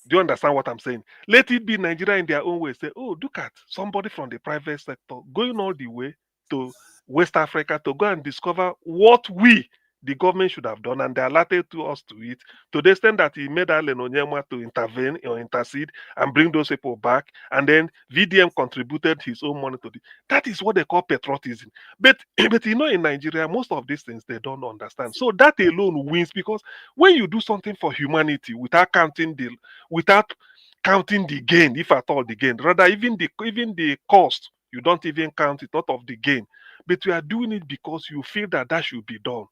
Do you understand what I'm saying? Let it be Nigeria in their own way. Say, oh, look at somebody from the private sector going all the way to West Africa to go and discover what we, the government, should have done, and they alerted to us to it, to the extent that he made Alen Onyema to intervene or intercede and bring those people back, and then VDM contributed his own money to it. That is what they call patriotism. But you know, in Nigeria, most of these things they don't understand. So that alone wins, because when you do something for humanity without counting the gain, if at all the gain, rather even the cost, you don't even count it out of the gain, but you are doing it because you feel that should be done.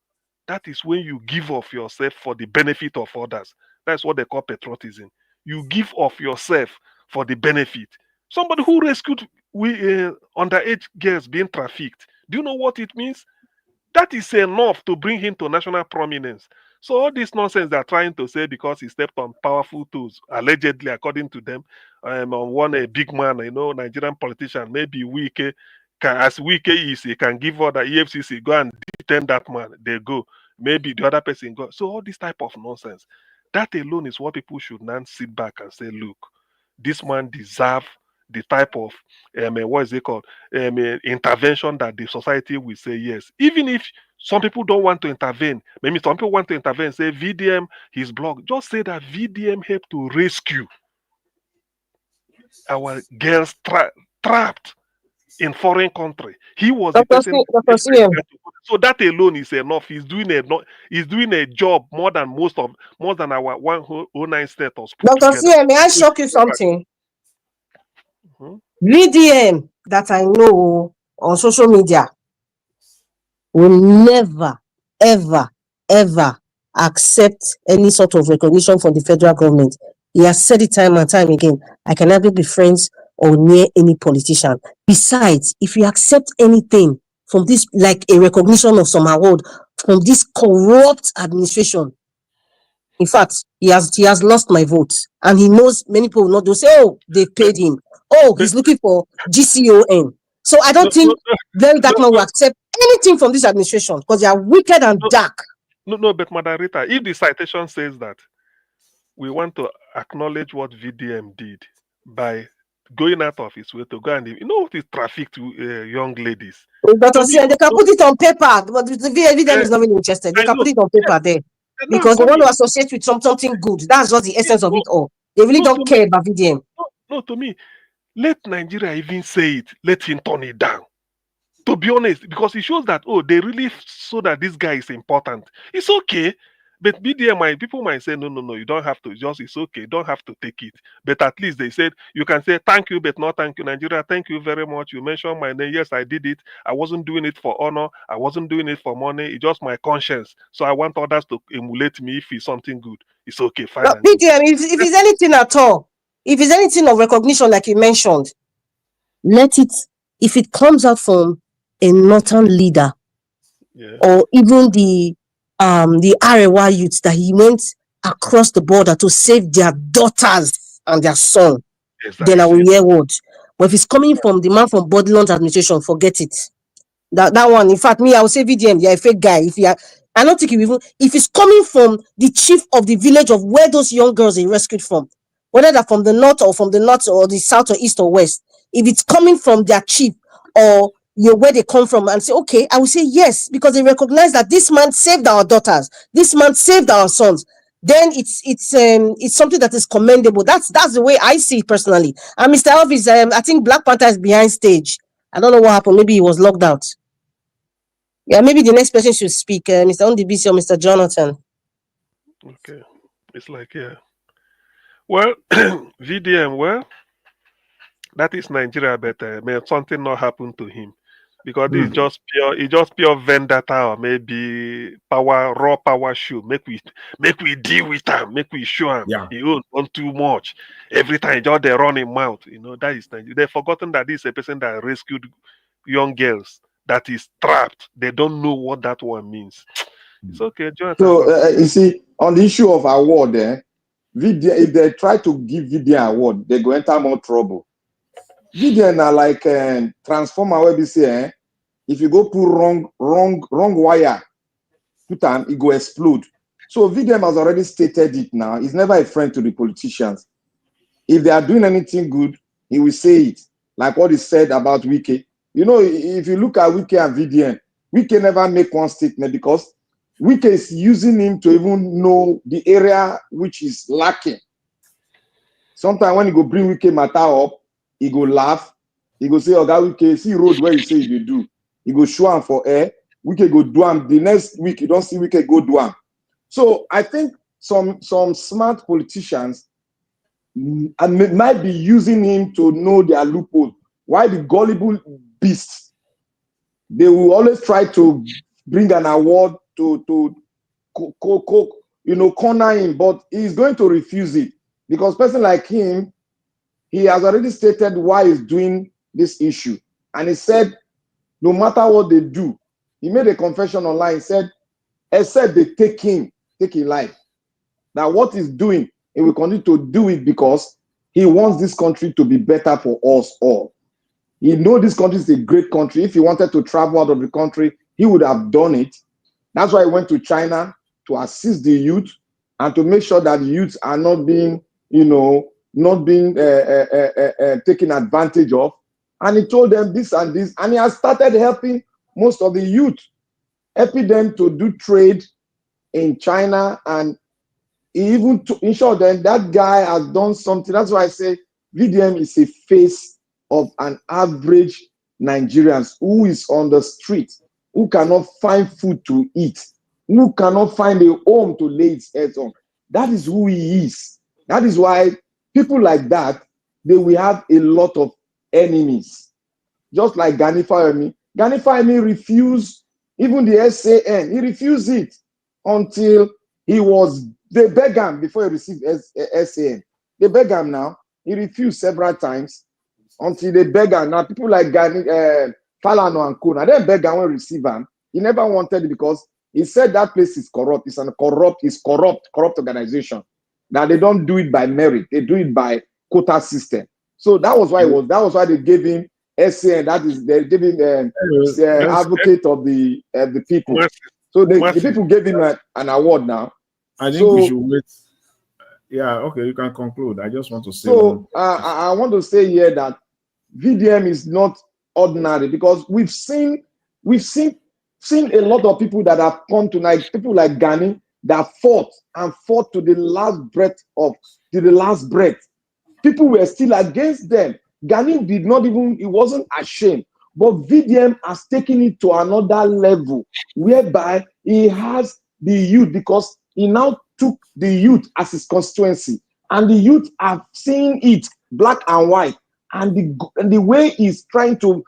That is when you give of yourself for the benefit of others. That's what they call patriotism. You give of yourself for the benefit. Somebody who rescued underage girls being trafficked. Do you know what it means? That is enough to bring him to national prominence. So all this nonsense they're trying to say because he stepped on powerful tools, allegedly, according to them, on one big man, Nigerian politician, maybe Wike, as Wike is, he can give order EFCC, go and detain that man. They go. Maybe the other person go. So all this type of nonsense, that alone is what people should now sit back and say, look, this man deserves the type of intervention that the society will say yes. Even if some people don't want to intervene, maybe some people want to intervene, say VDM, his blog, just say that VDM helped to rescue our girls trapped in foreign country. He was the person. So that alone is enough. He's doing a job more than our 109 status. Dr. CM, may I shock you something? VDM that I know on social media will never, ever, ever accept any sort of recognition from the federal government. He has said it time and time again. I can never be friends or near any politician. Besides, if you accept anything from this, like a recognition of some award from this corrupt administration, in fact, he has lost my vote. And he knows many people will not do. Say, oh, they paid him. Oh, he's looking for GCON. So I don't think Very Dark Man will accept anything from this administration because they are wicked and dark. No, but Madam Rita, if the citation says that we want to acknowledge what VDM did by going out of his way to go and trafficked young ladies. Dr. CM, they can put it on paper, but the VDM is not really interested. They can put it on paper there because they want to associate with something good. That's just the essence of it all. They really don't care about VDM. No, to me, let Nigeria even say it. Let him turn it down. To be honest, because it shows that, they really saw that this guy is important. It's okay. But BDM, people might say, no, you don't have to. It's okay. You don't have to take it. But at least they said, you can say, thank you, but not thank you, Nigeria. Thank you very much. You mentioned my name. Yes, I did it. I wasn't doing it for honor. I wasn't doing it for money. It's just my conscience. So I want others to emulate me if it's something good. It's okay, fine. But BDM, if it's anything at all, if it's anything of recognition, like you mentioned, let it, if it comes out from a northern leader, or even the Arewa youths that he went across the border to save their daughters and their son, then I will hear words. But if it's coming from the man from Bodilon's administration, forget it. That one, in fact, I will say VDM, you're a fake guy. I don't think if it's coming from the chief of the village of where those young girls are rescued from, whether they're from the north or the south or east or west, if it's coming from their chief or where they come from and say, okay, I will say yes, because they recognize that this man saved our daughters, this man saved our sons. Then it's something that is commendable. That's the way I see it personally. And Mr. Elvis, I think Black Panther is behind stage. I don't know what happened. Maybe he was locked out. Yeah, maybe the next person should speak, Mr. Ondibisi or Mr. Jonathan. Okay, it's like, yeah. Well, VDM, well, that is Nigeria, but may something not happen to him, because this is just pure vendetta, or maybe raw power show. Make we deal with him, make we show him he on too much. Every time just they run him out, that is Nigeria. They've forgotten that this is a person that rescued young girls that is trapped. They don't know what that one means. It's okay, Jonathan. So you see, on the issue of award, if they try to give VDM award, they go enter more trouble. VDM are like transformer where we say, if you go put wrong wire, put on, it go explode. So VDM has already stated it now. He's never a friend to the politicians. If they are doing anything good, he will say it. Like what he said about Wike. If you look at Wike and VDM, Wike never make one statement because Wike is using him to even know the area which is lacking. Sometimes when he go bring Wike matter up, he go laugh. He go say, "Oh, that Wike, see road where you say you do." He go show him for air. Wike go do him. The next week, you don't see Wike go do him. So I think some smart politicians might be using him to know their loophole. Why the gullible beasts? They will always try to bring an award to corner him, but he's going to refuse it because person like him, he has already stated why he's doing this issue, and he said no matter what they do, he made a confession online. He said, except they take his life, that what he's doing, he will continue to do it because he wants this country to be better for us all. He knows this country is a great country. If he wanted to travel out of the country, he would have done it. That's why he went to China to assist the youth and to make sure that the youth are not being, taken advantage of. And he told them this and this, and he has started helping most of the youth, helping them to do trade in China, and he even ensured them that guy has done something. That's why I say VDM is a face of an average Nigerian who is on the street, who cannot find food to eat, who cannot find a home to lay his head on. That is who he is. That is why people like that, they will have a lot of enemies. Just like Gani Fayemi. Gani Fayemi refused even the SAN. He refused it until they begged him before he received SAN. They begged him now. He refused several times until they begged him. Now people like Gani, Falano and Kuna, they begged him when he received him. He never wanted it because he said that place is corrupt. It's corrupt organization. Now they don't do it by merit. They do it by quota system. So that was why they gave him SAN. That is, they gave him advocate of the people. So the people gave him an award now. I think we should wait. Yeah, okay, you can conclude. I just want to say. So I want to say here that VDM is not ordinary because we've seen a lot of people that have come tonight, people like Gani, that fought to the last breath. People were still against them. Gani he wasn't ashamed. But VDM has taken it to another level whereby he has the youth, because he now took the youth as his constituency. And the youth are seeing it black and white. And the way he's trying to,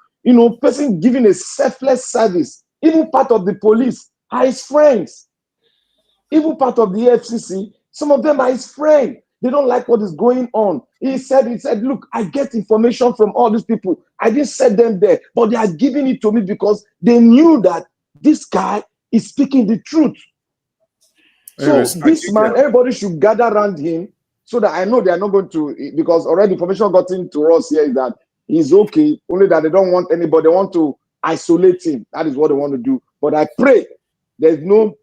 person giving a selfless service, even part of the police are his friends. Even part of the FCC, some of them are his friends. They don't like what is going on. He said, look, I get information from all these people. I didn't set them there, but they are giving it to me because they knew that this guy is speaking the truth. So this man, everybody should gather around him so that I know they are not going to, because already information got into us here is that he's okay, only that they don't want anybody. They want to isolate him. That is what they want to do. But I pray there's no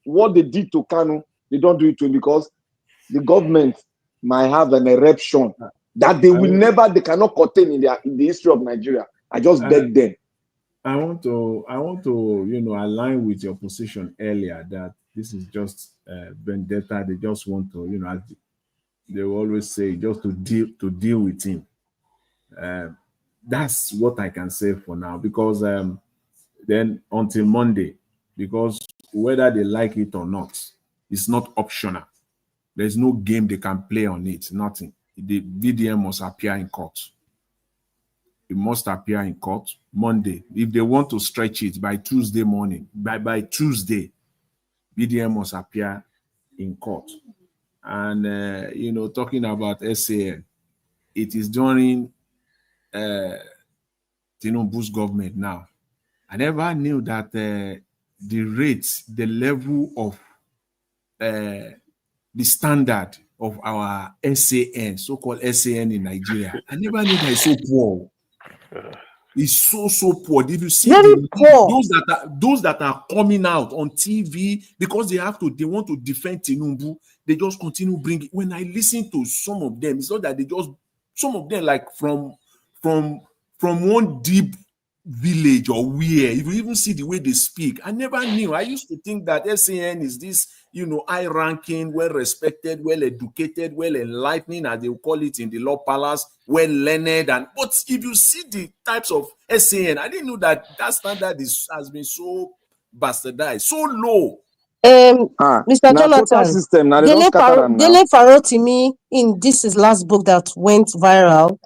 what they did to Kanu, they don't do it to him, because the government might have an eruption that they cannot contain in the history of Nigeria. I just beg them. I want to, align with your position earlier that this is just vendetta. They just want to, as they will always say, just to deal with him. That's what I can say for now, because then until Monday, because whether they like it or not, it's not optional. There's no game they can play on it. Nothing. The VDM must appear in court. It must appear in court Monday. If they want to stretch it by Tuesday morning, by Tuesday, VDM must appear in court. And, talking about SAN, it is during Tinubu's government now. I never knew that the rates, the level of the standard of our SAN, so-called SAN in Nigeria, I never knew that it's so poor. It's so poor. If you see those that are coming out on TV because they want to defend Tinubu, they just continue bringing. When I listen to some of them, it's not that some of them like from one deep village or where, if you even see the way they speak, I never knew. I used to think that SAN is this, high-ranking, well-respected, well-educated, well-enlightening, as they will call it in the law palace, well-learned. But if you see the types of SAN, I didn't know that standard has been so bastardized, so low. Mr. Jonathan, Dele Farotimi in this his last book that went viral,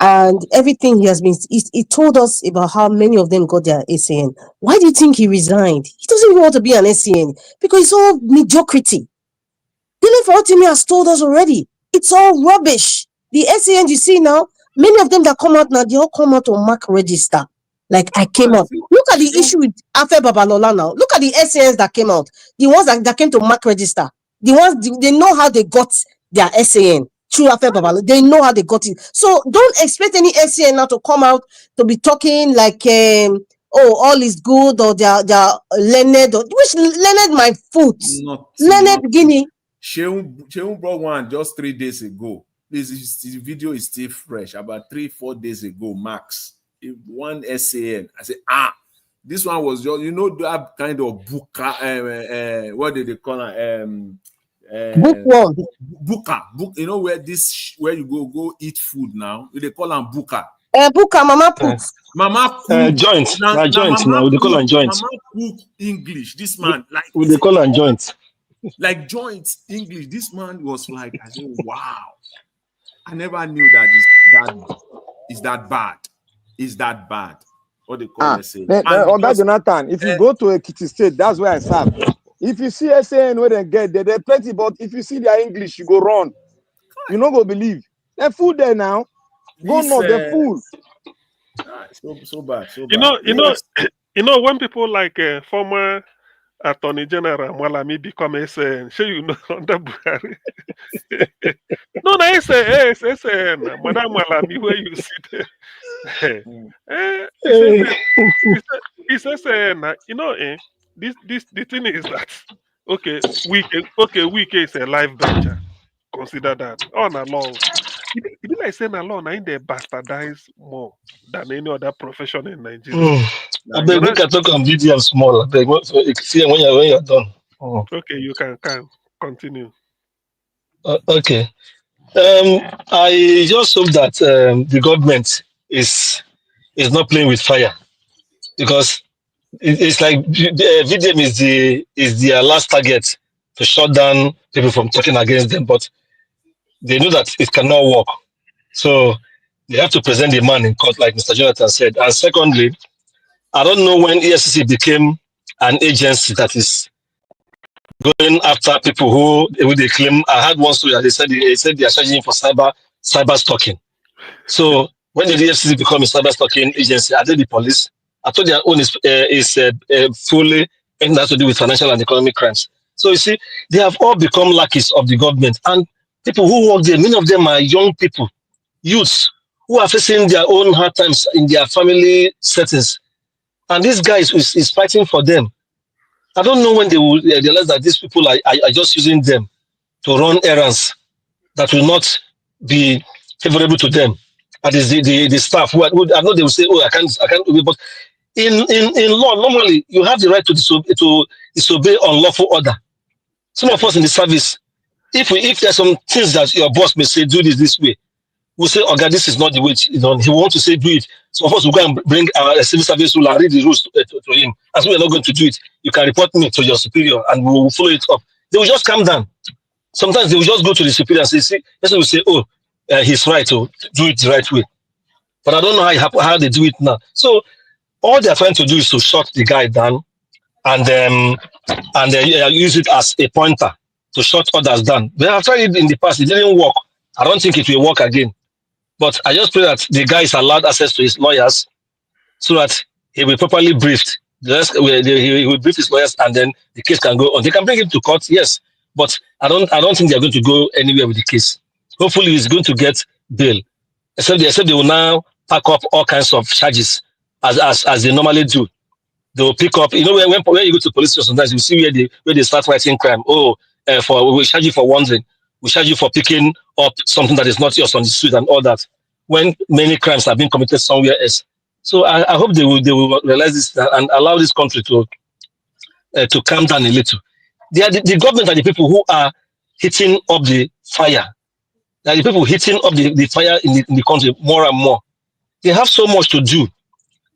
and everything he told us about how many of them got their SAN. Why do you think he resigned? He doesn't even want to be an SAN because it's all mediocrity. Dele Farotimi has told us already. It's all rubbish. The SAN you see now, many of them that come out now, they all come out on mark register. Like I came out. Look at the issue with Afe Babalola now. Look at the SANs that came out. The ones that came to mark register. The ones they know how they got their SAN through Afe Babalola. They know how they got it. So don't expect any SAN now to come out to be talking like all is good, or they're learned, or which learned my foot. Learned Guinea. Sheung brought one just 3 days ago. This video is still fresh, about 3-4 days ago, max. One SAN. I said, this one was just, that kind of buka, what did they call it? Bookworm. Buka. Where you go eat food now. They call them buka. Buka, mama put. Mama cook. Joint. Joint now. They call them joint. Mama cook English. This man, they call them joint. Like joint English. This man was like, I said, wow. I never knew that it's that bad. Is that bad? What they call SAN. Oga Jonathan, if you go to Ekiti State, that's where I serve. If you see SAN where they get there, they're plenty, but if you see their English, you go run. You not go believe. They're full there now. Go north, they're full. So bad. When people like former Attorney General Malami become SAN, under Buhari. No, SAN, Madam Malami, where you sit there. It's SAN. The thing is that Wike is a life venture. Consider that on along. It be like saying alone, I think they bastardize more than any other profession in Nigeria. I beg we can talk on VDM small. I beg see when you're done. Okay, you can continue. Okay. I just hope that the government is not playing with fire, because it's like VDM is their last target to shut down people from talking against them, but they know that it cannot work. So they have to present the man in court, like Mr. Jonathan said. And secondly, I don't know when EFCC became an agency that is going after people who they claim. I had one story that they said they are charging for cyber stalking. So when did the EFCC become a cyber stalking agency? Are they the police? I thought their own is fully and has to do with financial and economic crimes. So you see, they have all become lackeys of the government, and people who work there, many of them are young people, youths who are facing their own hard times in their family settings, and this guy is fighting for them. I don't know when they will realize that these people are just using them. to run errands that will not be favorable to them. And this guy is fighting for them. I don't know when they will realize that these people are just using them to run errands that will not be favorable to them. And this guy is fighting for them. I don't know when they will realize that these people are just using them to run errands that will not be favorable to them. And this guy is fighting for them. I don't know when they will realize that these people are just using them to run errands that will not be favorable to them. that is the staff who I know they will say, oh, I can't obey, but in law, normally you have the right to disobey unlawful order. Some of us in the service, if there's some things that your boss may say, do this way, we'll say, oh God, this is not the way it's done. He wants to say do it. So of course we'll go and bring our civil service rule and read the rules to him. As we're not going to do it, you can report me to your superior and we will follow it up. They will just calm down. Sometimes they will just go to the superior and say, see, person will say, oh, he's right to do it the right way. But I don't know how they do it now. So all they're trying to do is to shut the guy down and use it as a pointer to shut others down. They have tried it in the past. It didn't work. I don't think it will work again. But I just pray that the guy is allowed access to his lawyers so that he will properly briefed. He will brief his lawyers and then the case can go on. They can bring him to court, yes. But I don't think they're going to go anywhere with the case. Hopefully he's going to get bail. Except they will now pack up all kinds of charges as they normally do. They will pick up, when you go to police station, sometimes you see where they start writing crime. We charge you for wandering. We charge you for picking up something that is not yours on the street and all that. When many crimes have been committed somewhere else. So I hope they will realize this and allow this country to calm down a little. The government are the people who are hitting up the fire. They are the people hitting up the fire in the country more and more. They have so much to do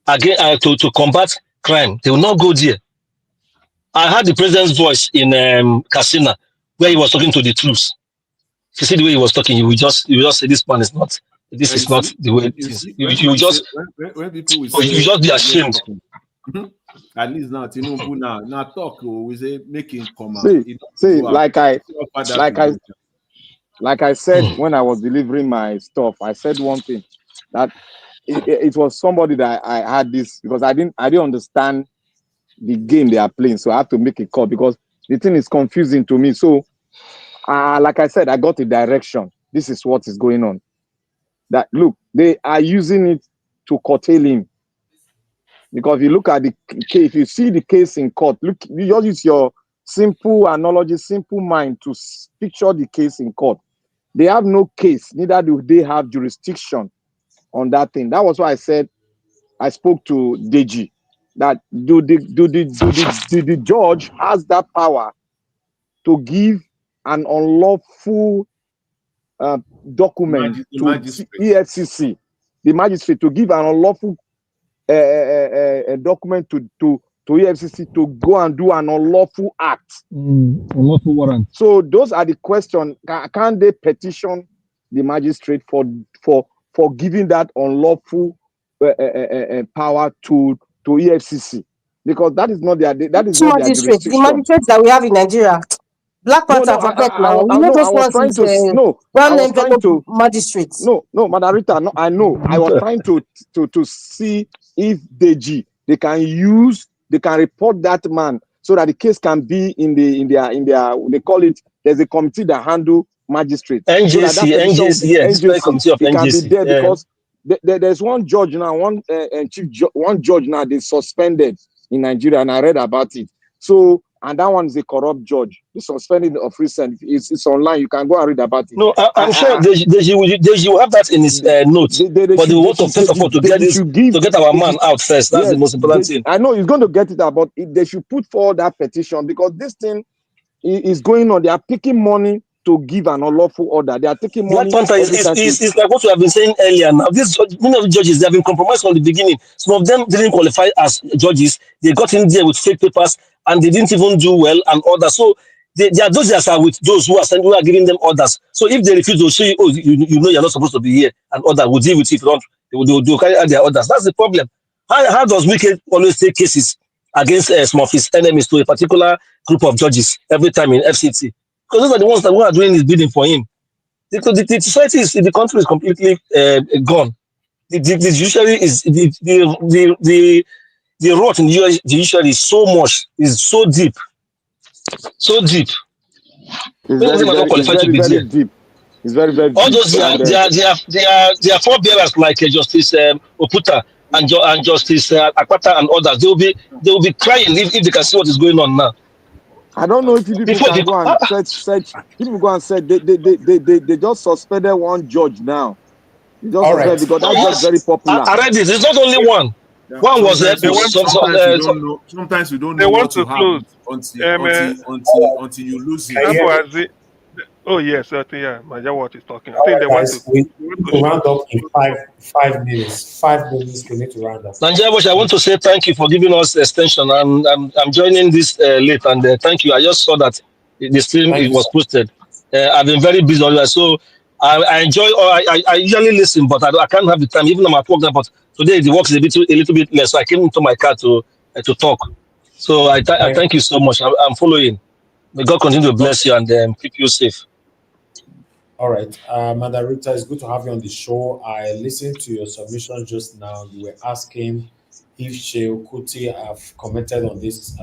again to combat crime. They will not go there. I heard the president's voice in Katsina where he was talking to the troops. If you see the way he was talking, you will just say this man is not. This is not the way it is. You just be ashamed. At least now, now talk. We say making come out. See, like I said when I was delivering my stuff, I said one thing that it was somebody that I had this because I didn't understand the game they are playing, so I have to make a call because the thing is confusing to me. So, like I said, I got a direction. This is what is going on. That look, they are using it to curtail him. Because if you look at the case, if you see the case in court, look, you just use your simple analogy, simple mind to picture the case in court. They have no case, neither do they have jurisdiction on that thing. That was why I said I spoke to Deji. That do the judge has that power to give an unlawful document to EFCC, the magistrate, to give an unlawful document to EFCC to go and do an unlawful act. Unlawful warrant. So those are the questions. Can they petition the magistrate for giving that unlawful power to EFCC? Because that is not their The magistrates that we have in Nigeria. Black Panther forget now. We know those ones magistrates. No, Madarita, no, I know. I was trying to see if they can report that man so that the case can be in their they call it, there's a committee that handle magistrates. NJC, yes, committee of NJC. Can be there because there's one judge now, one judge now they suspended in Nigeria, and I read about it. So, and that one is a corrupt judge. The suspended of recent. It's online. You can go and read about it. No, I'm sure they will have that in his notes. But they want to first of all to get our man out first. That's the most important thing. I know he's going to get it out, but they should put forward that petition because this thing is going on. They are picking money to give an unlawful order. They are taking money. Black Panther is like what we have been saying earlier. Now, many of the judges, they have been compromised from the beginning. Some of them didn't qualify as judges. They got in there with fake papers and they didn't even do well and orders. So they are those that are with those who are giving them orders. So if they refuse to show you, oh, you know you're not supposed to be here, and order will deal with it. They'll carry out their orders. That's the problem. How does Wike always take cases against some of his enemies to a particular group of judges every time in FCT? Because those are the ones that are doing his bidding for him. The society the country is completely gone. The judiciary is the rot in the judiciary is so much, is so deep. So deep. It's very deep. It's very deep. All those they are forebearers like Justice Oputa and Justice Akwata and others. They will be crying if they can see what is going on now. I don't know if people can go and search. People go and say they just suspended one judge now. Just to say, because that's just very popular. I read this. It's not only one. Yeah, One was sometimes we don't know what to have until you lose it. Oh yes, I think Majawat is talking. I think they want to. We need to round up in 5 minutes. 5 minutes. We need to round up. Nigeria Watch, I want to say thank you for giving us the extension. I'm joining this late, and thank you. I just saw that the stream was posted. I've been very busy already, so I enjoy. Or I usually listen, but I can't have the time. Even though I'm at work now, but today the work is a little bit less, so I came into my car to talk. So I thank you so much. I'm following. May God continue to bless you and keep you safe. All right, Madam Rita, it's good to have you on the show. I listened to your submission just now. You were asking if Sheikh Kuti have commented on this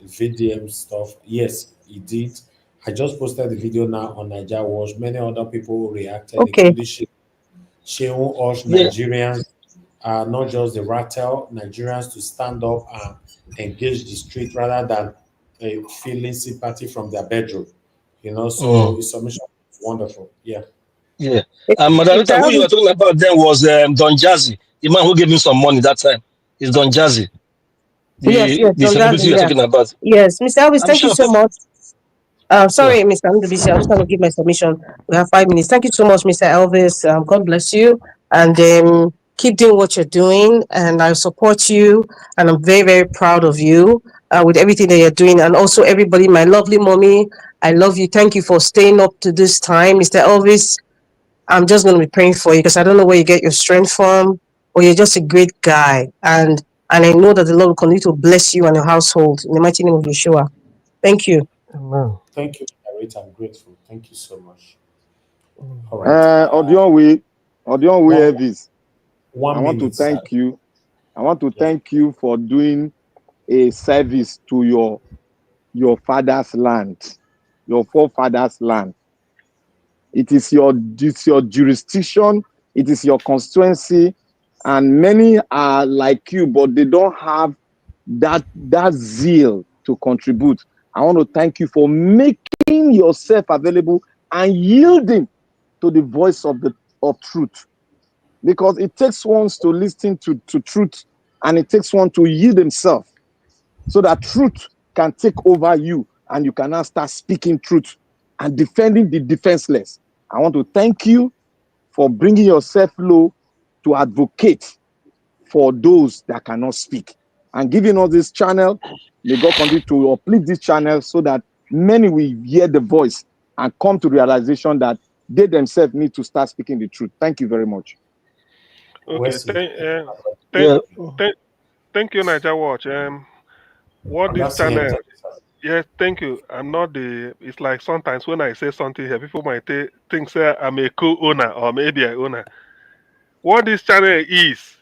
VDM stuff. Yes, he did. I just posted the video now on Nigeria Watch. Many other people reacted, including Sheikh urged Nigerians, not just the Rattel, Nigerians to stand up and engage the street rather than feeling sympathy from their bedroom. So his submission was wonderful. Yeah. And Madam Rita, who you were talking about then was Don Jazzy, the man who gave him some money that time. It's Don Jazzy. Yes, the celebrity you're talking about. Yes, Mr. Elvis, thank you so much. Sorry, Mr. Ndubisi, I'm just going to give my submission. We have 5 minutes. Thank you so much, Mr. Elvis. God bless you. And keep doing what you're doing. And I support you. And I'm very, very proud of you with everything that you're doing. And also everybody, my lovely mommy, I love you. Thank you for staying up to this time. Mr. Elvis, I'm just going to be praying for you because I don't know where you get your strength from, but you're just a great guy. And I know that the Lord will continue to bless you and your household in the mighty name of Yeshua. Thank you. Thank you, Rita. I'm grateful. Thank you so much. All right. Odionwe Elvis. I want to minute, thank you. I want to thank you for doing a service to your father's land, your forefathers' land. It is your jurisdiction. It is your constituency, and many are like you, but they don't have that zeal to contribute. I want to thank you for making yourself available and yielding to the voice of truth, because it takes one to listen to truth, and it takes one to yield himself so that truth can take over you and you can now start speaking truth and defending the defenseless. I want to thank you for bringing yourself low to advocate for those that cannot speak and giving us this channel. May God continue to uplift this channel so that many will hear the voice and come to realization that they themselves need to start speaking the truth. Thank you very much. Okay, thank you, Niger Watch. What this channel? Yes, thank you. I'm not it's like sometimes when I say something here, people might think say I'm a co-owner or maybe an owner. What this channel is,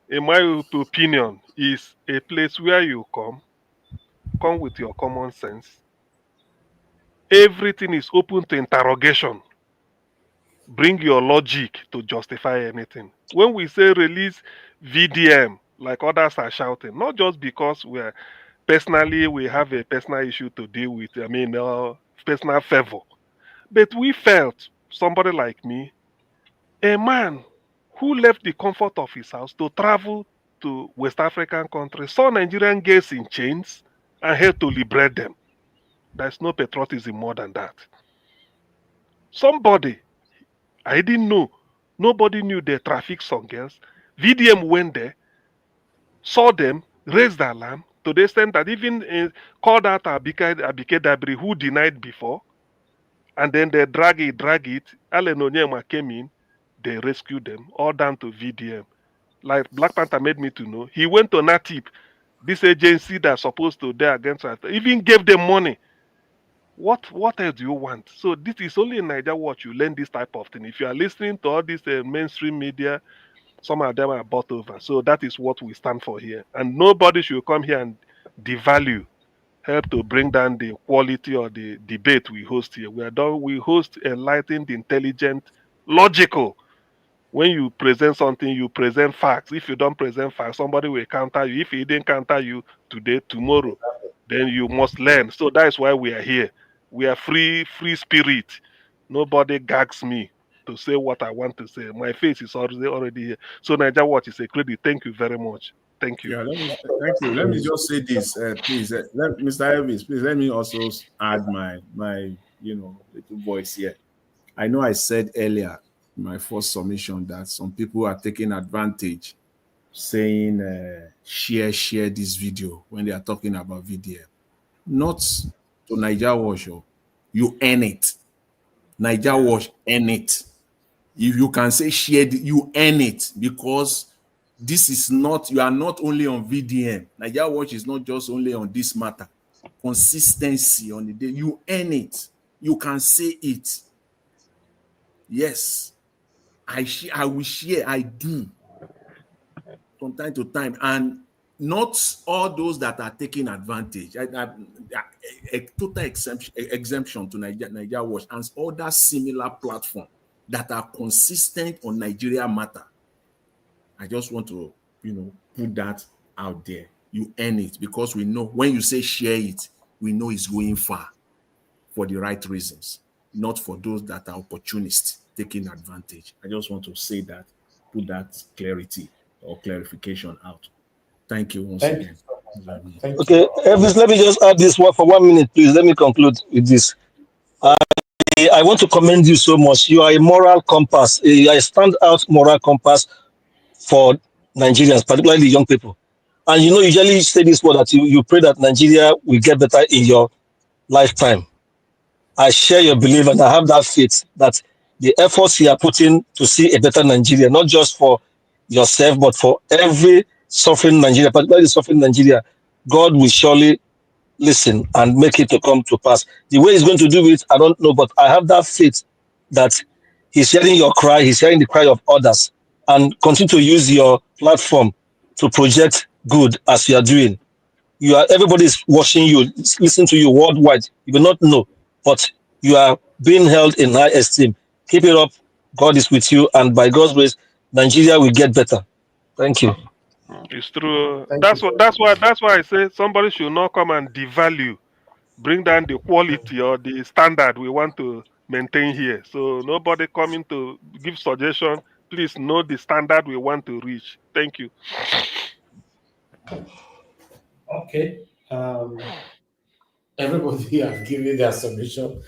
in my opinion, is a place where you come with your common sense. Everything is open to interrogation. Bring your logic to justify anything. When we say release VDM, like others are shouting, not just because we have a personal issue to deal with, personal favor, but we felt somebody like me, a man who left the comfort of his house to travel to West African countries, saw Nigerian girls in chains and had to liberate them. There's no patriotism more than that. Somebody, I didn't know, nobody knew they trafficked some girls. VDM went there, saw them, raised the alarm to the extent that even called out Abike Dabiri, who denied before, and then they drag it. Allen Onyema came in, they rescued them, all down to VDM. Like Black Panther made me to know, he went to NATIP, this agency that's supposed to do against us, even gave them money. What else do you want? So this is only in Nigeria Watch you learn this type of thing. If you are listening to all this mainstream media, some of them are bought over. So that is what we stand for here. And nobody should come here and devalue, help to bring down the quality or the debate we host here. We host enlightened, intelligent, logical. When you present something, you present facts. If you don't present facts, somebody will counter you. If he didn't counter you today, tomorrow, then you must learn. So that is why we are here. We are free spirit. Nobody gags me. to say what I want to say. My face is already here. So Niger Watch is a credit. Thank you very much. Thank you. Yeah, thank you. Let me just say this, please, Mr. Elvis, please let me also add my little voice here. I know I said earlier in my first submission that some people are taking advantage, saying share this video when they are talking about VDM. Not to Niger Watch. You earn it. Niger Watch earn it. If you can say share, you earn it, because this is not, you are not only on VDM. Niger Watch is not just only on this matter. Consistency on the day, you earn it. You can say it. Yes, I will share. I do from time to time, and not all those that are taking advantage. A total exemption to Niger Watch and other similar platforms that are consistent on Nigeria matter. I just want to, put that out there. You earn it, because we know when you say share it, we know it's going far for the right reasons, not for those that are opportunists taking advantage. I just want to say that, put that clarity or clarification out. Thank you once again. Okay, Elvis, let me just add this one for 1 minute, please. Let me conclude with this. I want to commend you so much. You are a moral compass, a standout moral compass for Nigerians, particularly young people. And you usually say this word that you pray that Nigeria will get better in your lifetime. I share your belief, and I have that faith that the efforts you are putting to see a better Nigeria, not just for yourself, but for every suffering Nigeria, particularly suffering Nigeria, God will surely listen and make it to come to pass. The way he's going to do it, I don't know, but I have that faith that he's hearing your cry, he's hearing the cry of others, and continue to use your platform to project good as you are doing. Everybody is watching you, listening to you worldwide. You will not know, but you are being held in high esteem. Keep it up. God is with you, and by God's grace, Nigeria will get better. Thank you. It's true. That's why I say somebody should not come and devalue, bring down the quality or the standard we want to maintain here. So nobody coming to give suggestion. Please know the standard we want to reach. Thank you. Okay. Everybody have given their submission.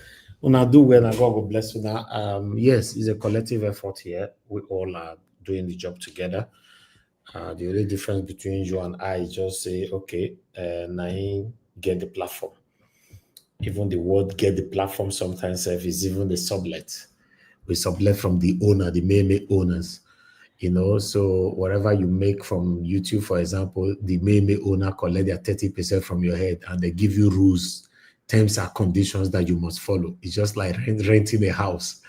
Una do well, and God will bless you now. Yes, it's a collective effort here. We all are doing the job together. The only difference between you and I is just say, okay, now get the platform. Even the word get the platform sometimes is even the sublet. We sublet from the owner, the main owners. So whatever you make from YouTube, for example, the main owner collect their 30% from your head, and they give you rules, terms and conditions that you must follow. It's just like renting a house.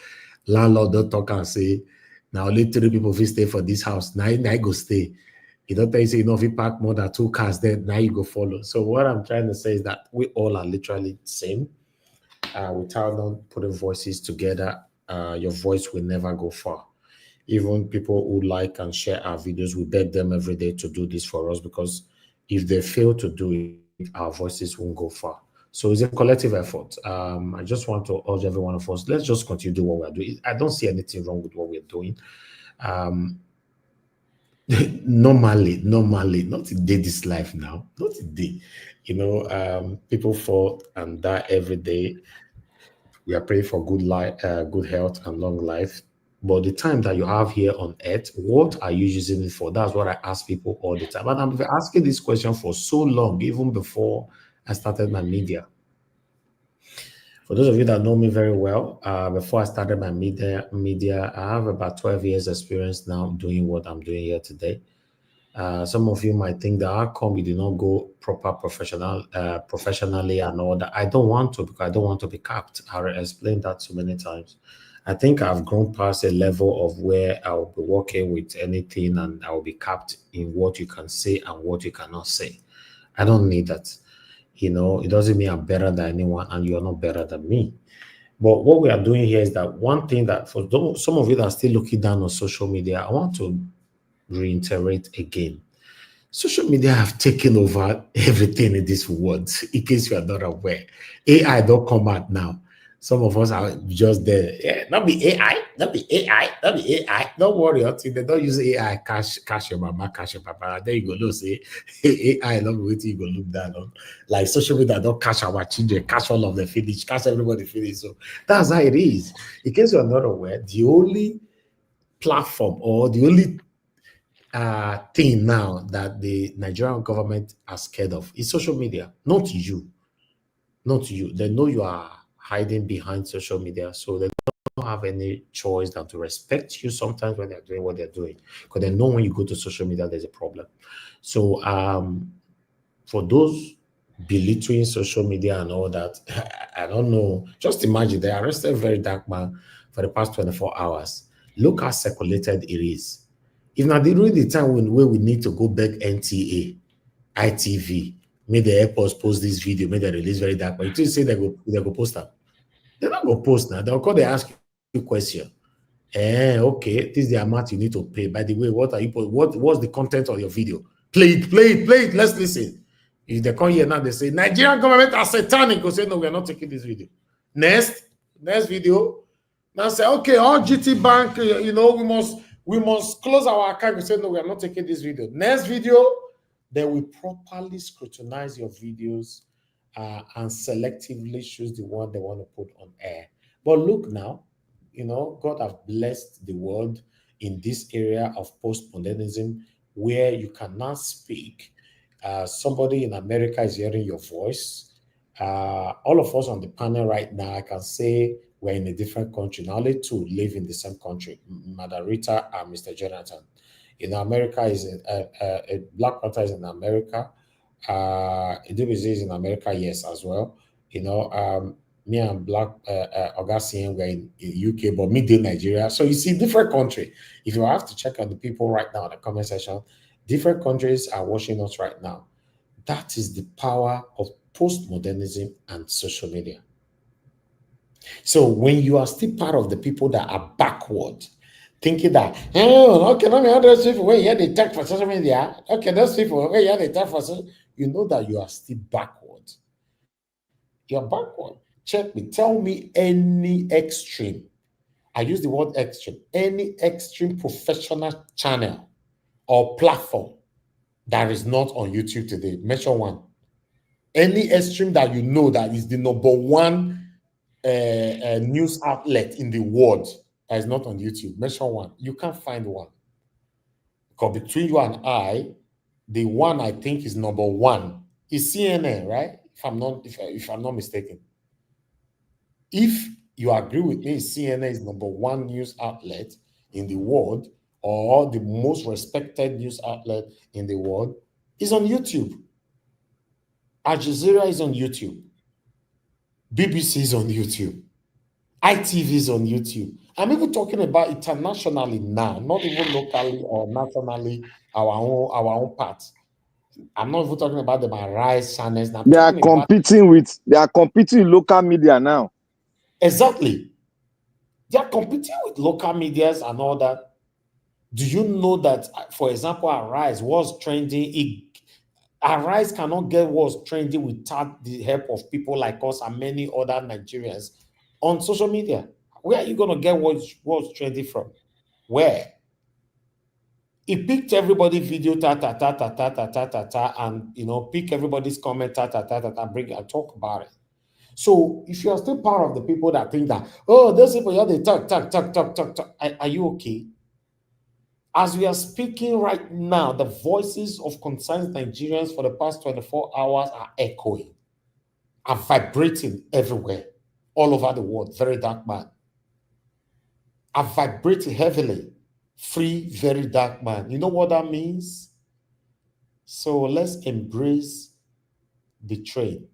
Landlord don't talk and say, now only 3 people will stay for this house. Now I go stay. You don't tell you say, if you park more than 2 cars, then now you go follow. So what I'm trying to say is that we all are literally the same. Without not putting voices together, your voice will never go far. Even people who like and share our videos, we beg them every day to do this for us, because if they fail to do it, our voices won't go far. So it's a collective effort. I just want to urge every one of us, let's just continue to do what we're doing. I don't see anything wrong with what we're doing. Normally, not a day this life now, not a day. People fall and die every day. We are praying for good life, good health and long life. But the time that you have here on earth, what are you using it for? That's what I ask people all the time. And I've been asking this question for so long, even before I started my media. For those of you that know me very well, before I started my media, I have about 12 years experience now doing what I'm doing here today. Some of you might think that how come you did not go professionally and all that. I don't want to, because I don't want to be capped. I explained that so many times. I think I've grown past a level of where I'll be working with anything and I'll be capped in what you can say and what you cannot say. I don't need that. It doesn't mean I'm better than anyone and you're not better than me. But what we are doing here is that one thing that for some of you that are still looking down on social media, I want to reiterate again. Social media have taken over everything in this world, in case you are not aware. AI don't come out now. Some of us are just there. Yeah, not be AI, not be AI, not be AI. Don't worry, until they don't use AI, cash your mama, cash your papa. There you go, no say AI, not waiting, you go look down on. Like social media don't cash our children, cash all of the finish, cash everybody finish. So that's how it is. In case you're not aware, the only platform or the only thing now that the Nigerian government are scared of is social media, not you. Not you. They know you are hiding behind social media, so they don't have any choice than to respect you sometimes when they're doing what they're doing, because they know when you go to social media, there's a problem. So for those belittling social media and all that, I don't know. Just imagine they arrested Very Dark Man for the past 24 hours. Look how circulated it is. If not during the time where we need to go back NTA, ITV, may the airports post this video, may they release Very Dark, but you just say they go post that. They're not going to post now. They'll call, they ask you a question. Okay, this is the amount you need to pay. By the way, what's the content of your video? Play it, let's listen. If they come here now, they say, Nigerian government are satanic. Go say, no, we are not taking this video. Next video. Now say, okay, all GT Bank, we must close our account. We say, no, we are not taking this video. Next video, they will properly scrutinize your videos and selectively choose the one they want to put on air. But look now, God have blessed the world in this area of postmodernism where you can now speak. Somebody in America is hearing your voice. All of us on the panel right now, I can say we're in a different country. Now, only two live in the same country, Mother Rita and Mr. Jonathan. America is a Black Panther is in America. DBZ is in America, yes, as well. Me and Black Augustine were in UK, but me in Nigeria. So you see, different country. If you have to check on the people right now in the comment section, different countries are watching us right now. That is the power of postmodernism and social media. So when you are still part of the people that are backward, thinking that, okay, let me address people where you they talk for social media. Okay, those people where you they talk for social, you know that you are still backward. You're backward. Check me. Tell me any extreme. I use the word extreme. Any extreme professional channel or platform that is not on YouTube today. Mention one. Any extreme that you know that is the number one news outlet in the world that is not on YouTube. Mention one. You can't find one. Because between you and I, the one I think is number one is CNN, right? If I'm not mistaken. If you agree with me, CNN is number one news outlet in the world, or the most respected news outlet in the world, is on YouTube. Al Jazeera is on YouTube. BBC is on YouTube. ITV is on YouTube. I'm even talking about internationally now, not even locally or nationally, our own part. I'm not even talking about the Rise channels. They are competing with local media now. Exactly. They are competing with local medias and all that. Do you know that, for example, Arise was trending? Arise cannot get what's trending without the help of people like us and many other Nigerians on social media. Where are you going to get what's trending from? Where? It picked everybody's video, and pick everybody's comment, bring and talk about it. So if you are still part of the people that think that, those people, they talk, are you okay? As we are speaking right now, the voices of concerned Nigerians for the past 24 hours are echoing, are vibrating everywhere, all over the world. Very Dark Man. Are vibrating heavily. Free, Very Dark Man. You know what that means? So let's embrace the trend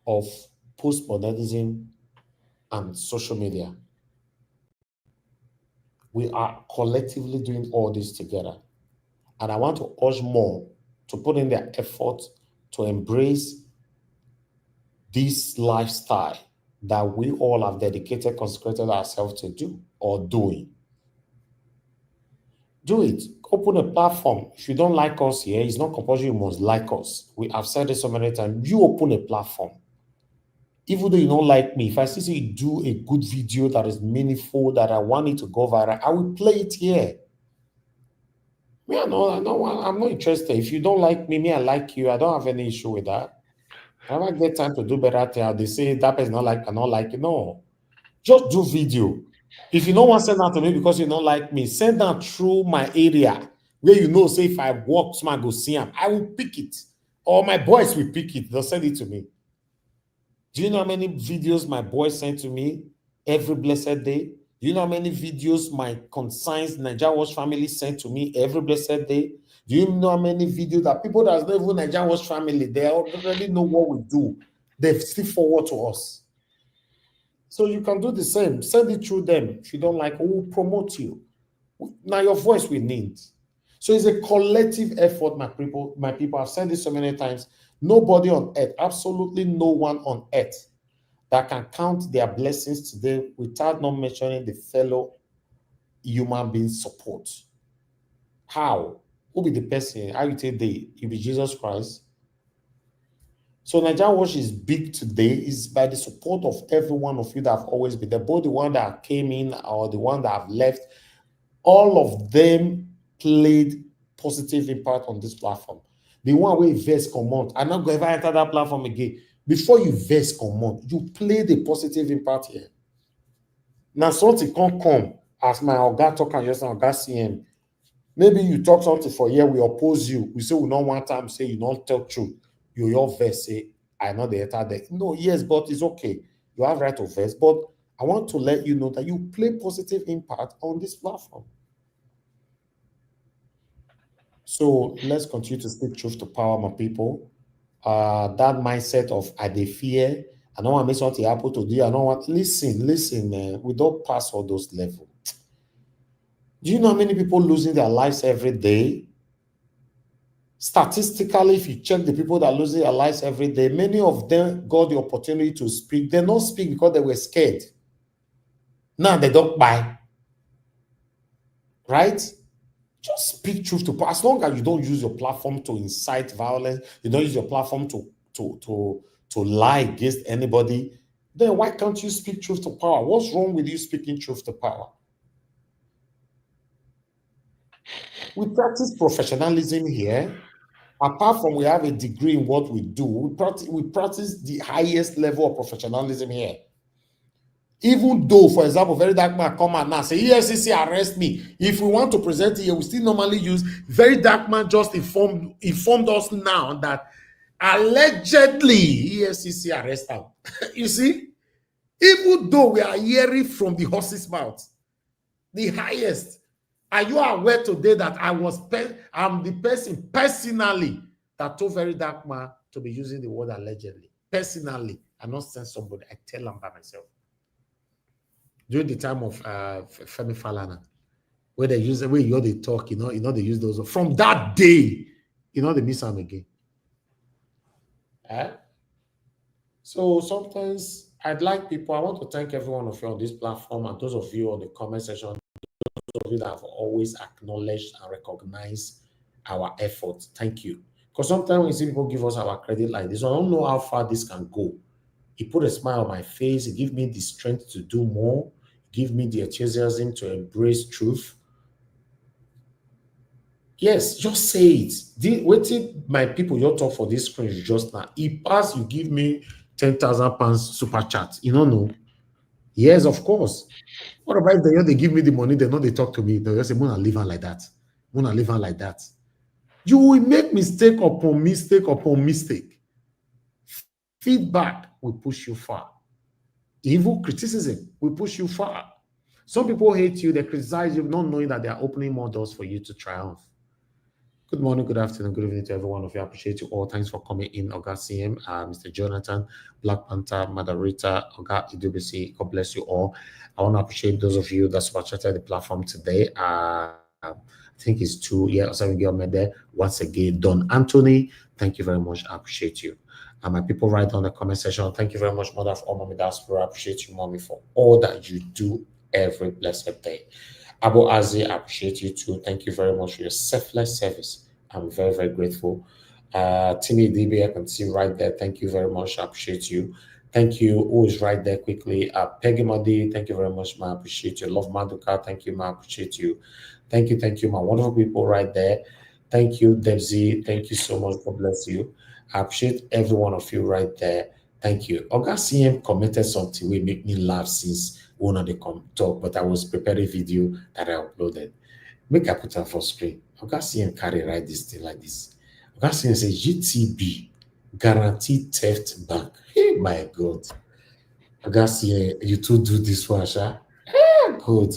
of postmodernism and social media. We are collectively doing all this together. And I want to urge more to put in their effort to embrace this lifestyle that we all have dedicated, consecrated ourselves to do or doing. Do it. Open a platform. If you don't like us here, it's not compulsory you must like us. We have said it so many times. You open a platform. Even though you don't like me, if I see you do a good video that is meaningful, that I want it to go viral, I will play it here. Me, I'm not interested. If you don't like me, I like you. I don't have any issue with that. I might get time to do better thing. They say that person not like, I not like it. No. Just do video. If you don't want to send that to me because you don't like me, send that through my area where you know, say if I walk, someone go see him, I will pick it. Or my boys will pick it. They'll send it to me. Do you know how many videos my boys send to me every blessed day? Do you know how many videos my consigns Nigeria Watch family send to me every blessed day? Do you know how many videos that people that's not even Nigeria Watch family, they already know what we do. They still forward to us. So you can do the same. Send it through them. If you don't like, we'll promote you. Now your voice we need. So it's a collective effort, my people. My people, I've said this so many times. Nobody on earth, absolutely no one on earth that can count their blessings today without not mentioning the fellow human being support. How? Who be the person? How you take the? It be Jesus Christ. So Nigeria Watch is big today is by the support of every one of you that have always been there, both the one that came in or the one that have left. All of them played positive impact on this platform. The one where Vest command, I'm not going to ever enter that platform again. Before you Vest command, you play the positive impact here. Now something can't come as my Oga talk and just Oga CM. Maybe you talk something for a year, we oppose you. We say we don't want time, say you don't tell truth. You your Vest say, I know the enter there. No, yes, but it's okay. You have right to Vest, but I want to let you know that you play positive impact on this platform. So let's continue to speak truth to power, my people. That mindset of I dey fear, I don't want to make something happen to you. I don't want listen, man. We don't pass all those levels. Do you know how many people losing their lives every day? Statistically, if you check the people that are losing their lives every day, many of them got the opportunity to speak. They don't speak because they were scared. Now they don't buy. Right? Just speak truth to power. As long as you don't use your platform to incite violence, you don't use your platform to lie against anybody, then why can't you speak truth to power? What's wrong with you speaking truth to power? We practice professionalism here. Apart from we have a degree in what we do, we practice the highest level of professionalism here. Even though, for example, Very Dark Man come out now say EFCC arrest me. If we want to present it here, we still normally use Very Dark Man just informed us now that allegedly EFCC arrest him. You see, even though we are hearing from the horse's mouth, the highest. Are you aware today that I'm the person personally that told Very Dark Man to be using the word allegedly? Personally, I not send somebody. I tell them by myself. During the time of Femi Falana, where they use the way they talk, they use those. From that day, they miss them again. So sometimes I'd like people. I want to thank every one of you on this platform and those of you on the comment section. Those of you that have always acknowledged and recognized our efforts. Thank you. Because sometimes when you see people give us our credit like this, I don't know how far this can go. It put a smile on my face. It gives me the strength to do more. It gives me the enthusiasm to embrace truth. Yes, just say it. Waiting, my people, you talk for this screen just now. It pass, you give me 10,000 pounds super chat. You don't know. Yes, of course. What about if they give me the money, they know they talk to me. They just say, Mona, live on like that. Mona, live on like that. You will make mistake upon mistake upon mistake. Feedback will push you far. Evil criticism will push you far. Some people hate you, they criticize you, not knowing that they are opening more doors for you to triumph. Good morning, good afternoon, good evening to every one of you. I appreciate you all. Thanks for coming in, Oga CM, Mr. Jonathan, Black Panther, Madarita, Oga Idubisi. God bless you all. I want to appreciate those of you that super chatted the platform today. I think it's 2 years. There. Once again, Don Anthony, thank you very much. I appreciate you. And my people right down in the comment section, thank you very much, Mother of all Mommy Diaspora. I appreciate you, Mommy, for all that you do every blessed day. Abu Azi, I appreciate you too. Thank you very much for your selfless service. I'm very, very grateful. Timmy DB, I can see right there. Thank you very much. I appreciate you. Thank you. Who is right there quickly? Peggy Madi, thank you very much, ma. I appreciate you. Love Maduka, thank you, ma. I appreciate you. Thank you, my wonderful people right there. Thank you, Debsy. Thank you so much. God bless you. I appreciate every one of you right there. Thank you. Oga CM commented something will make me laugh since one of the talk, but I was preparing a video that I uploaded. Make I put on for screen. Oga CM carry write this thing like this. Oga CM says GTB, Guaranteed Theft Bank. Hey, my God. Oga CM, you two do this one, Sha? Good.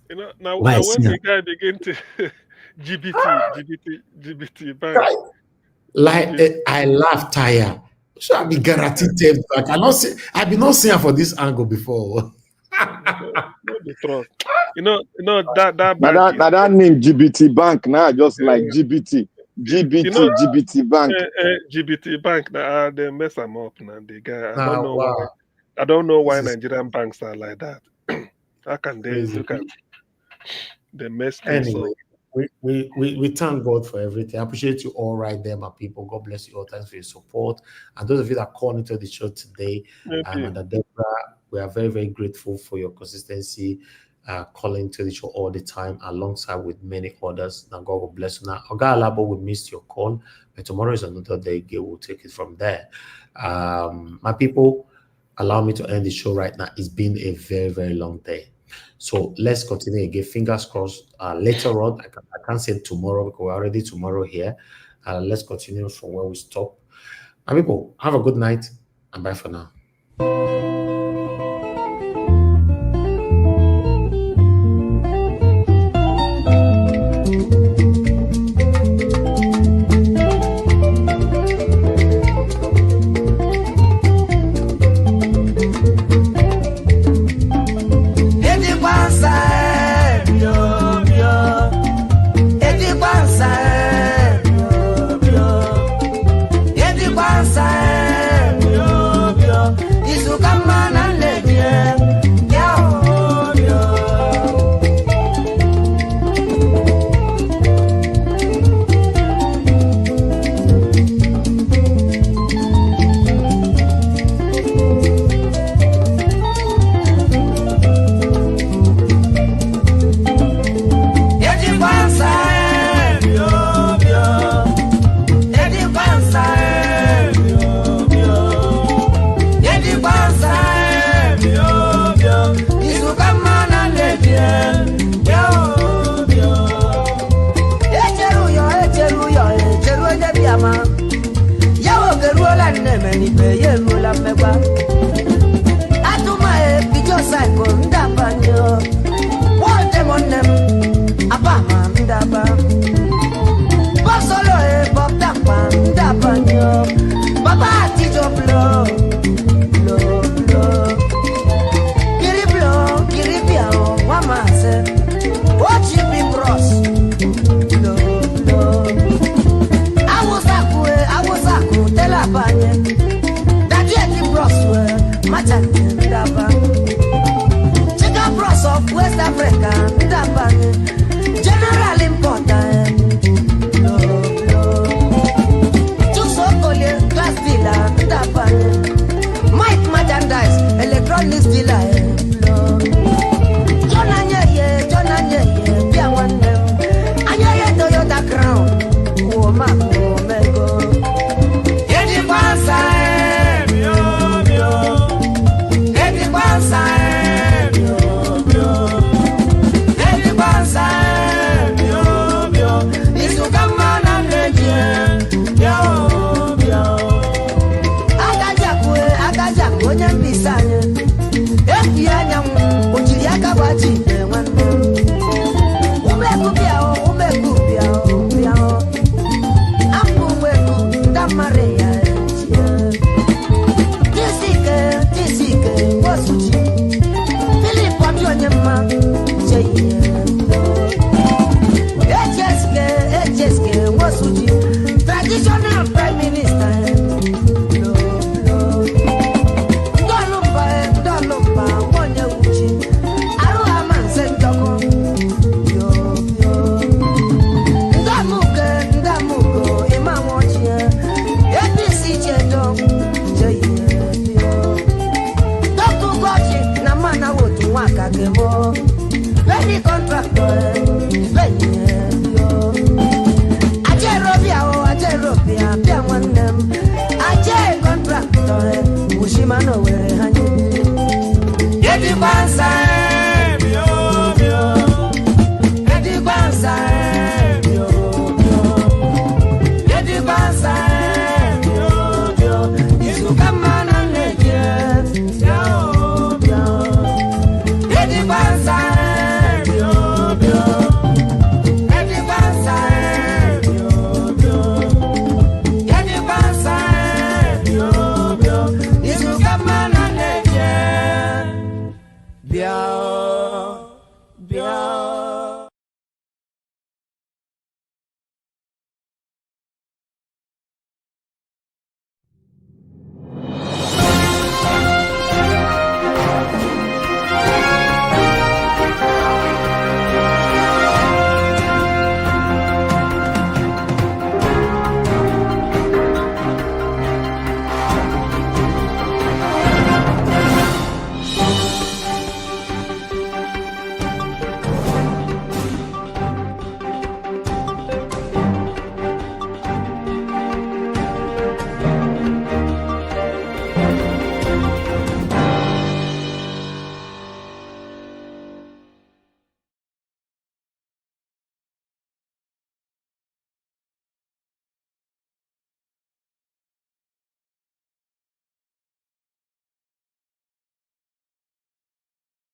You know, now when the guy begin to GBT bank. Like I laugh tire. So I be guaranteed theft bank. I've been not seeing for this angle before. Not the trust. You know that bank. That name GBT Bank now, just like GBT. GBT Bank. GBT Bank. Now they mess them up now. The guy. Wow. I don't know why Nigerian banks are like that. How can they look at the mess? Anyway, we thank God for everything. I appreciate you all right there, my people. God bless you all. Thanks for your support. And those of you that called into the show today, and Deborah, we are very, very grateful for your consistency, calling to the show all the time, alongside with many others. Now, God will bless you. Now, Oga Alabo, we missed your call, but tomorrow is another day. We'll take it from there. My people, allow me to end the show right now. It's been a very, very long day. So let's continue again. Fingers crossed. Later on, I can't say tomorrow because we're already tomorrow here. Let's continue from where we stop. My people, have a good night and bye for now. bịa